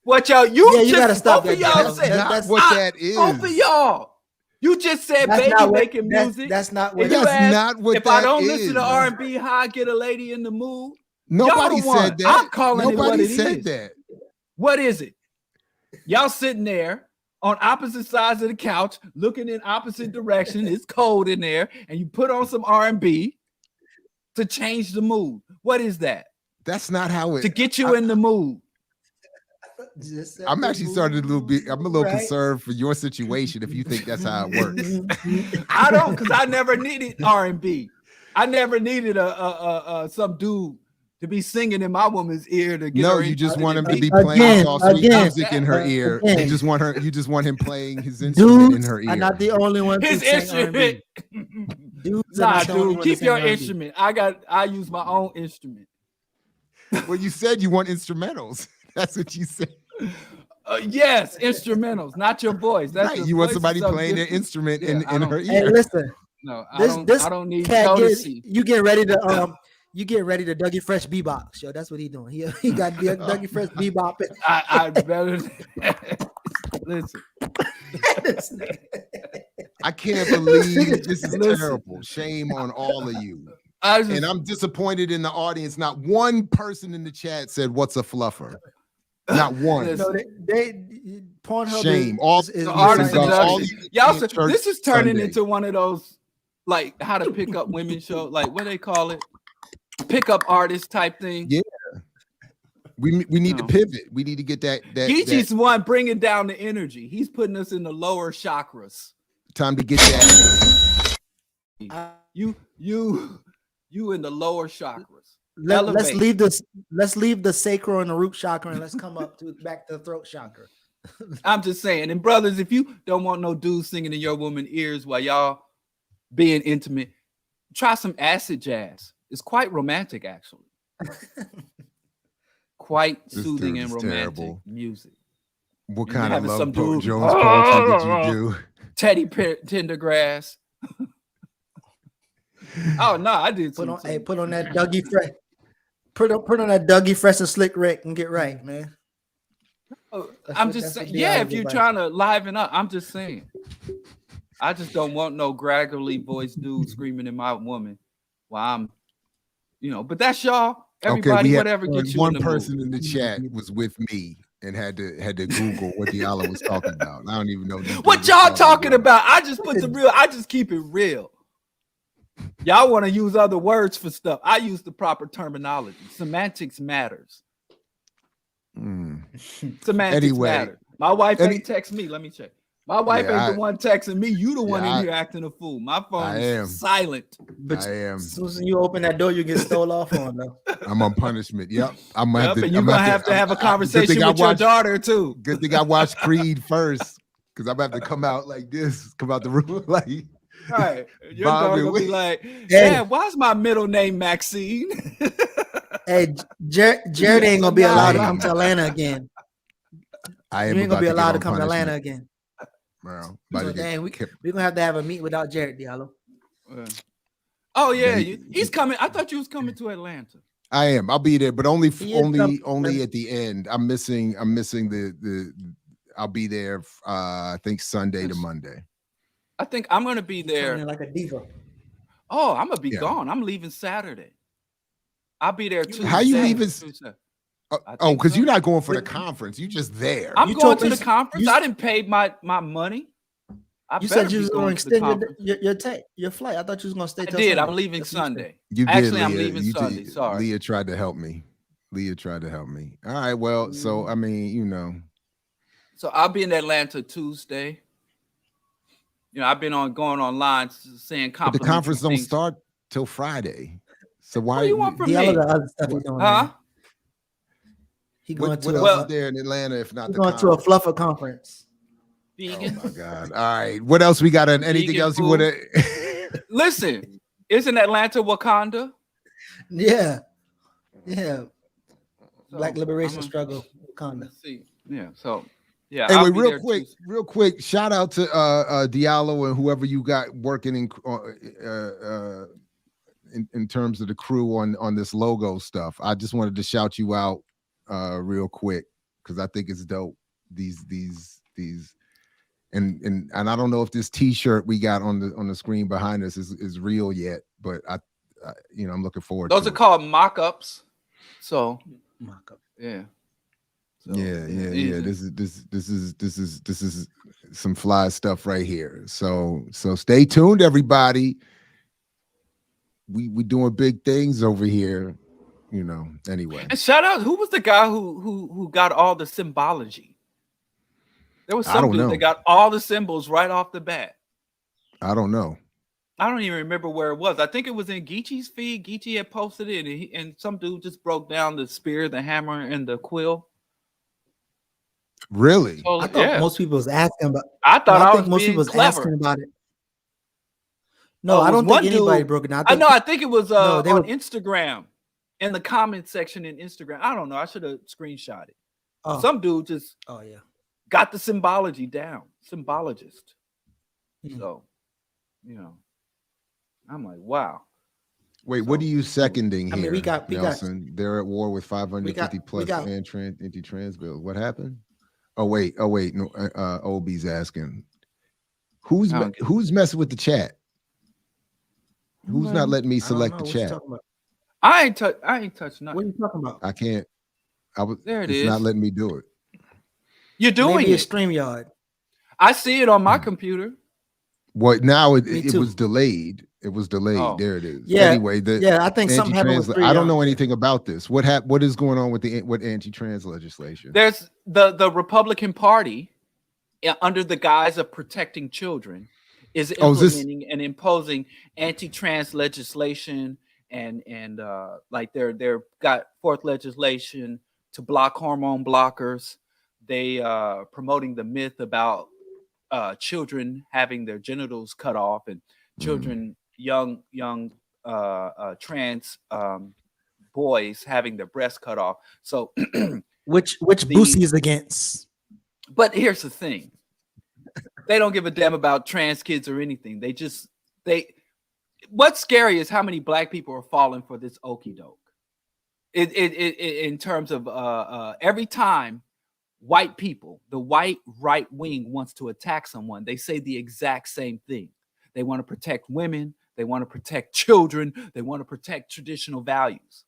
what y'all. You gotta stop. Both of y'all said that's what that is. Both of y'all. You just said baby making music. That's not what. That's not what. If I don't listen to R&B, how I get a lady in the mood? Nobody said that. I'm calling it what it is. Nobody said that. What is it? Y'all sitting there on opposite sides of the couch, looking in opposite direction. It's cold in there, and you put on some R&B to change the mood. What is that? That's not how it. To get you in the mood. I'm actually starting a little bit. I'm a little concerned for your situation if you think that's how it works. I don't, because I never needed R&B. I never needed a some dude to be singing in my woman's ear to get her. No, you just want him to be playing all sweet music in her ear. You just want her. You just want him playing his instrument in her ear. I'm not the only one. His instrument. Dudes are Nah, not the only dude, one keep that your sing R&B. instrument. I use my own instrument. Well, you said you want instrumentals. That's what you said. Yes, instrumentals, not your voice. That's Right. your You want voice somebody is so playing their different. instrument Yeah, I in don't- her Hey, ear. listen. No, This I don't need cat courtesy. you get ready to you get ready to Dougie Fresh bebox. Yo, that's what he doing. He got Dougie Fresh bebop. I better listen. I can't believe this is terrible. Shame on all of you. And I'm disappointed in the audience. Not one person in the chat said, "What's a fluffer?" Not one. No, they Pornhub Shame. is the all artist right. seduction. Y'all, in church this is turning Sunday. into one of those like how to pick up women show, like what they call it, pickup artist type thing. Yeah. We need to pivot. We need to get that Geechee's one bringing down the energy. He's putting us in the lower chakras. time to get that. You in the lower chakras. Let's leave the sacral and the root chakra and let's come up to back to the throat chakra. I'm just saying, and brothers, if you don't want no dudes singing in your woman ears while y'all being intimate, try some acid jazz. It's quite romantic, actually. Quite soothing and romantic music. What And kind of having some love dude, Jones poetry did you do? Teddy Pendergrass. Oh no, I did. Put on that Dougie Fresh. Put on that Dougie Fresh and Slick Rick and get right, man. I'm just saying, yeah, if you're trying to liven up, I'm just saying. I just don't want no gradually voiced dude screaming in my woman while I'm, but that's y'all. Everybody, whatever gets you one in the person mood. in the chat was with me and had to Google what Diallo was talking about. I don't even know what y'all talking about. I just put the real. I just keep it real. Y'all want to use other words for stuff. I use the proper terminology. Semantics matters. Semantics matter. My wife ain't text me. Let me check. My wife ain't the one texting me. You the one in here acting a fool. My phone is silent. But I am. As soon as you open that door, you get stole off on though. I'm on punishment. Yep. I'm gonna have to. And you're gonna have to have a conversation with your daughter too. Good thing I watched Creed first, because I'm gonna have to come out like this, come out the room like. Right. Your daughter gonna be like, "Yeah, why's my middle name Maxine?" Hey, Jared ain't gonna be allowed to come to Atlanta again. I You ain't gonna be allowed to come to Atlanta again. Well, So dang, we're gonna have a meet without Jared Diallo. Oh yeah, he's coming. I thought you was coming to Atlanta. I am. I'll be there, but only at the end. I'm missing the. I'll be there. I think Sunday to Monday. I think I'm gonna be there like a diva. Oh, I'm gonna be gone. I'm leaving Saturday. I'll be there Tuesday. How you leaving? Oh, because so. you're not going for the conference. You just there. I'm going to the conference. I didn't pay my money. You said you was going to extend your flight. I thought you was going to stay. I did. I'm leaving Sunday. You Actually, did, I'm leaving Sunday. Sorry. Leah tried to help me. All right. Well, so I mean, So I'll be in Atlanta Tuesday. I've been going online saying but the conference don't start till Friday. So why what do you want from me? Other stuff he's doing, huh? He going what to else is there in Atlanta if not the going to a fluffer conference. Vegan. Oh my God. All right. What else we got? Anything Vegan else food. you want to Listen, isn't Atlanta Wakanda? Yeah. Black liberation struggle, Wakanda. Let's see. Yeah. So yeah. Anyway, real quick, shout out to Diallo and whoever you got working in terms of the crew on this logo stuff. I just wanted to shout you out real quick because I think it's dope. These and I don't know if this T-shirt we got on the screen behind us is real yet, but I I'm looking forward. Those to are called mock-ups. So mock-up. Yeah. So, yeah. This is some fly stuff right here. So stay tuned, everybody. We doing big things over here, Anyway, and shout out, who was the guy who got all the symbology? There was some dude that got all the symbols right off the bat. I don't know. I don't even remember where it was. I think it was in Geechee's feed. Geechee had posted it, and some dude just broke down the spear, the hammer, and the quill. Really? So, I thought most people was asking about. I thought think most people was asking about it. No, I was don't think one anybody dude- broke it down. I know. I think it was No, they on were- Instagram, in the comment section in Instagram. I don't know. I should have screenshot it. Oh. Some dude just Oh yeah. got the symbology down. Symbologist. Hmm. So, you know, I'm like, wow. Wait, what are you seconding I here, mean, we got- Nelson? They're at war with 550 plus anti-trans bills. What happened? Oh wait, no, OB's asking, who's messing with the chat? Who's not letting me select the chat? I ain't touched nothing. What are you talking about? I can't. There it it's is. not letting me do it. You're doing Maybe it. a StreamYard. I see it on my computer. What now? It too. was delayed. It was delayed. Oh. There it is. Yeah, Anyway, I think something happened with I don't know StreamYard. anything about this. What is going on with what anti-trans legislation? There's the Republican Party, under the guise of protecting children, is implementing and imposing anti-trans legislation and like they're got forth legislation to block hormone blockers. They promoting the myth about children having their genitals cut off and children, young trans boys having their breasts cut off. So which Boosie is against. But here's the thing. They don't give a damn about trans kids or anything. What's scary is how many black people are falling for this okie doke. In terms of every time white people, the white right wing wants to attack someone, they say the exact same thing. They want to protect women. They want to protect children. They want to protect traditional values.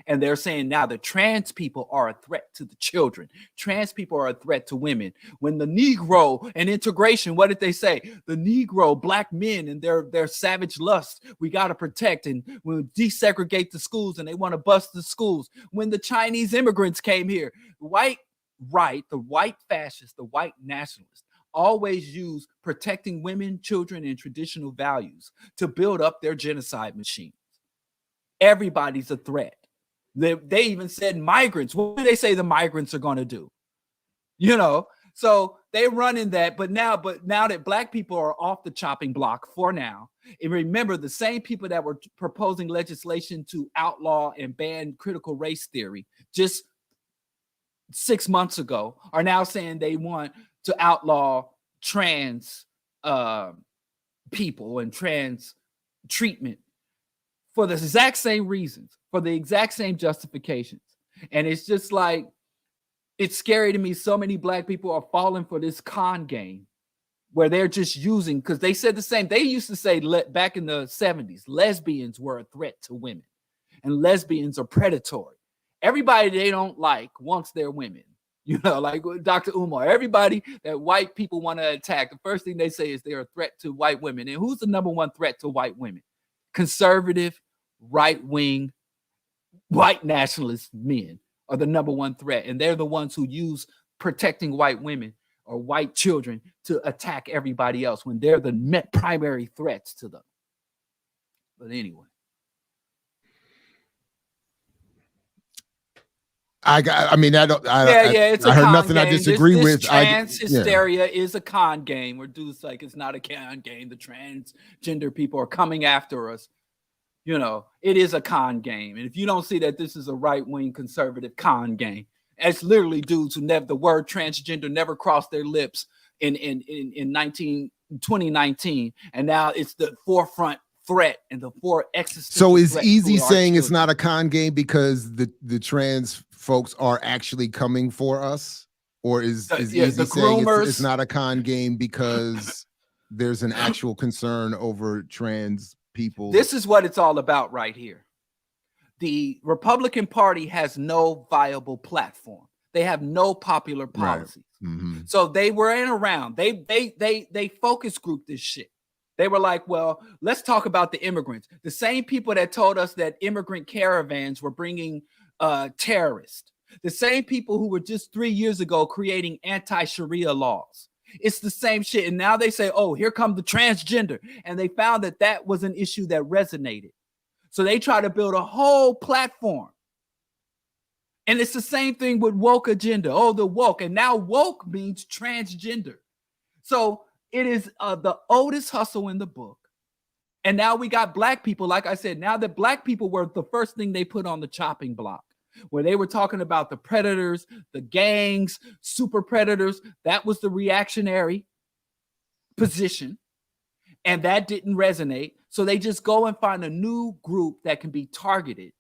And they're saying now that trans people are a threat to the children. Trans people are a threat to women. When the Negro and integration, what did they say? The Negro, black men and their savage lust, we got to protect, and we'll desegregate the schools, and they want to bust the schools. When the Chinese immigrants came here, white right, the white fascists, the white nationalists, always use protecting women, children, and traditional values to build up their genocide machines. Everybody's a threat. They even said migrants. What do they say the migrants are going to do? You know, so they're running that. But now that black people are off the chopping block for now, and remember, the same people that were proposing legislation to outlaw and ban critical race theory just 6 months ago are now saying they want to outlaw trans people and trans treatment for the exact same reasons, for the exact same justifications. And it's just like, it's scary to me. So many black people are falling for this con game where they're just using, because they said the same. They used to say back in the 70s, lesbians were a threat to women and lesbians are predatory. Everybody they don't like wants their women. You know, like Dr. Umar, everybody that white people want to attack, the first thing they say is they're a threat to white women. And who's the number one threat to white women? Conservative, right-wing, white nationalist men are the number one threat. And they're the ones who use protecting white women or white children to attack everybody else when they're the primary threats to them. But anyway. I heard nothing game. I disagree this with. Trans hysteria is a con game where dudes like, it's not a con game. The transgender people are coming after us. You know, it is a con game. And if you don't see that this is a right-wing conservative con game, it's literally dudes who the word transgender never crossed their lips in 2019. And now it's the forefront threat and the existential. So is threat easy to our saying it's children. not a con game because the trans folks are actually coming for us? Or is easy saying it's not a con game because there's an actual concern over trans people? This is what it's all about right here. The Republican Party has no viable platform. They have no popular policies. Right. Mm-hmm. So they were around. They focus group this shit. They were like, well, let's talk about the immigrants. The same people that told us that immigrant caravans were bringing terrorists. The same people who were just 3 years ago creating anti-Sharia laws. It's the same shit. And now they say, oh, here come the transgender. And they found that was an issue that resonated. So they try to build a whole platform. And it's the same thing with woke agenda. Oh, the woke. And now woke means transgender. So it is the oldest hustle in the book. And now we got black people, like I said, now that black people were the first thing they put on the chopping block, where they were talking about the predators, the gangs, super predators. That was the reactionary position. And that didn't resonate. So they just go and find a new group that can be targeted.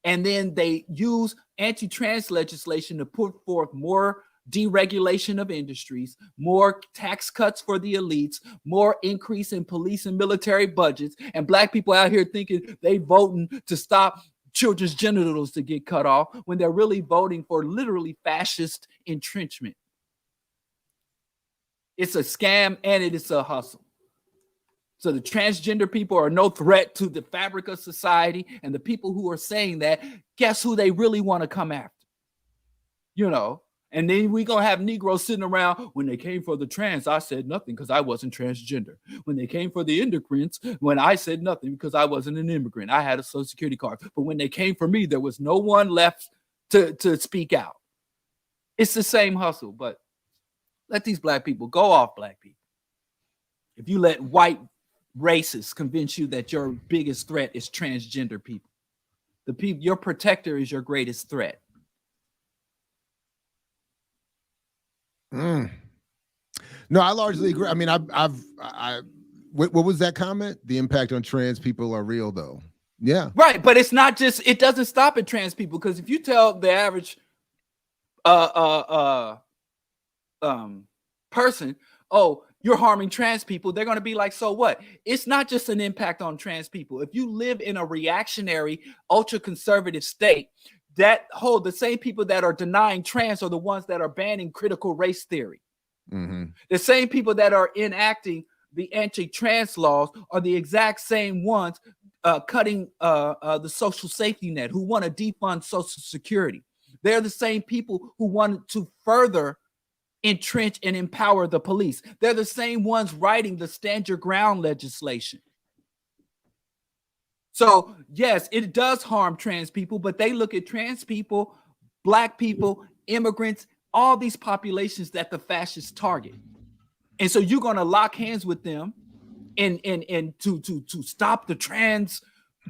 And then they use anti-trans legislation to put forth more deregulation of industries, more tax cuts for the elites, more increase in police and military budgets, and black people out here thinking they voting to stop children's genitals to get cut off when they're really voting for literally fascist entrenchment. It's a scam and it is a hustle. So the transgender people are no threat to the fabric of society, and the people who are saying that, guess who they really want to come after? You know, and then we gonna have Negroes sitting around. When they came for the trans, I said nothing because I wasn't transgender. When they came for the immigrants, when I said nothing because I wasn't an immigrant, I had a Social Security card. But when they came for me, there was no one left to speak out. It's the same hustle, but let these black people go off, black people. If you let white racists convince you that your biggest threat is transgender people, the people, your protector is your greatest threat. No, I largely agree. I mean, what was that comment? The impact on trans people are real, though. Yeah, right. But it's not just. It doesn't stop at trans people, because if you tell the average person, oh, you're harming trans people, they're going to be like, so what? It's not just an impact on trans people. If you live in a reactionary, ultra conservative state, the same people that are denying trans are the ones that are banning critical race theory. Mm-hmm. The same people that are enacting the anti-trans laws are the exact same ones cutting the social safety net, who want to defund Social Security. They're the same people who want to further entrench and empower the police. They're the same ones writing the Stand Your Ground legislation. So yes, it does harm trans people, but they look at trans people, black people, immigrants, all these populations that the fascists target. And so you're going to lock hands with them and to stop the trans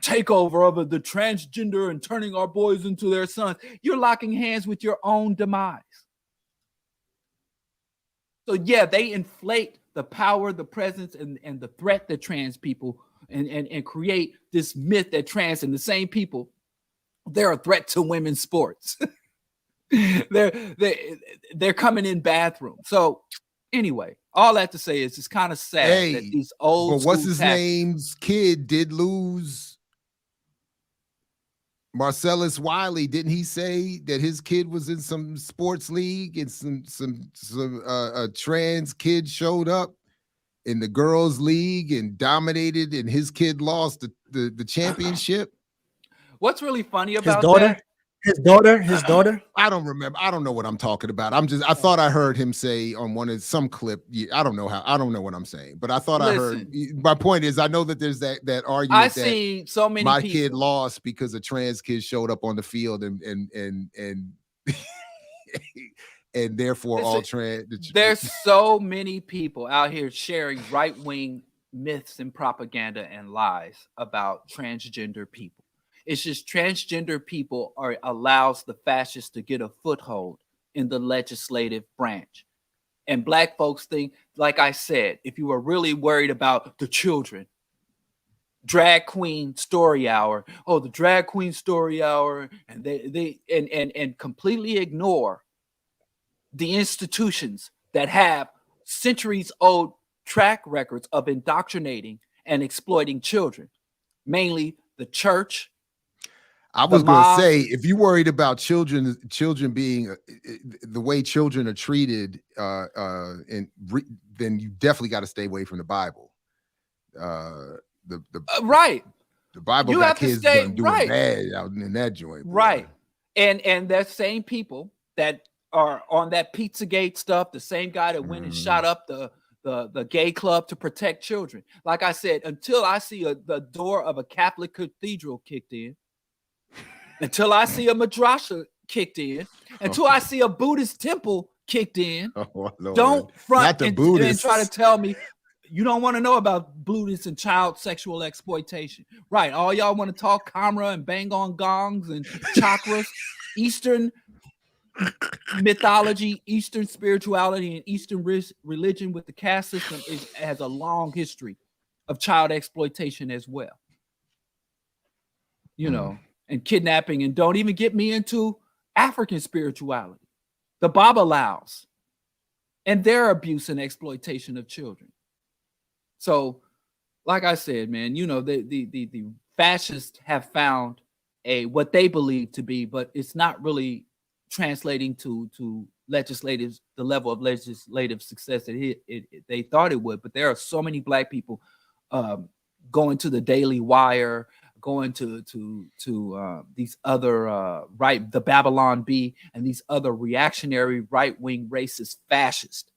takeover of the transgender and turning our boys into their sons. You're locking hands with your own demise. So yeah, they inflate the power, the presence, and the threat that trans people and create this myth that trans and the same people, they're a threat to women's sports. they're coming in bathrooms. So anyway, all that to say is it's kind of sad that these old. But what's his name's kid did lose? Marcellus Wiley, didn't he say that his kid was in some sports league and some trans kid showed up in the girls' league and dominated, and his kid lost the championship? What's really funny about his daughter. I don't remember. I don't know what I'm talking about. I thought I heard him say on some clip. I don't know what I'm saying, but I thought I heard. My point is, I know that there's that argument. I see so many. My people. kid lost because a trans kid showed up on the field and and therefore all trans. There's so many people out here sharing right-wing myths and propaganda and lies about transgender people. It's just transgender people allows the fascists to get a foothold in the legislative branch. And black folks think, like I said, if you were really worried about the children, drag queen story hour, the drag queen story hour, and they completely ignore the institutions that have centuries old track records of indoctrinating and exploiting children, mainly the church. I was going to say, if you're worried about children being the way children are treated, then you definitely got to stay away from the Bible. Right. The Bible you got kids doing bad out in that joint. Boy. Right. And that same people that are on that Pizzagate stuff, the same guy that went and shot up the gay club to protect children. Like I said, until I see the door of a Catholic cathedral kicked in, until I see a madrasa kicked in, until I see a Buddhist temple kicked in, don't front and try to tell me You don't want to know about Buddhist and child sexual exploitation. Right. All y'all want to talk Kamra and bang on gongs and chakras. Eastern mythology, Eastern spirituality, and Eastern religion with the caste system has a long history of child exploitation as well. You know, and kidnapping, and don't even get me into African spirituality, the Babalaos, and their abuse and exploitation of children. So, like I said, man, you know, the fascists have found what they believe to be, but it's not really translating to the level of legislative success that they thought it would. But there are so many black people going to the Daily Wire, going to these other the Babylon Bee and these other reactionary right-wing racist fascists,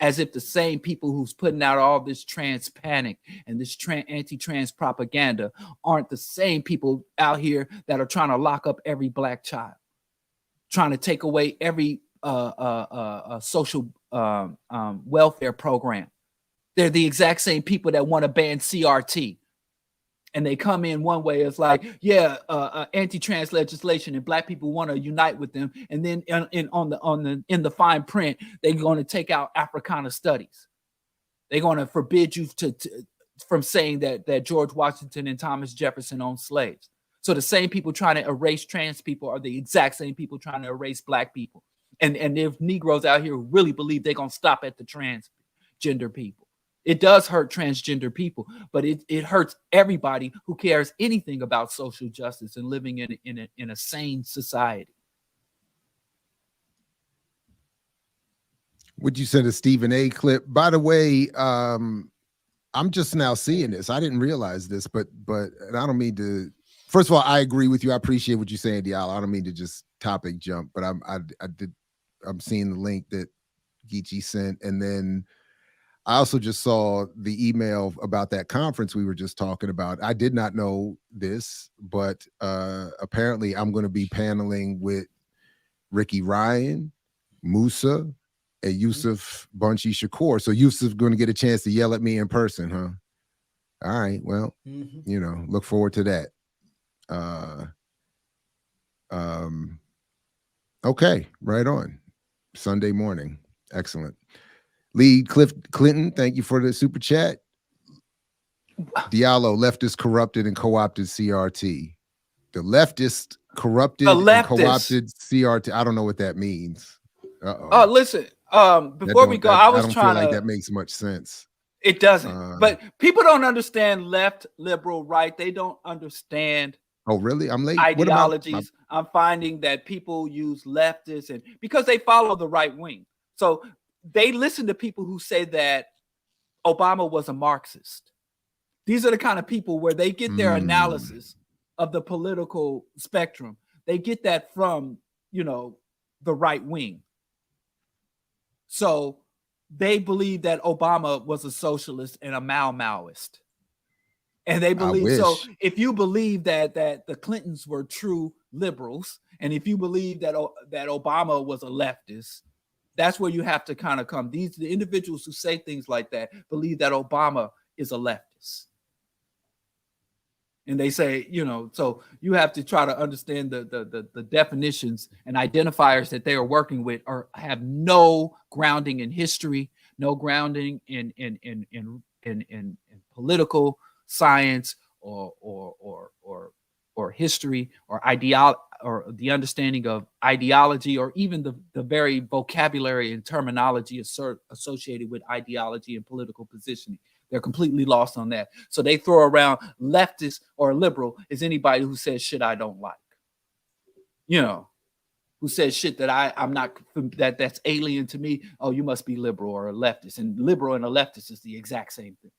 as if the same people who's putting out all this trans panic and this anti-trans propaganda aren't the same people out here that are trying to lock up every black child, trying to take away every social welfare program. They're the exact same people that want to ban CRT. And they come in one way, it's like, anti-trans legislation, and black people want to unite with them. And then in the fine print, they're going to take out Africana studies. They're going to forbid you from saying that George Washington and Thomas Jefferson owned slaves. So the same people trying to erase trans people are the exact same people trying to erase black people. And there's Negroes out here who really believe they're going to stop at the transgender people. It does hurt transgender people, but it hurts everybody who cares anything about social justice and living in a sane society. Would you send a Stephen A. clip? By the way, I'm just now seeing this. I didn't realize this, but and I don't mean to. First of all, I agree with you. I appreciate what you're saying, Diallo. I don't mean to just topic jump, but I'm seeing the link that Geechee sent, and then I also just saw the email about that conference we were just talking about. I did not know this, but apparently I'm going to be paneling with Ricky Ryan, Musa, and Yusuf Bunchi Shakur. So Yusuf's going to get a chance to yell at me in person, huh? All right. Well, you know, look forward to that. Okay, right on. Sunday morning. Excellent. Lead Cliff Clinton, thank you for the super chat. Diallo, leftist corrupted and co-opted CRT. The leftist corrupted and co-opted CRT. I don't know what that means. Oh, listen. Before we go, I don't feel like that makes much sense. It doesn't. But people don't understand left, liberal, right. They don't understand. Oh, really? I'm late. Ideologies. I'm finding that people use leftists and because they follow the right wing. So they listen to people who say that Obama was a Marxist. These are the kind of people where they get their analysis of the political spectrum. They get that from, you know, the right wing. So they believe that Obama was a socialist and a Maoist. And they believe, so if you believe that the Clintons were true liberals, and if you believe that Obama was a leftist, that's where you have to kind of come. The individuals who say things like that believe that Obama is a leftist. And they say, you know, so you have to try to understand the definitions and identifiers that they are working with have no grounding in history, no grounding in political science or history or ideology or the understanding of ideology or even the very vocabulary and terminology associated with ideology and political positioning. They're completely lost on that. So they throw around leftist or liberal as anybody who says shit I don't like. You know, who says shit that I'm not, that's alien to me. Oh, you must be liberal or a leftist. And liberal and a leftist is the exact same thing.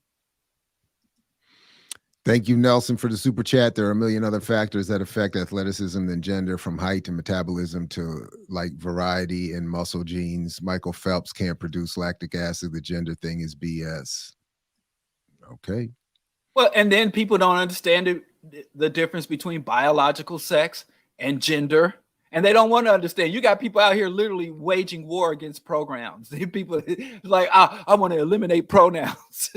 Thank you, Nelson, for the super chat. There are a million other factors that affect athleticism than gender, from height and metabolism to like variety in muscle genes. Michael Phelps can't produce lactic acid. The gender thing is BS. Okay. Well, and then people don't understand the difference between biological sex and gender And they don't want to understand. You got people out here literally waging war against pronouns. People like, I want to eliminate pronouns.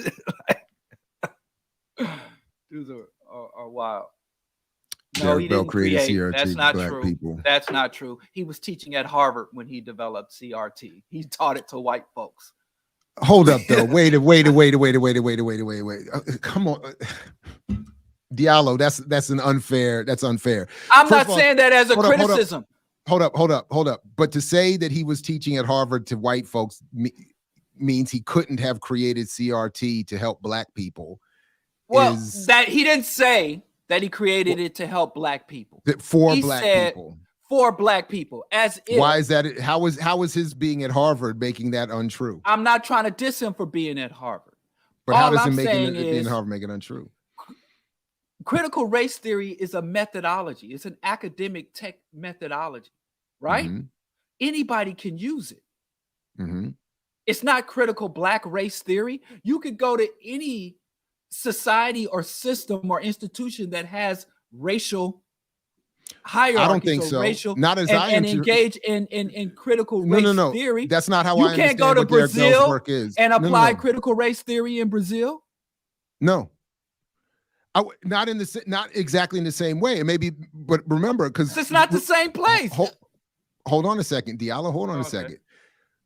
Dudes are wild. No, Derek he Bell didn't created create. CRT That's for not black true. people. That's not true. He was teaching at Harvard when he developed CRT. He taught it to white folks. Hold up, though. Wait. Come on, Diallo. That's unfair. I'm First not of all, saying that as a criticism. Hold up. But to say that he was teaching at Harvard to white folks means he couldn't have created CRT to help black people. Well, that he didn't say that he created it to help black people. For He black said people. For black people, as if. Why is that? How is his being at Harvard making that untrue? I'm not trying to diss him for being at Harvard. But how All does I'm him making saying it being is at Harvard make it untrue? critical race theory is a methodology. It's an academic tech methodology, right? Mm-hmm. Anybody can use it. Mm-hmm. It's not critical black race theory. You could go to any society or system or institution that has racial hierarchies. I don't think so. Racial, not as and engage in critical race theory. That's not how you I can't understand go to what Derek Bell's Brazil work is. and apply No. critical race theory in Brazil. No. Not exactly in the same way. Maybe, but remember, because it's not the same place. Hold on a second, Diallo. Hold on a second.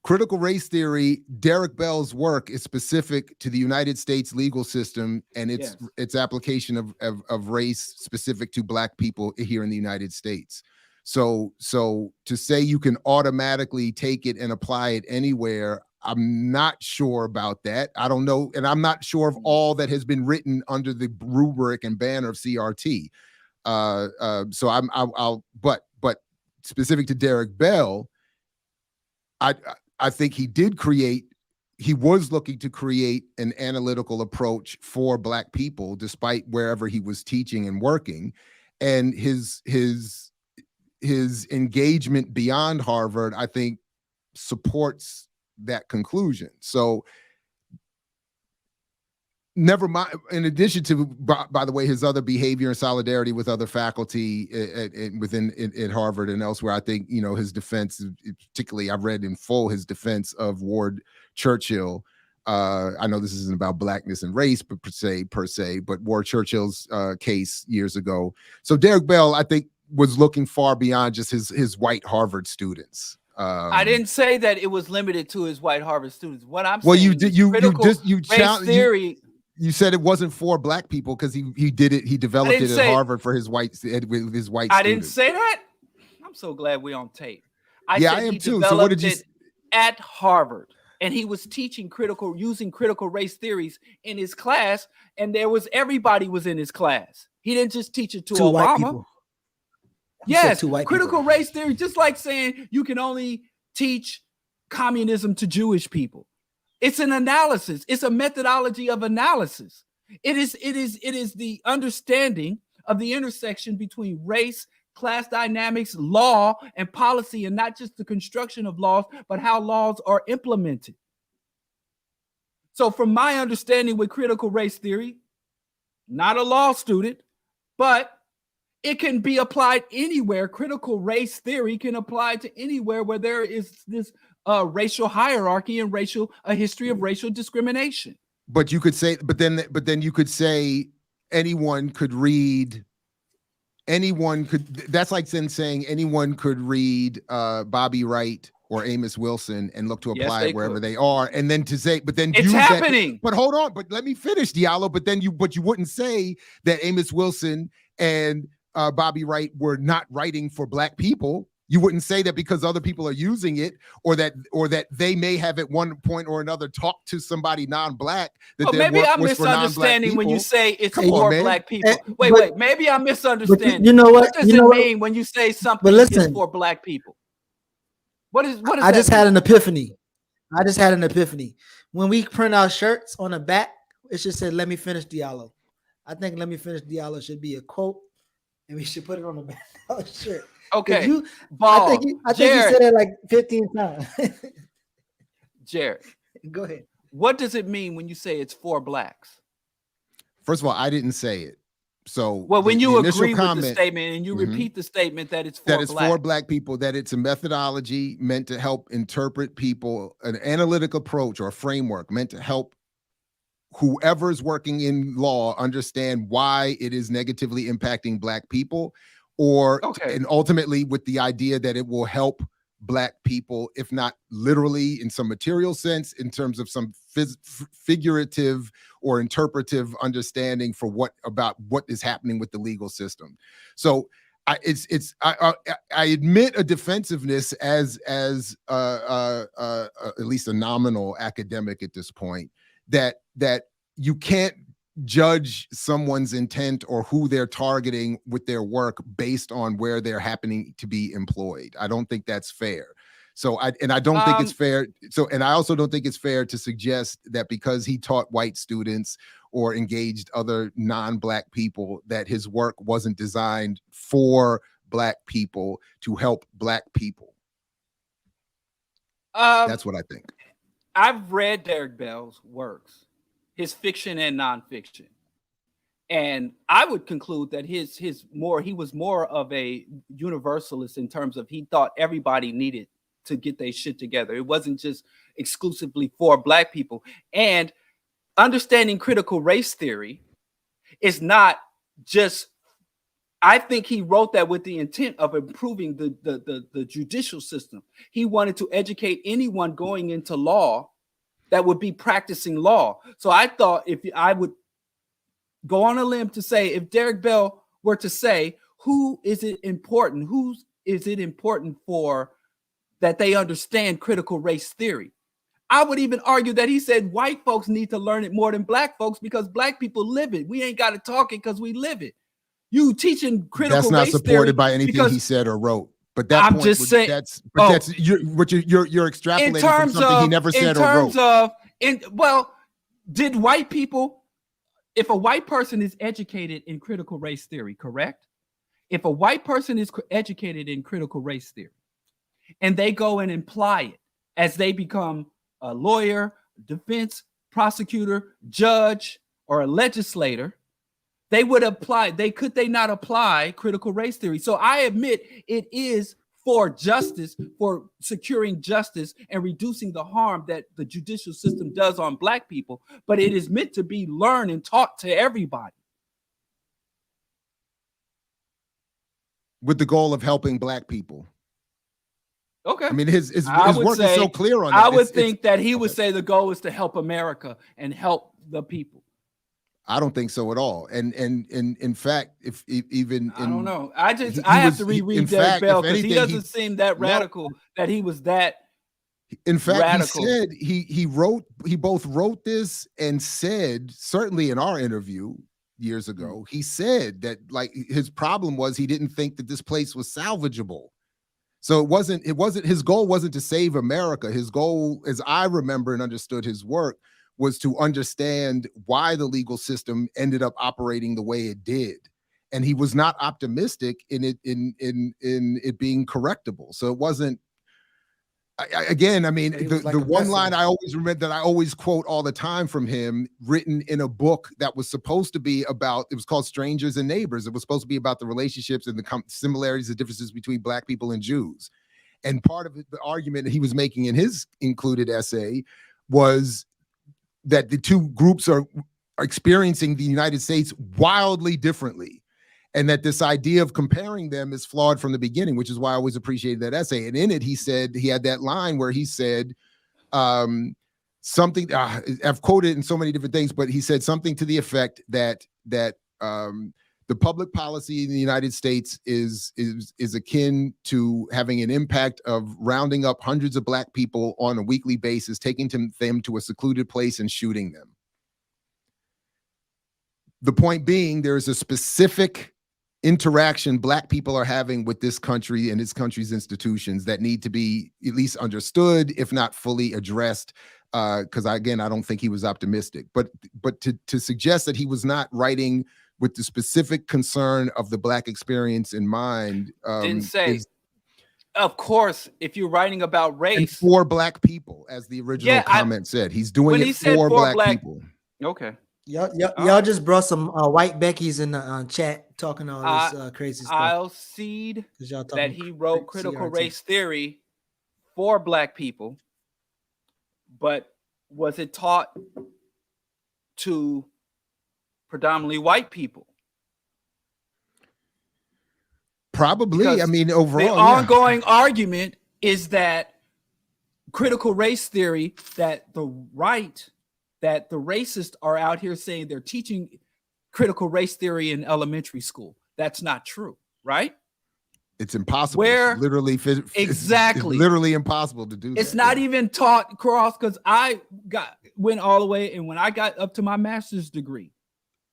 Critical race theory, Derek Bell's work is specific to the United States legal system and its application of race specific to black people here in the United States. So to say you can automatically take it and apply it anywhere, I'm not sure about that. I don't know, and I'm not sure of all that has been written under the rubric and banner of CRT. But specific to Derek Bell, I think he was looking to create an analytical approach for black people, despite wherever he was teaching and working, and his engagement beyond Harvard, I think, supports that conclusion. So never mind, in addition to, by the way, his other behavior and solidarity with other faculty at Harvard and elsewhere, I think, his defense, particularly I've read in full his defense of Ward Churchill. I know this isn't about blackness and race, but per se, but Ward Churchill's case years ago. So Derek Bell, I think, was looking far beyond just his white Harvard students. I didn't say that it was limited to his white Harvard students. What I'm saying, you said it wasn't for black people because he developed it at Harvard for his white students. I didn't say that. I'm so glad we're on tape. I am too. So what did you at Harvard? And he was teaching using critical race theories in his class, and everybody was in his class. He didn't just teach it to Obama. Yes, critical race theory, just like saying you can only teach communism to Jewish people. It's an analysis. It's a methodology of analysis. It is the understanding of the intersection between race, class dynamics, law, and policy, and not just the construction of laws, but how laws are implemented. So from my understanding with critical race theory, not a law student, but it can be applied anywhere. Critical race theory can apply to anywhere where there is this racial hierarchy and a history of racial discrimination. But you could say, but then you could say anyone could read. That's like saying anyone could read Bobby Wright or Amos Wilson and look to apply it wherever they are, and then to say, but then it's happening. But hold on, but let me finish, Diallo. But you wouldn't say that Amos Wilson and Bobby Wright were not writing for black people. You wouldn't say that because other people are using it, or that they may have at one point or another talked to somebody non-black. Maybe I'm misunderstanding when you say it's for black people. Wait, maybe I'm misunderstanding. You know what? What does it mean when you say something is for black people? What is I just had an epiphany. When we print our shirts on the back, it should say, "Let me finish Diallo." I think "Let me finish Diallo" should be a quote, and we should put it on the back of the shirt. Okay. I think you said it like 15 times. Jared, go ahead. What does it mean when you say it's for blacks? First of all, I didn't say it. So well, when you initial agree with the comment, statement and you Mhm. repeat the statement that it's for that it's black. for black people, that it's a methodology meant to help interpret people, an analytic approach or a framework meant to help whoever's working in law understand why it is negatively impacting black people, or Okay. and ultimately with the idea that it will help black people, if not literally in some material sense, in terms of some figurative or interpretive understanding for what is happening with the legal system. So I admit a defensiveness as at least a nominal academic at this point, that you can't judge someone's intent or who they're targeting with their work based on where they're happening to be employed. I don't think that's fair. So I don't think it's fair. So, and I also don't think it's fair to suggest that because he taught white students or engaged other non-black people, that his work wasn't designed for black people to help black people. That's what I think. I've read Derek Bell's works, his fiction and nonfiction, and I would conclude that he was more of a universalist in terms of he thought everybody needed to get their shit together. It wasn't just exclusively for black people. And understanding critical race theory is not just, I think he wrote that with the intent of improving the judicial system. He wanted to educate anyone going into law that would be practicing law. So I thought if I would go on a limb to say, if Derek Bell were to say, who is it important for that they understand critical race theory? I would even argue that he said white folks need to learn it more than black folks because black people live it. We ain't got to talk it because we live it. You teaching critical race theory. That's not supported by anything he said or wrote. But that I'm point just saying, you're extrapolating from something he never said or wrote. Did white people, if a white person is educated in critical race theory, correct? If a white person is educated in critical race theory and they go and apply it as they become a lawyer, defense, prosecutor, judge, or a legislator, they would apply, could they not apply critical race theory? So I admit it is for justice, for securing justice and reducing the harm that the judicial system does on black people, but it is meant to be learned and taught to everybody. With the goal of helping black people. Okay. I mean, his work is so clear on that. I would think that he would say the goal is to help America and help the people. I don't think so at all. And in fact, I don't know. I have to reread Derek Bell because he doesn't seem that radical that he was that. In fact, radical. He said he both wrote this and said, certainly in our interview years ago, he said that like his problem was he didn't think that this place was salvageable. So it wasn't his goal wasn't to save America. His goal, as I remember and understood his work, was to understand why the legal system ended up operating the way it did. And he was not optimistic in it being correctable. So it wasn't, the one line I always remember that I always quote all the time from him, written in a book that was supposed to be about, it was called Strangers and Neighbors. It was supposed to be about the relationships and the similarities and differences between black people and Jews. And part of the argument that he was making in his included essay was that the two groups are experiencing the United States wildly differently. And that this idea of comparing them is flawed from the beginning, which is why I always appreciated that essay. And in it, he said, he had that line where he said something, I've quoted in so many different things, but he said something to the effect that the public policy in the United States is akin to having an impact of rounding up hundreds of black people on a weekly basis, taking them to a secluded place and shooting them. The point being, there is a specific interaction black people are having with this country and its country's institutions that need to be at least understood, if not fully addressed. Because I don't think he was optimistic. But to suggest that he was not writing with the specific concern of the black experience in mind, didn't say. Of course, if you're writing about race, and for black people, as the original comment said, he's doing it for black people. Okay. Y'all just brought some white Becky's in the chat talking all this crazy stuff. I'll cede that he wrote critical race theory for Black people, but was it taught to predominantly white people? Probably. Because I mean, overall, the ongoing argument is that critical race theory, that the racists are out here saying they're teaching critical race theory in elementary school. That's not true, right? It's impossible. Where it's literally exactly it's literally impossible to do. It's not even taught across, because I went all the way, and when I got up to my master's degree,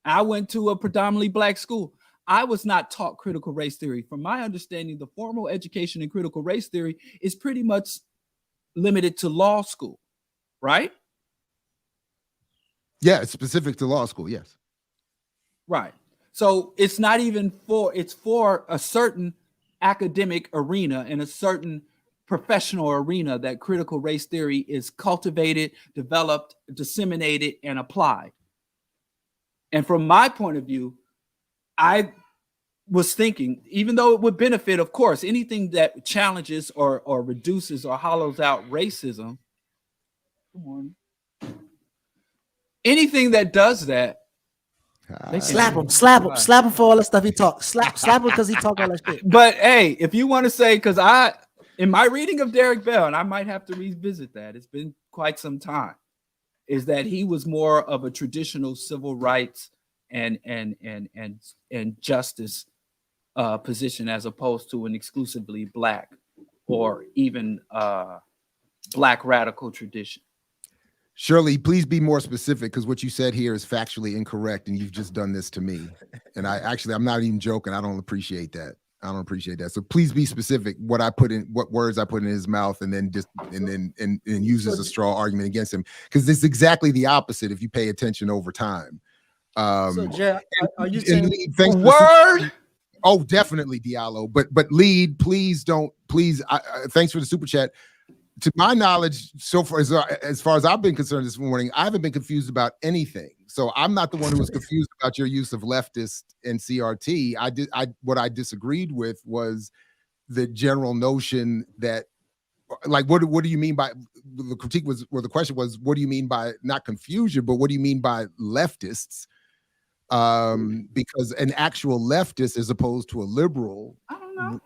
I went to a predominantly Black school. I was not taught critical race theory. From my understanding, the formal education in critical race theory is pretty much limited to law school, right? Yeah, it's specific to law school. Yes. Right. So it's not even it's for a certain academic arena and a certain professional arena that critical race theory is cultivated, developed, disseminated, and applied. And from my point of view, I was thinking, even though it would benefit, of course, anything that challenges or reduces or hollows out racism, anything that does that, they slap him for all the stuff he talks. Slap him because he talk all that shit. But hey, if you want to say, because in my reading of Derek Bell, and I might have to revisit that, it's been quite some time, is that he was more of a traditional civil rights and justice position, as opposed to an exclusively Black or even Black radical tradition. Shirley, please be more specific, because what you said here is factually incorrect, and you've just done this to me. And I'm not even joking. I don't appreciate that. So please be specific. What words I put in his mouth, and then use as a straw argument against him, because it's exactly the opposite if you pay attention over time. So, Jared, are you saying word? Oh, definitely, Diallo. But lead, please don't. Thanks for the super chat. To my knowledge, so far as far as I've been concerned this morning, I haven't been confused about anything. So I'm not the one who was confused about your use of leftist and CRT. What I disagreed with was the general notion that, like, what do you mean by, the critique was, or the question was, what do you mean by, not confusion, but what do you mean by leftists? Because an actual leftist, as opposed to a liberal,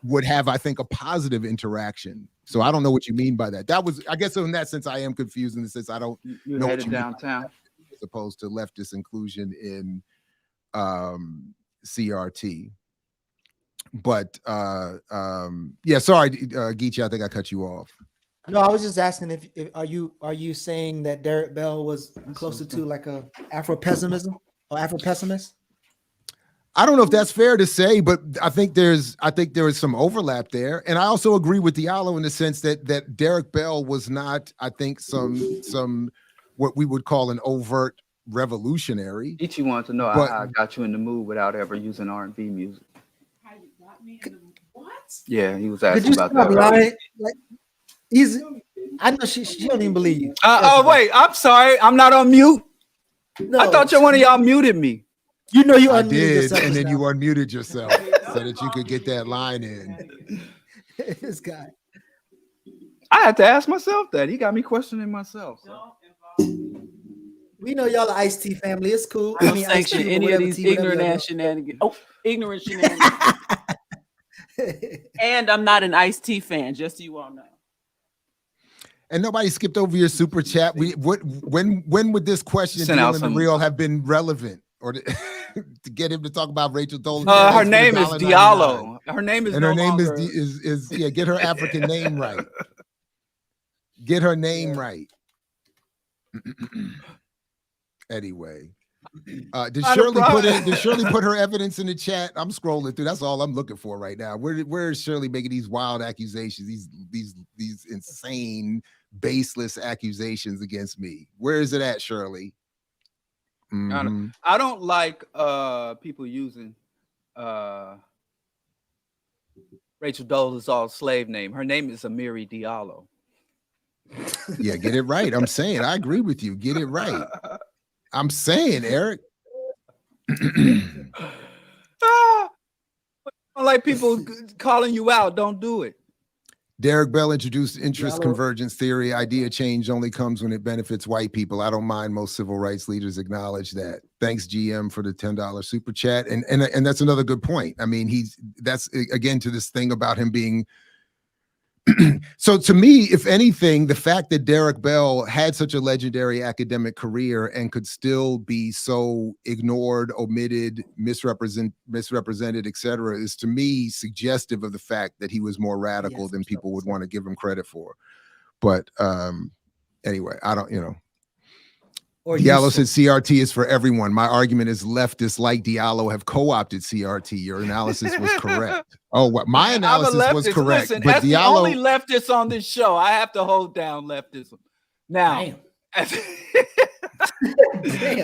would have, I think, a positive interaction. So I don't know what you mean by that. That was, I guess, in that sense, I am confused in the sense I don't know what you downtown mean, as opposed to leftist inclusion in CRT. But yeah, sorry, Geechee, I think I cut you off. No, I was just asking if are you saying that Derek Bell was closer to like a Afro-pessimism or Afro-pessimist? I don't know if that's fair to say, but I think there is some overlap there. And I also agree with Diallo in the sense that Derek Bell was not, I think, some what we would call an overt revolutionary. Ichi wants to know how I got you in the mood without ever using R&B music. How you got me in the what? Yeah, he was asking about that. Right? Like, I know she don't even believe you. Wait, I'm sorry. I'm not on mute. No, I thought one of y'all muted me. You know you unmuted yourself, and then you unmuted yourself so that you could get that line in. This guy. I had to ask myself that. He got me questioning myself. So. We know y'all the Ice-T family. It's cool. I don't sanction any of these ignorant shenanigans. Oh, ignorant shenanigans. And I'm not an Ice-T fan, just so you all know. And nobody skipped over your super chat. When would this question dealing the real have been relevant, or to get him to talk about Rachel Dolan? Her name is Diallo. Her name is, and her name is yeah. Get her African name right. Get her name right. Anyway, did Shirley put her evidence in the chat? I'm scrolling through. That's all I'm looking for right now. Where is Shirley making these wild accusations? These insane, baseless accusations against me? Where is it at, Shirley? Mm-hmm. I don't like people using Rachel Dolezal's slave name. Her name is Amiri Diallo. Yeah, get it right. I'm saying I agree with you. Get it right. I'm saying, Eric. Like people calling you out, don't do it. Derek Bell introduced interest convergence theory. Idea change only comes when it benefits white people. I don't mind. Most civil rights leaders acknowledge that. Thanks, GM, for the $10 super chat. And that's another good point. I mean, that's again to this thing about him being. So to me, if anything, the fact that Derek Bell had such a legendary academic career and could still be so ignored, omitted, misrepresented, etc., is to me suggestive of the fact that he was more radical than people would want to give him credit for. But anyway, I don't, Diallo said CRT is for everyone. My argument is leftists like Diallo have co-opted CRT. Your analysis was correct. Oh, what my analysis was correct. Listen, but as Diallo, the only leftist on this show, I have to hold down leftism. Now,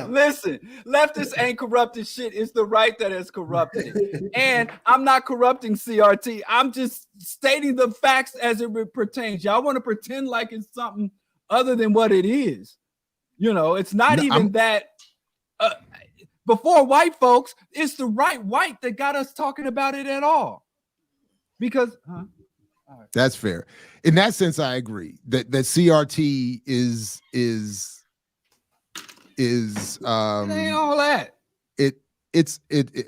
listen, leftists ain't corrupted shit. It's the right that has corrupted it. And I'm not corrupting CRT. I'm just stating the facts as it pertains. Y'all want to pretend like it's something other than what it is. It's not that. Before white folks, it's the white that got us talking about it at all. Because that's fair. In that sense, I agree that CRT is it ain't all that.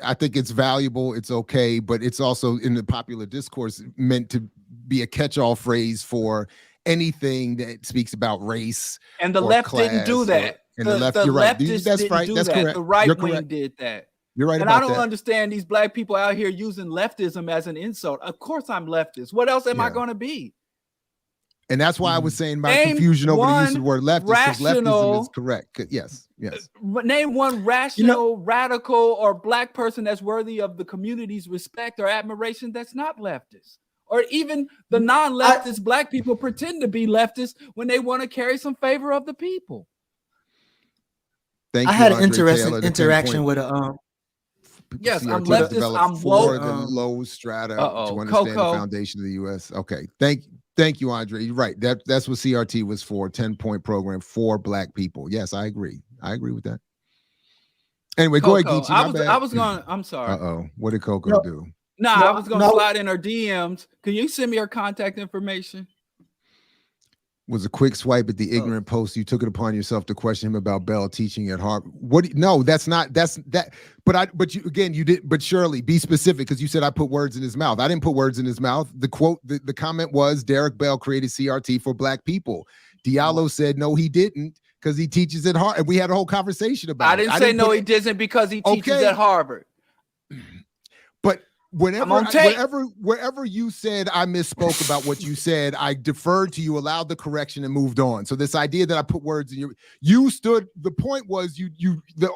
I think it's valuable. It's okay, but it's also in the popular discourse meant to be a catch-all phrase for anything that speaks about race. And the left didn't do that. And the left, you're right. That's right. That's correct. The right wing did that. You're right. And I don't understand these black people out here using leftism as an insult. Of course I'm leftist. What else am I going to be? And that's why I was saying my confusion over the use of the word leftist, because leftism is correct. Yes. Name one rational, radical, or black person that's worthy of the community's respect or admiration that's not leftist. Or even the non-leftist black people pretend to be leftist when they want to carry some favor of the people. I had an interesting interaction with a yes, I'm leftist. I'm woke. For the low strata to understand the foundation of the U.S. Okay, thank you, Andre. You're right. That's what CRT was for. 10-point program for black people. Yes, I agree. I agree with that. Anyway, go ahead, Geechee. I was going. I'm sorry. What did Coco do? I was going to slide in her DMs. Can you send me her contact information? Was a quick swipe at the ignorant post. You took it upon yourself to question him about Bell teaching at Harvard. That's that. But you again, you did. But Shirley, be specific, because you said I put words in his mouth. I didn't put words in his mouth. The quote, the comment was Derek Bell created CRT for black people. Diallo said no, he didn't, because he teaches at Harvard. And we had a whole conversation about it. I didn't say no, he didn't, because he teaches at Harvard. But wherever you said I misspoke about what you said, I deferred to you, allowed the correction, and moved on. So this idea that I put words in you stood. The point was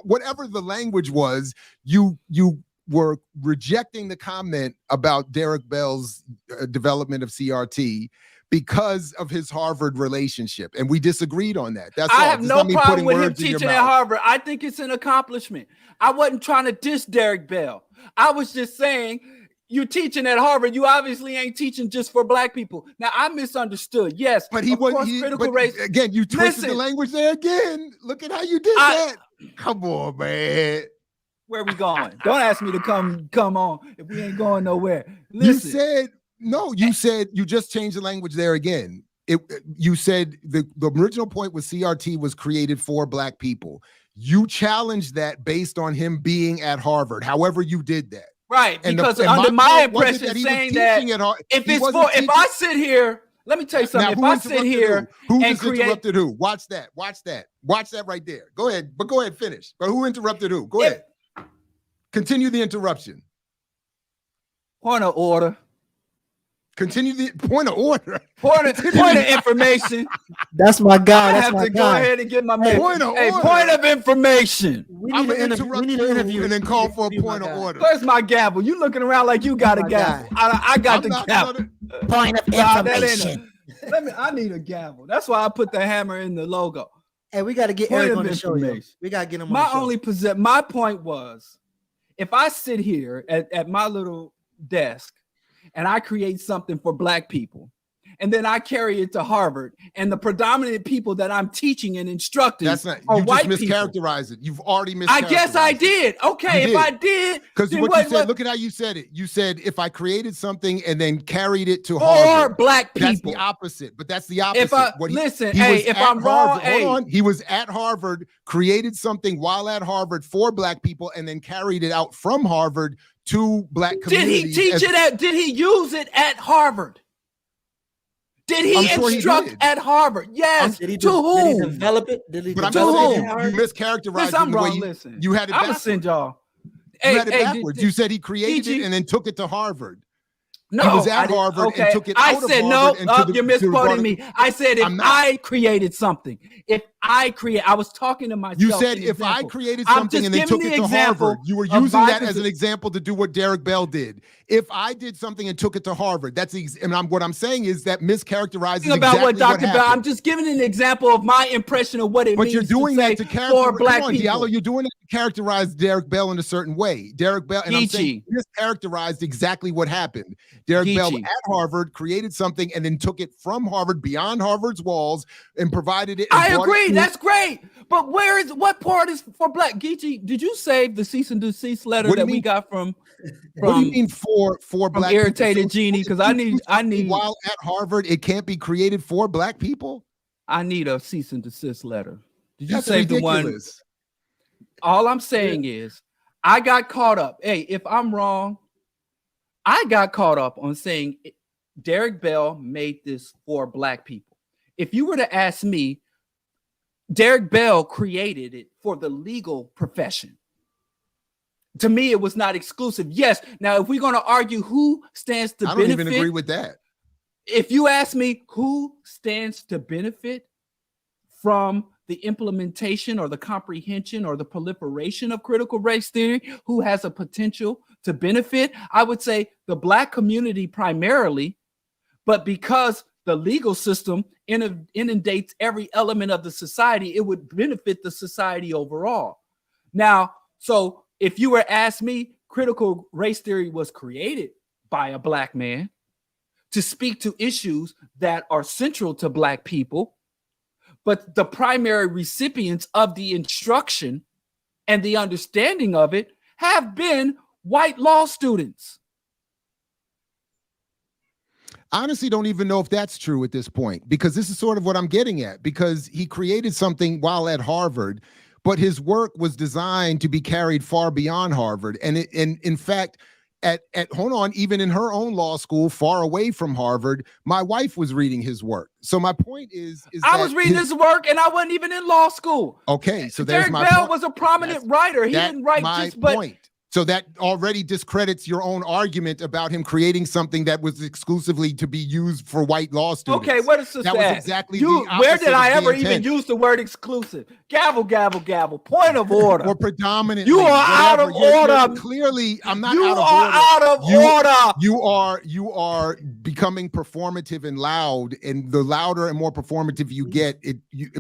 whatever the language was, you were rejecting the comment about Derek Bell's development of CRT because of his Harvard relationship, and we disagreed on that. That's all. I have no problem with him teaching at Harvard. I think it's an accomplishment. I wasn't trying to diss Derek Bell. I was just saying, you teaching at Harvard, you obviously ain't teaching just for black people. Now, I misunderstood. Yes, but critical race. Again, you twisted the language there again. Look at how you did that. Come on, man. Where are we going? Don't ask me to come on if we ain't going nowhere. Listen. You said you just changed the language there again. You said the original point was CRT was created for black people. You challenged that based on him being at Harvard. However, you did that. Right, because under my impression, saying that if I sit here, let me tell you something. If I sit here who interrupted who? Watch that right there. Go ahead, finish. But who interrupted who? Go ahead. Continue the interruption. Point of order. Continue the point of order. Point of information. That's my guy. I have to go ahead and get my point of information. We need to interview and then call for a point of order. Where's my gavel? You looking around like you got a gavel. I got the gavel. Point of information. I need a gavel. That's why I put the hammer in the logo. Hey, we got to get Eric on the show. We got to get him on the show. My point was, if I sit here at my little desk and I create something for black people, and then I carry it to Harvard, and the predominant people that I'm teaching and instructing That's not, are you white just people. mischaracterized it. You've already mischaracterized I guess I it. did. Okay, if I did, because then what you said, look at how you said it. You said if I created something and then carried it to or Harvard, black people. that's the opposite. But that's the opposite. If I listen, hey, if I'm wrong, hold on. He was at Harvard, created something while at Harvard for black people, and then carried it out from Harvard to black communities. Did he teach it at? Did he use it at Harvard? Did he instruct at Harvard? Yes. Did he to whom? Did he develop it? Did he But I'm develop just it saying at Harvard? you mischaracterized Listen, I'm it the way wrong. you, Listen, you had it I'm gonna backwards. send y'all. You had it backwards. You said he created DG, it and then took it to Harvard. No, he was I at didn't. Harvard Okay. and took it I out said of no. Harvard. And You're misquoting me. I said if I created something, if I create, I was talking to myself. You said an if I example. created I'm something just and then giving took the it to example Harvard, you were of using my that as an example to do what Derek Bell did. If I did something and took it to Harvard, that's what I'm saying is that mischaracterizes about exactly what Dr. Bell. happened. I'm just giving an example of my impression of what it But means. you're doing to that say to characterize for black come on, people. Diallo, you're doing it to characterize Derek Bell in a certain way. Derek Bell, and I'm saying mischaracterized exactly what happened. Derek Bell at Harvard created something and then took it from Harvard beyond Harvard's walls and provided it. And I brought agree. it to- That's great. But what part is for black? Geechee, did you save the cease and desist letter What do you that we mean? got from What do you mean for black irritated people? Genie? Because I need while at Harvard, it can't be created for black people. I need a cease and desist letter. Did you That's save ridiculous. the one? All I'm saying is I got caught up. Hey, if I'm wrong, I got caught up on saying Derek Bell made this for black people. If you were to ask me, Derek Bell created it for the legal profession. To me, it was not exclusive. Yes. Now, if we're going to argue who stands to benefit, I don't even agree with that. If you ask me who stands to benefit from the implementation or the comprehension or the proliferation of critical race theory, who has a potential to benefit, I would say the black community primarily, but because the legal system inundates every element of the society, it would benefit the society overall. Now, so if you were asked me, critical race theory was created by a black man to speak to issues that are central to black people, but the primary recipients of the instruction and the understanding of it have been white law students. Honestly, don't even know if that's true at this point, because this is sort of what I'm getting at, because he created something while at Harvard, but his work was designed to be carried far beyond Harvard. And in fact, hold on, even in her own law school, far away from Harvard, my wife was reading his work. So my point is I was reading his work and I wasn't even in law school. Okay, so there's Derek my Bell point. was a prominent writer. He didn't write just but point. So that already discredits your own argument about him creating something that was exclusively to be used for white law students. Okay, what is that? Was exactly where did I ever even use the word exclusive? Gavel, gavel, gavel. Point of order. Or predominantly. You are out of order. Clearly, I'm not you out of are order. out of order. You are becoming performative and loud, and the louder and more performative you get,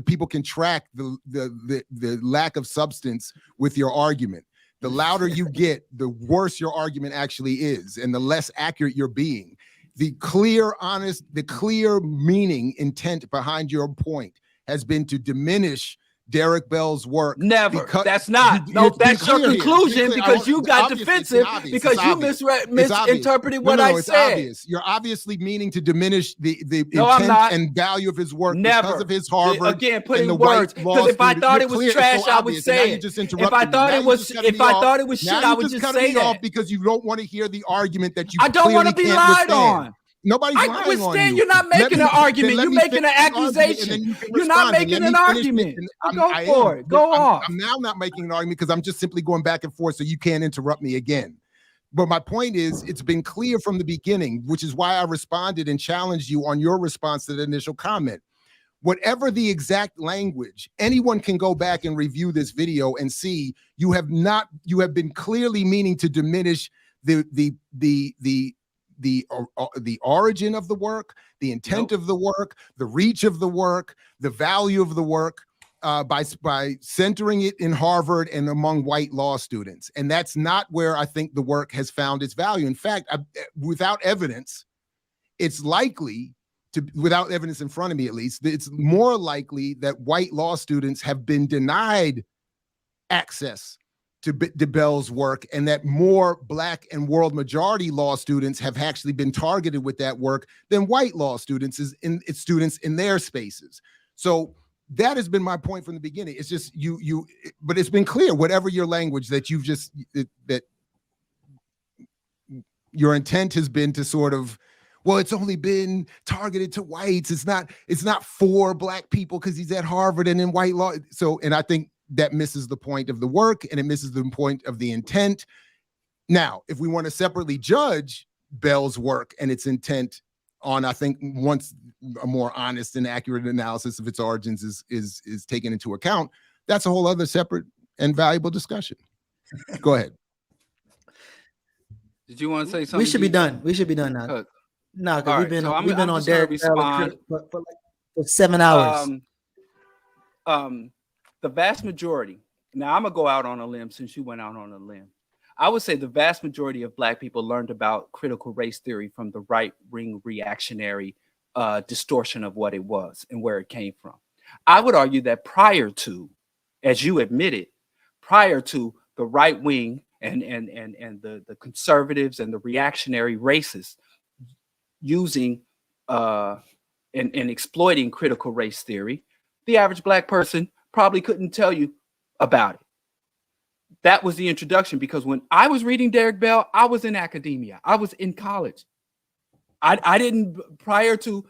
people can track the lack of substance with your argument. The louder you get, the worse your argument actually is, and the less accurate you're being. The clear, honest, the clear meaning, intent behind your point has been to diminish Derek Bell's work. Never. That's not. That's your conclusion because you got defensive because you misinterpreted what I said. Obvious. You're obviously meaning to diminish the intent and value of his work because of his Harvard. Again, putting words. Because if I thought it was trash, I would say it. If I thought it was shit, I would just say that. Because you don't want to hear the argument that you. I don't want to be lied on. Nobody's lying on you. You're not making an argument. You're making an accusation. You're not making an argument. Go for it. Go off. I'm now not making an argument because I'm just simply going back and forth so you can't interrupt me again. But my point is, it's been clear from the beginning, which is why I responded and challenged you on your response to the initial comment. Whatever the exact language, anyone can go back and review this video and see you have been clearly meaning to diminish the origin of the work, the intent of the work, the reach of the work, the value of the work by centering it in Harvard and among white law students. And that's not where I think the work has found its value. In fact, without evidence, it's likely without evidence in front of me at least, it's more likely that white law students have been denied access to Bell's work, and that more Black and world majority law students have actually been targeted with that work than white law students in their spaces. So that has been my point from the beginning. It's just but it's been clear, whatever your language that you've just, that your intent has been to sort of, well, it's only been targeted to whites. It's not for Black people because he's at Harvard and in white law. So, and I think that misses the point of the work, and it misses the point of the intent. Now, if we want to separately judge Bell's work and its intent on, I think once a more honest and accurate analysis of its origins is taken into account, that's a whole other separate and valuable discussion. Go ahead. Did you want to say something? We should be done. We should be done now. No, because All we've been right, so we've been I'm on just gonna Derek respond. for 7 hours. The vast majority. Now I'm gonna go out on a limb since you went out on a limb. I would say the vast majority of Black people learned about critical race theory from the right-wing reactionary distortion of what it was and where it came from. I would argue that prior to, as you admitted, prior to the right wing and the conservatives and the reactionary racists using and exploiting critical race theory, the average Black person probably couldn't tell you about it. That was the introduction, because when I was reading Derek Bell, I was in academia. I was in college. I didn't, prior to,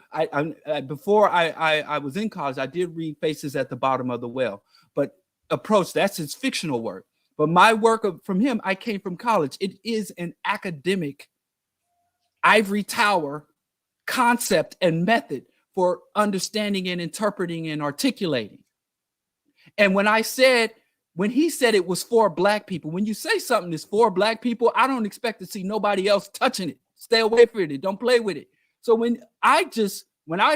before I was in college, I did read Faces at the Bottom of the Well, but Approach, that's his fictional work. But my work from him, I came from college. It is an academic ivory tower concept and method for understanding and interpreting and articulating. And when he said it was for Black people, when you say something is for Black people, I don't expect to see nobody else touching it. Stay away from it. Don't play with it. So when I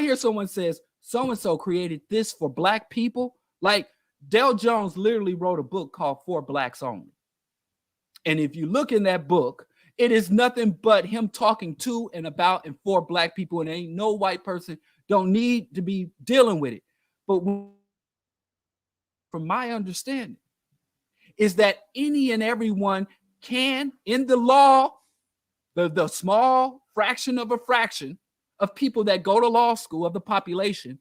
hear someone says so-and-so created this for Black people, like Del Jones literally wrote a book called For Blacks Only. And if you look in that book, it is nothing but him talking to and about and for Black people, and ain't no white person don't need to be dealing with it. But from my understanding, is that any and everyone can, in the law, the small fraction of a fraction of people that go to law school of the population,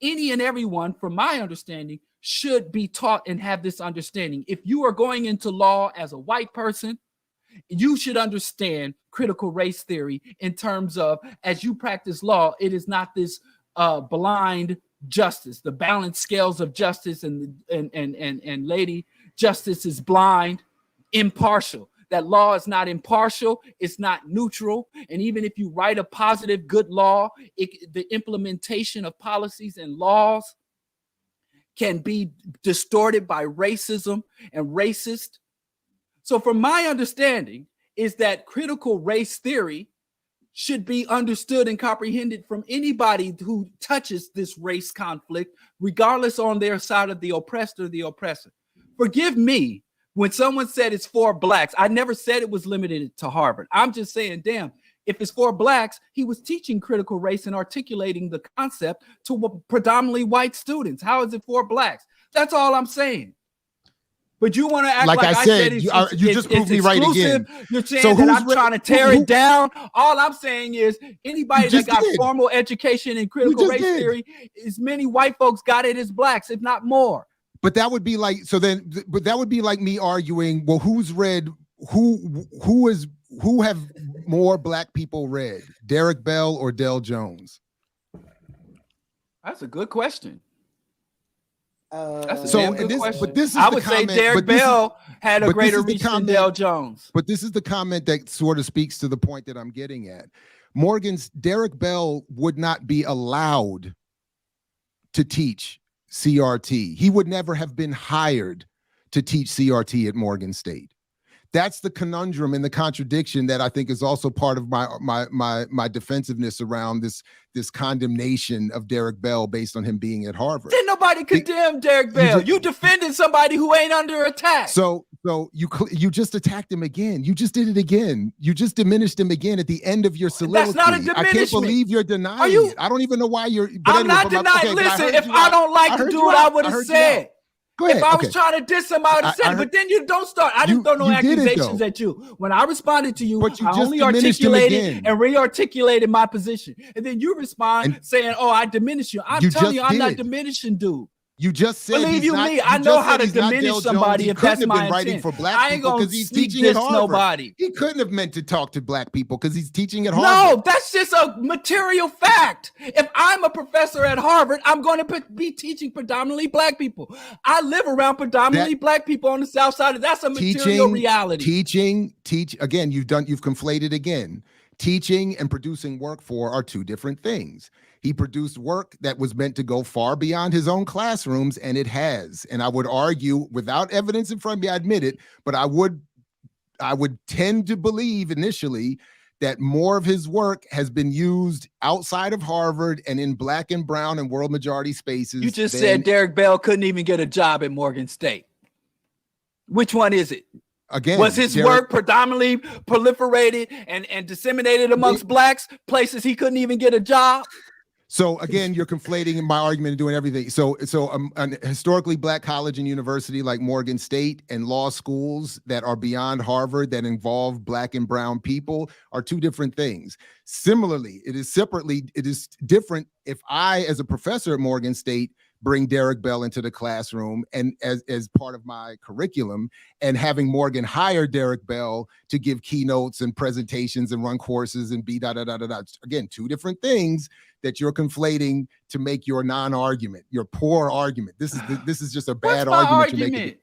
any and everyone, from my understanding, should be taught and have this understanding. If you are going into law as a white person, you should understand critical race theory in terms of, as you practice law, it is not this blind justice, the balanced scales of justice, and Lady Justice is blind, impartial. That law is not impartial, it's not neutral. And even if you write a positive, good law, the implementation of policies and laws can be distorted by racism and racist. So from my understanding is that critical race theory should be understood and comprehended from anybody who touches this race conflict, regardless on their side of the oppressed or the oppressor. Forgive me when someone said it's for Blacks. I never said it was limited to Harvard. I'm just saying, damn, if it's for Blacks, he was teaching critical race and articulating the concept to predominantly white students. How is it for Blacks? That's all I'm saying. But you want to act like I said you just proved me right again. You're saying so that I'm trying to tear it down. All I'm saying is anybody that got formal education in critical race theory, as many white folks got it as Blacks, if not more. But that would be like, but that would be like me arguing, well, who's read, who have more Black people read, Derek Bell or Del Jones? That's a good question. That's a good question. But this is I would say Derek Bell had a greater reach than Del Jones. But this is the comment that sort of speaks to the point that I'm getting at. Derek Bell would not be allowed to teach CRT. He would never have been hired to teach CRT at Morgan State. That's the conundrum and the contradiction that I think is also part of my defensiveness around this condemnation of Derek Bell based on him being at Harvard. Didn't nobody condemn Derek Bell. You defended somebody who ain't under attack. So So you just attacked him again. You just did it again. You just diminished him again at the end of your soliloquy. That's not a diminishment. I can't believe you're denying it. I don't even know why you're. I'm not denying. Listen, if I don't like the dude, I would have said. Go ahead. If I was trying to diss him, I would have said it. But then you don't start. I didn't throw no accusations at you. When I responded to you, I only articulated and re-articulated my position. And then you respond saying, "Oh, I diminished you." I'm telling you, I'm not diminishing, dude. You just said, believe you me, I know how to diminish somebody if that's my intent. For black I ain't people gonna he's sneak teaching diss at Harvard. nobody. He couldn't have meant to talk to black people because he's teaching at Harvard. No, that's just a material fact. If I'm a professor at Harvard, I'm going to be teaching predominantly black people. I live around predominantly black people on the South Side. That's a material reality. Again, you've conflated again. Teaching and producing work for are two different things. He produced work that was meant to go far beyond his own classrooms, and it has. And I would argue, without evidence in front of me, I admit it, but I would tend to believe initially that more of his work has been used outside of Harvard and in black and brown and world majority spaces. You just said Derek Bell couldn't even get a job at Morgan State. Which one is it? Again, was his work predominantly proliferated and disseminated amongst blacks, places he couldn't even get a job? So again, you're conflating my argument and doing everything. So an historically black college and university like Morgan State and law schools that are beyond Harvard that involve black and brown people are two different things. Similarly, it is different if I, as a professor at Morgan State, bring Derek Bell into the classroom and as part of my curriculum, and having Morgan hire Derek Bell to give keynotes and presentations and run courses and be . Again, two different things that you're conflating to make your non-argument, your poor argument. This is just a bad argument you're making.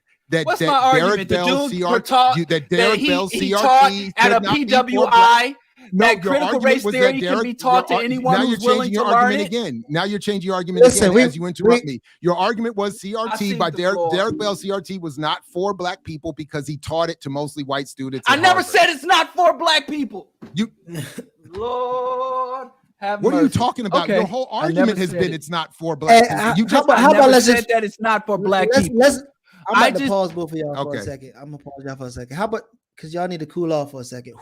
What's my argument? Derek Bell CRT taught at a PWI. That critical race theory can be taught to anyone who's willing to learn it. Now you're changing your argument again as you interrupt me. Your argument was CRT by Derek Bell. CRT was not for black people because he taught it to mostly white students. I never said it's not for black people. Lord have mercy. What are you talking about? Okay. Your whole argument has been it's not for black people. How about let's said that it's not for black people. I'm about to pause both of y'all for a second. I'm gonna pause y'all for a second. How about because y'all need to cool off for a second.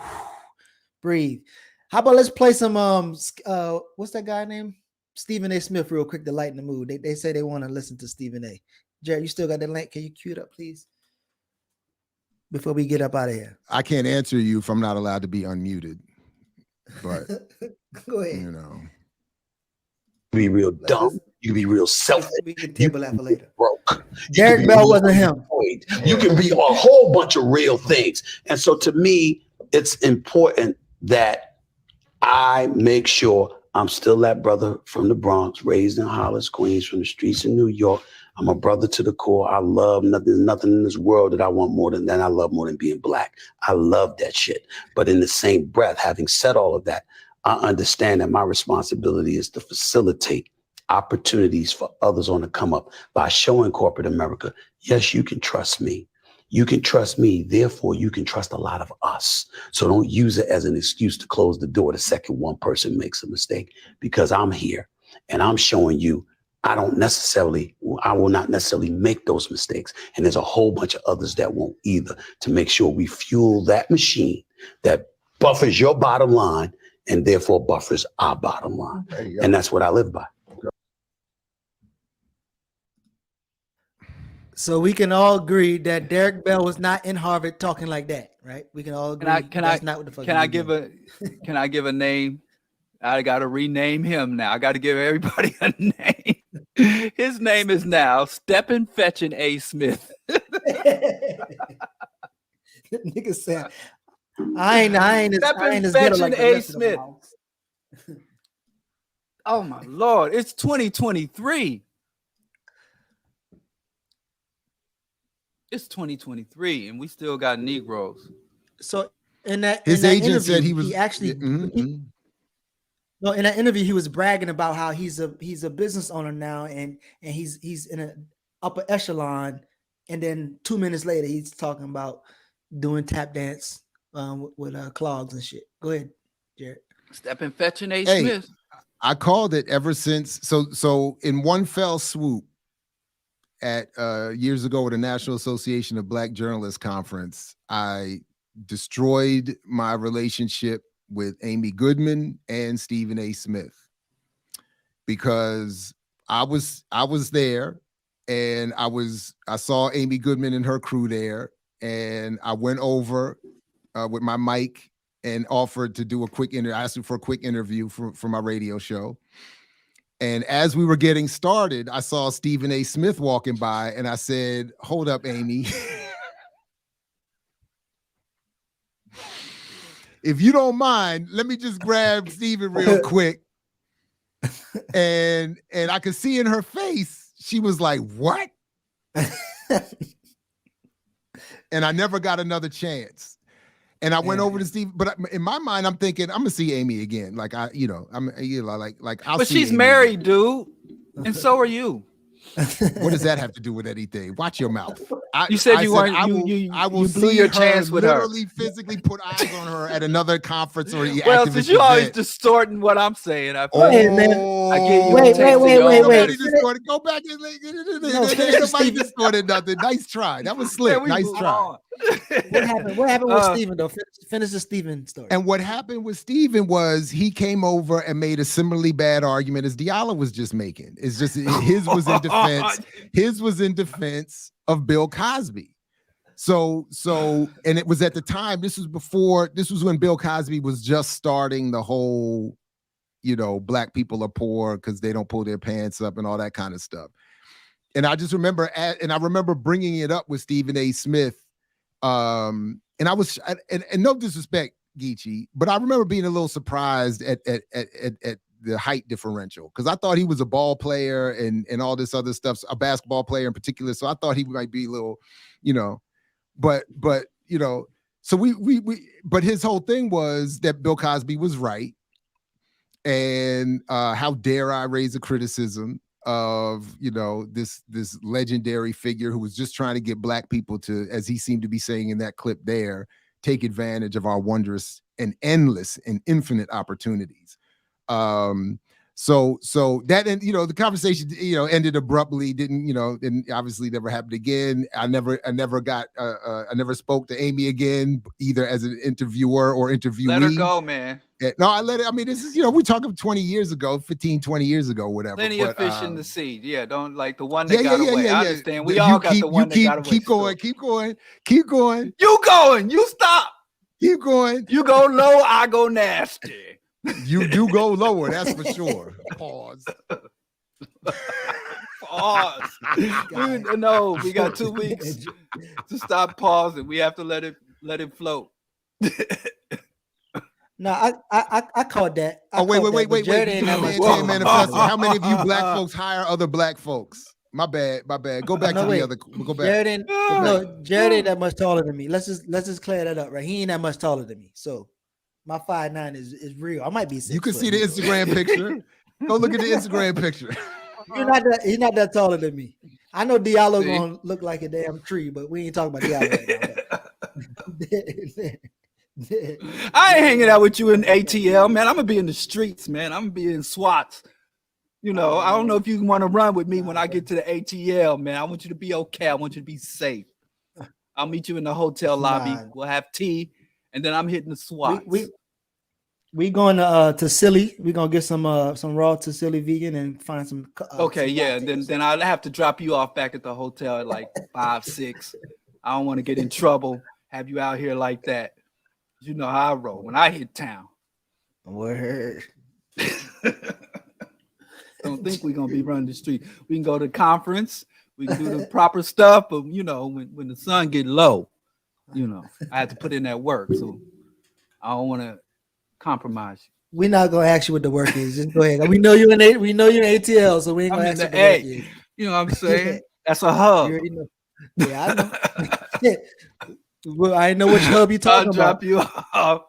Breathe. How about let's play some what's that guy name? Stephen A. Smith real quick to lighten the mood. They say they want to listen to Stephen A. Jared, you still got that link? Can you cue it up, please? Before we get up out of here. I can't answer you if I'm not allowed to be unmuted. But go ahead. You know. Be real dumb. You can be real selfish. We can table that for later. Broke. Derek Bell wasn't him. You can be a whole bunch of real things. And so to me, it's important that I make sure I'm still that brother from the Bronx, raised in Hollis, Queens, from the streets in New York. I'm a brother to the core. I love nothing in this world that I want more than that. I love more than being black. I love that shit. But in the same breath, having said all of that, I understand that my responsibility is to facilitate opportunities for others on the come up by showing corporate America, yes, you can trust me. You can trust me, therefore you can trust a lot of us. So don't use it as an excuse to close the door the second one person makes a mistake, because I'm here and I'm showing you I will not necessarily make those mistakes. And there's a whole bunch of others that won't either, to make sure we fuel that machine that buffers your bottom line and therefore buffers our bottom line. And that's what I live by. So we can all agree that Derek Bell was not in Harvard talking like that, right? We can all agree. Can I give a name? I got to rename him now. I got to give everybody a name. His name is now Steppin' Fetchin' A. Smith. Nigga said, I ain't as good like A. Smith. Oh my Lord! It's 2023. It's 2023, and we still got Negroes. So in that his agent said he was in that interview he was bragging about how he's a business owner now, and he's in an upper echelon, and then 2 minutes later he's talking about doing tap dance with clogs and shit. Go ahead, Jared. Steppin' Fetchin' A. Smith. I called it ever since. So in one fell swoop, at years ago at the National Association of Black Journalists conference, I destroyed my relationship with Amy Goodman and Stephen A. Smith because I was there, and I saw Amy Goodman and her crew there, and I went over with my mic and offered to do a quick interview. I asked for a quick interview for my radio show. And as we were getting started, I saw Stephen A. Smith walking by, and I said, "Hold up, Amy. If you don't mind, let me just grab Stephen real quick." And I could see in her face, she was like, "What?" And I never got another chance. And I went over to Steve, but in my mind, I'm thinking I'm gonna see Amy again. Like I'll But see she's Amy married, again. dude, and so are you. What does that have to do with anything? Watch your mouth. You said you weren't. I will You blew see your her, chance with her. literally physically put eyes on her at another conference or Well, activist since you always event. distorting what I'm saying, I Wait, man. I give you Wait. Nobody distorted. Go back and finish nobody distorted nothing. Nice try. That was slick. Nice try. What happened with Steven though? Finish the Steven story. And what happened with Steven was he came over and made a similarly bad argument as Diallo was just making. It's just his was in defense. His was in defense of Bill Cosby. So, and it was at the time, this was when Bill Cosby was just starting the whole, black people are poor because they don't pull their pants up and all that kind of stuff. And I just remember, I remember bringing it up with Stephen A. Smith. And I was, and no disrespect, Geechee, but I remember being a little surprised at the height differential, because I thought he was a ball player and all this other stuff, a basketball player in particular. So I thought he might be a little, but so but his whole thing was that Bill Cosby was right. And how dare I raise a criticism of, this legendary figure who was just trying to get black people to, as he seemed to be saying in that clip there, take advantage of our wondrous and endless and infinite opportunities. So that, and the conversation ended abruptly, and obviously never happened again. I never spoke to Amy again, either as an interviewer or interviewee. Let her go, man. No, I let it. I mean, this is, we're talking 20 years ago, 15, 20 years ago, whatever. Plenty of fish in the sea. Yeah, don't like the one that got away. I understand. We You all got keep- the one you that keep- got away. Keep going, keep going, keep going, You going. You stop. keep going. You go low, I go nasty. You do go lower, that's for sure. Pause. Pause. We got 2 weeks to stop pausing. We have to let it float. No, I caught that. Wait. Jared ain't that much Man, Manifesto. How many of you black folks hire other black folks? My bad. Go back to the other. Go back. Jared ain't that much taller than me. Let's just clear that up, right? He ain't that much taller than me. So my 5'9" is real. I might be 6 You can foot. see the Instagram picture. Go look at the Instagram picture. He's not that taller than me. I know Diallo gonna look like a damn tree, but we ain't talking about Diallo right now. I ain't hanging out with you in ATL, man. I'm gonna be in the streets, man. I'm gonna be in SWATs. I don't know if you want to run with me when I get to the ATL, man. I want you to be okay. I want you to be safe. I'll meet you in the hotel lobby. We'll have tea, and then I'm hitting the SWAT. We going to Silly. We gonna get some raw Silly vegan and find some. Okay, yeah. Then I'll have to drop you off back at the hotel at like 5, 6. I don't want to get in trouble. Have you out here like that? You know how I roll when I hit town. Word. Don't think we're gonna be running the street. We can go to the conference. We can do the proper stuff, but when the sun get low, I have to put in that work. So I don't want to compromise you. We're not gonna ask you what the work is. Just go ahead. We know you're in ATL, so we ain't gonna ask you what the work is. You know what I'm saying? That's a hub. You already know. Yeah, I know. Well, I know which hub you talking I'll drop about. you off.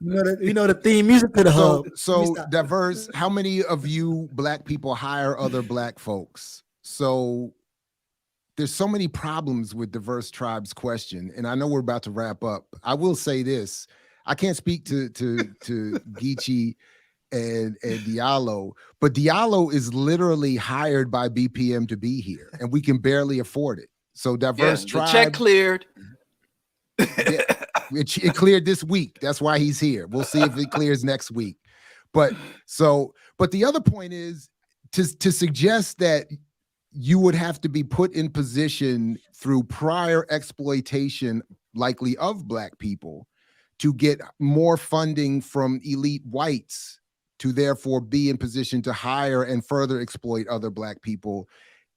You know the theme music to the hub. So diverse. How many of you black people hire other black folks? So there's so many problems with diverse tribes question, and I know we're about to wrap up. I will say this: I can't speak to Geechee and Diallo, but Diallo is literally hired by BPM to be here, and we can barely afford it. So diverse the tribes. check cleared. It cleared this week. That's why he's here. We'll see if it clears next week. But the other point is to suggest that you would have to be put in position through prior exploitation, likely of Black people, to get more funding from elite whites to therefore be in position to hire and further exploit other Black people.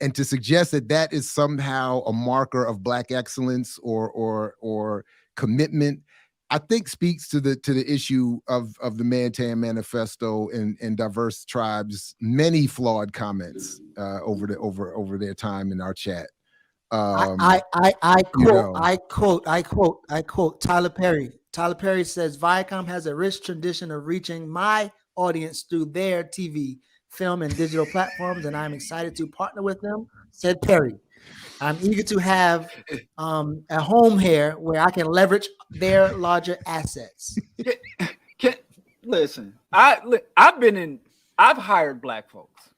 And to suggest that that is somehow a marker of Black excellence or commitment, I think speaks to the issue of the Mantan Manifesto and diverse tribes' many flawed comments over their time in our chat. I quote Tyler Perry. Tyler Perry says Viacom has a rich tradition of reaching my audience through their TV, film, and digital platforms, and I'm excited to partner with them, said Perry. I'm eager to have a home here where I can leverage their larger assets. Listen, I've hired Black folks,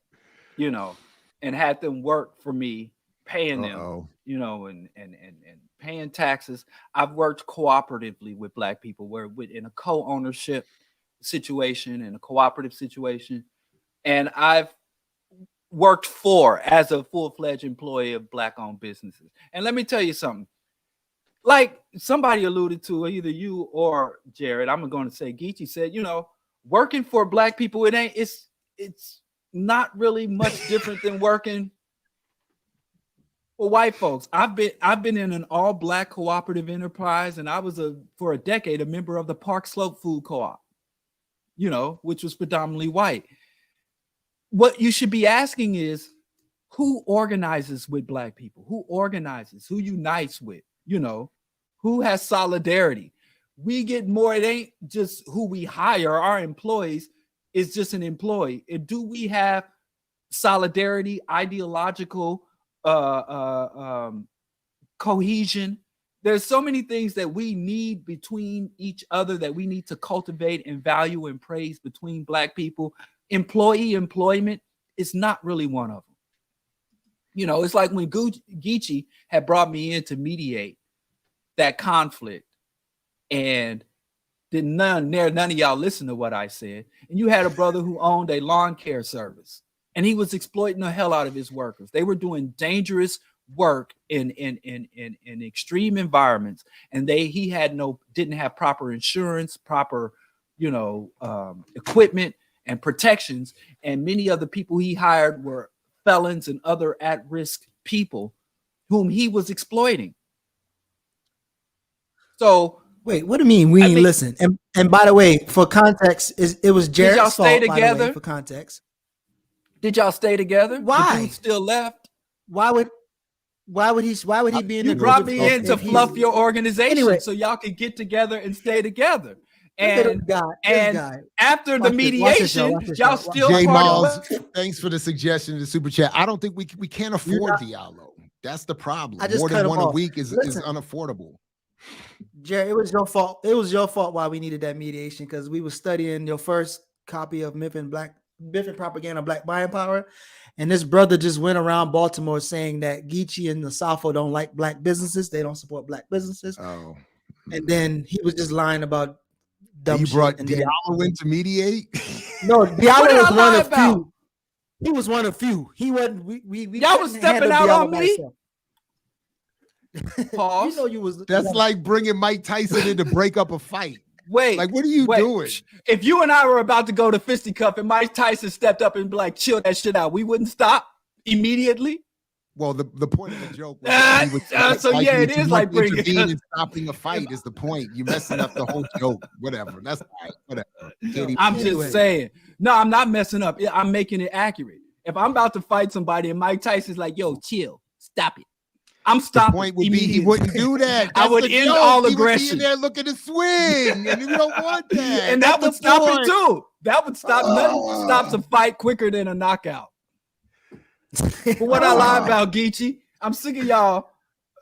and had them work for me, paying them, and paying taxes. I've worked cooperatively with Black people, in a co-ownership situation, in a cooperative situation, and I've worked as a full-fledged employee of Black-owned businesses. And let me tell you something. Like somebody alluded to, either you or Jared, I'm going to say Geechee said, working for Black people, it's not really much different than working for white folks. I've been in an all-Black cooperative enterprise, and I was for a decade a member of the Park Slope Food Co-op, which was predominantly white. What you should be asking is, who organizes with Black people? Who organizes? Who unites with? Who has solidarity? We get more. It ain't just who we hire. Our employees is just an employee. And do we have solidarity, ideological cohesion? There's so many things that we need between each other that we need to cultivate and value and praise between Black people. Employment is not really one of them. It's like when Geechee had brought me in to mediate that conflict, and none of y'all listen to what I said. And you had a brother who owned a lawn care service, and he was exploiting the hell out of his workers. They were doing dangerous work in extreme environments, and he didn't have proper insurance, proper equipment and protections, and many of the people he hired were felons and other at-risk people whom he was exploiting. So wait, what do you mean we ain't listen? And by the way, for context, it was Jared's y'all stay fault, together? by the way, for context. Did y'all stay together? Why? The dude still left? Why would he be in the You brought me in to fluff your organization Anyway. so y'all could get together and stay together. This And guy. after the mediation, y'all still J part Miles, of it? thanks for the suggestion in the super chat. I don't think we can't afford Diallo. That's the problem. I just More cut than him one a off. week is Listen. unaffordable. Jerry, it was your fault. It was your fault why we needed that mediation, because we were studying your first copy of Myth and Propaganda, Black Buying Power, and this brother just went around Baltimore saying that Geechee and the SAFO don't like Black businesses. They don't support Black businesses. Oh, and then he was just lying about dumb you brought shit. Diallo in to mediate? No, Diallo did I was one lie of about? few. He was one of few. He wasn't. We Y'all was couldn't stepping handle out Diallo on by me? himself. Pause. You know you was. That's like bringing Mike Tyson in to break up a fight. Wait. Like, what are you doing? If you and I were about to go to fisticuff and Mike Tyson stepped up and be like, chill that shit out, we wouldn't stop immediately? Well, the point of the joke was it is like bringing intervene and stopping a fight is the point. You're messing up the whole joke. Whatever. That's all right. Whatever. I'm just saying. No, I'm not messing up. I'm making it accurate. If I'm about to fight somebody and Mike Tyson's like, yo, chill, stop it. I'm stopping. The point would be he wouldn't do that. I would end all aggression. He would be in there looking to swing, and you don't want that. And that would stop it too. That would stop. Nothing stops a fight quicker than a knockout. But what I lie about, Geechee, I'm sick of y'all.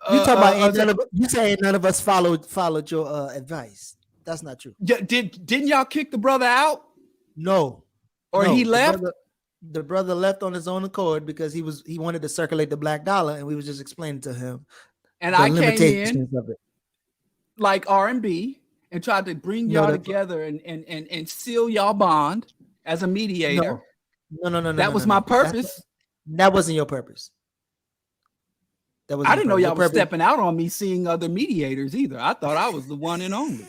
You talking about you saying none of us followed your advice? That's not true. Didn't y'all kick the brother out? No. Or No, he left? The brother left on his own accord because he wanted to circulate the black dollar, and we was just explaining to him And the I came limitations in of it. like R&B and tried to bring No, y'all that's- together and seal y'all bond as a mediator. No. That was my purpose. That wasn't your purpose. That was I didn't know y'all was stepping out on me seeing other mediators either. I thought I was the one and only.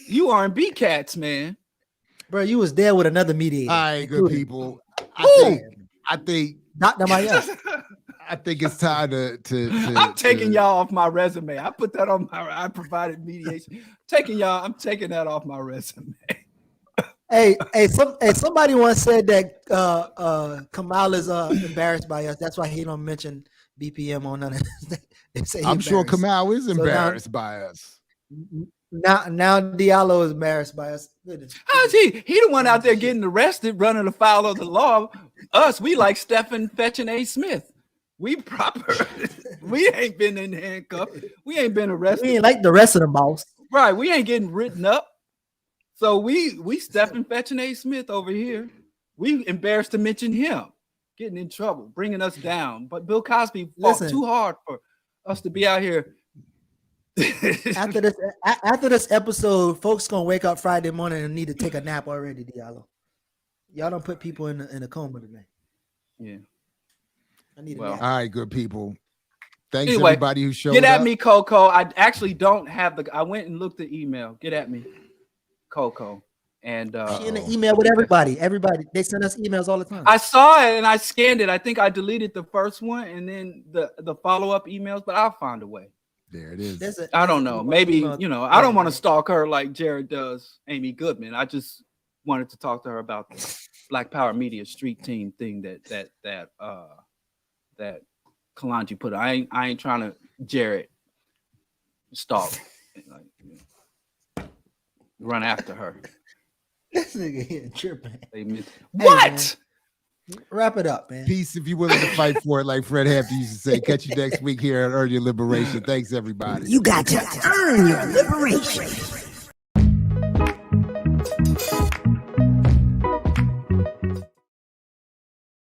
You R&B cats, man. Bro, you was there with another mediator. All right, good including- people. Who? I think Dr. Maya. I think it's time to I'm taking y'all off my resume. I put that on I provided mediation. I'm taking that off my resume. Hey, somebody once said that Kamal is embarrassed by us. That's why he don't mention BPM on none of this. I'm sure Kamal is embarrassed by us. Now Diallo is embarrassed by us. Goodness. How's he? He the one out there getting arrested, running afoul of the law. Us, we like Stephen fetching A. Smith. We proper. We ain't been in handcuffs. We ain't been arrested. We ain't like the rest of the mouse. Right. We ain't getting written up. So we Stephen fetching A. Smith over here. We embarrassed to mention him, getting in trouble, bringing us down. But Bill Cosby fought too hard for us to be out here. After this episode, folks gonna wake up Friday morning and need to take a nap already, Diallo. Y'all don't put people in a coma today. Yeah. I need a All nap. right, good people. Thanks Anyway, everybody who showed up. Get at me, Coco. I actually don't have I went and looked the email. Get at me, Coco. And She in an email with everybody. Everybody. They send us emails all the time. I saw it and I scanned it. I think I deleted the first one and then the follow-up emails, but I'll find a way. There it is. I don't know. Maybe, I don't want to stalk her like Jared does Amy Goodman. I just wanted to talk to her about the Black Power Media Street Team thing that Kalanji put. I ain't trying to Jared stalk, run after her. This nigga here tripping. What? Man, wrap it up, man. Peace if you're willing to fight for it, like Fred Hampton used to say. Catch you next week here at Earn Your Liberation. Thanks, everybody. You got to earn your liberation.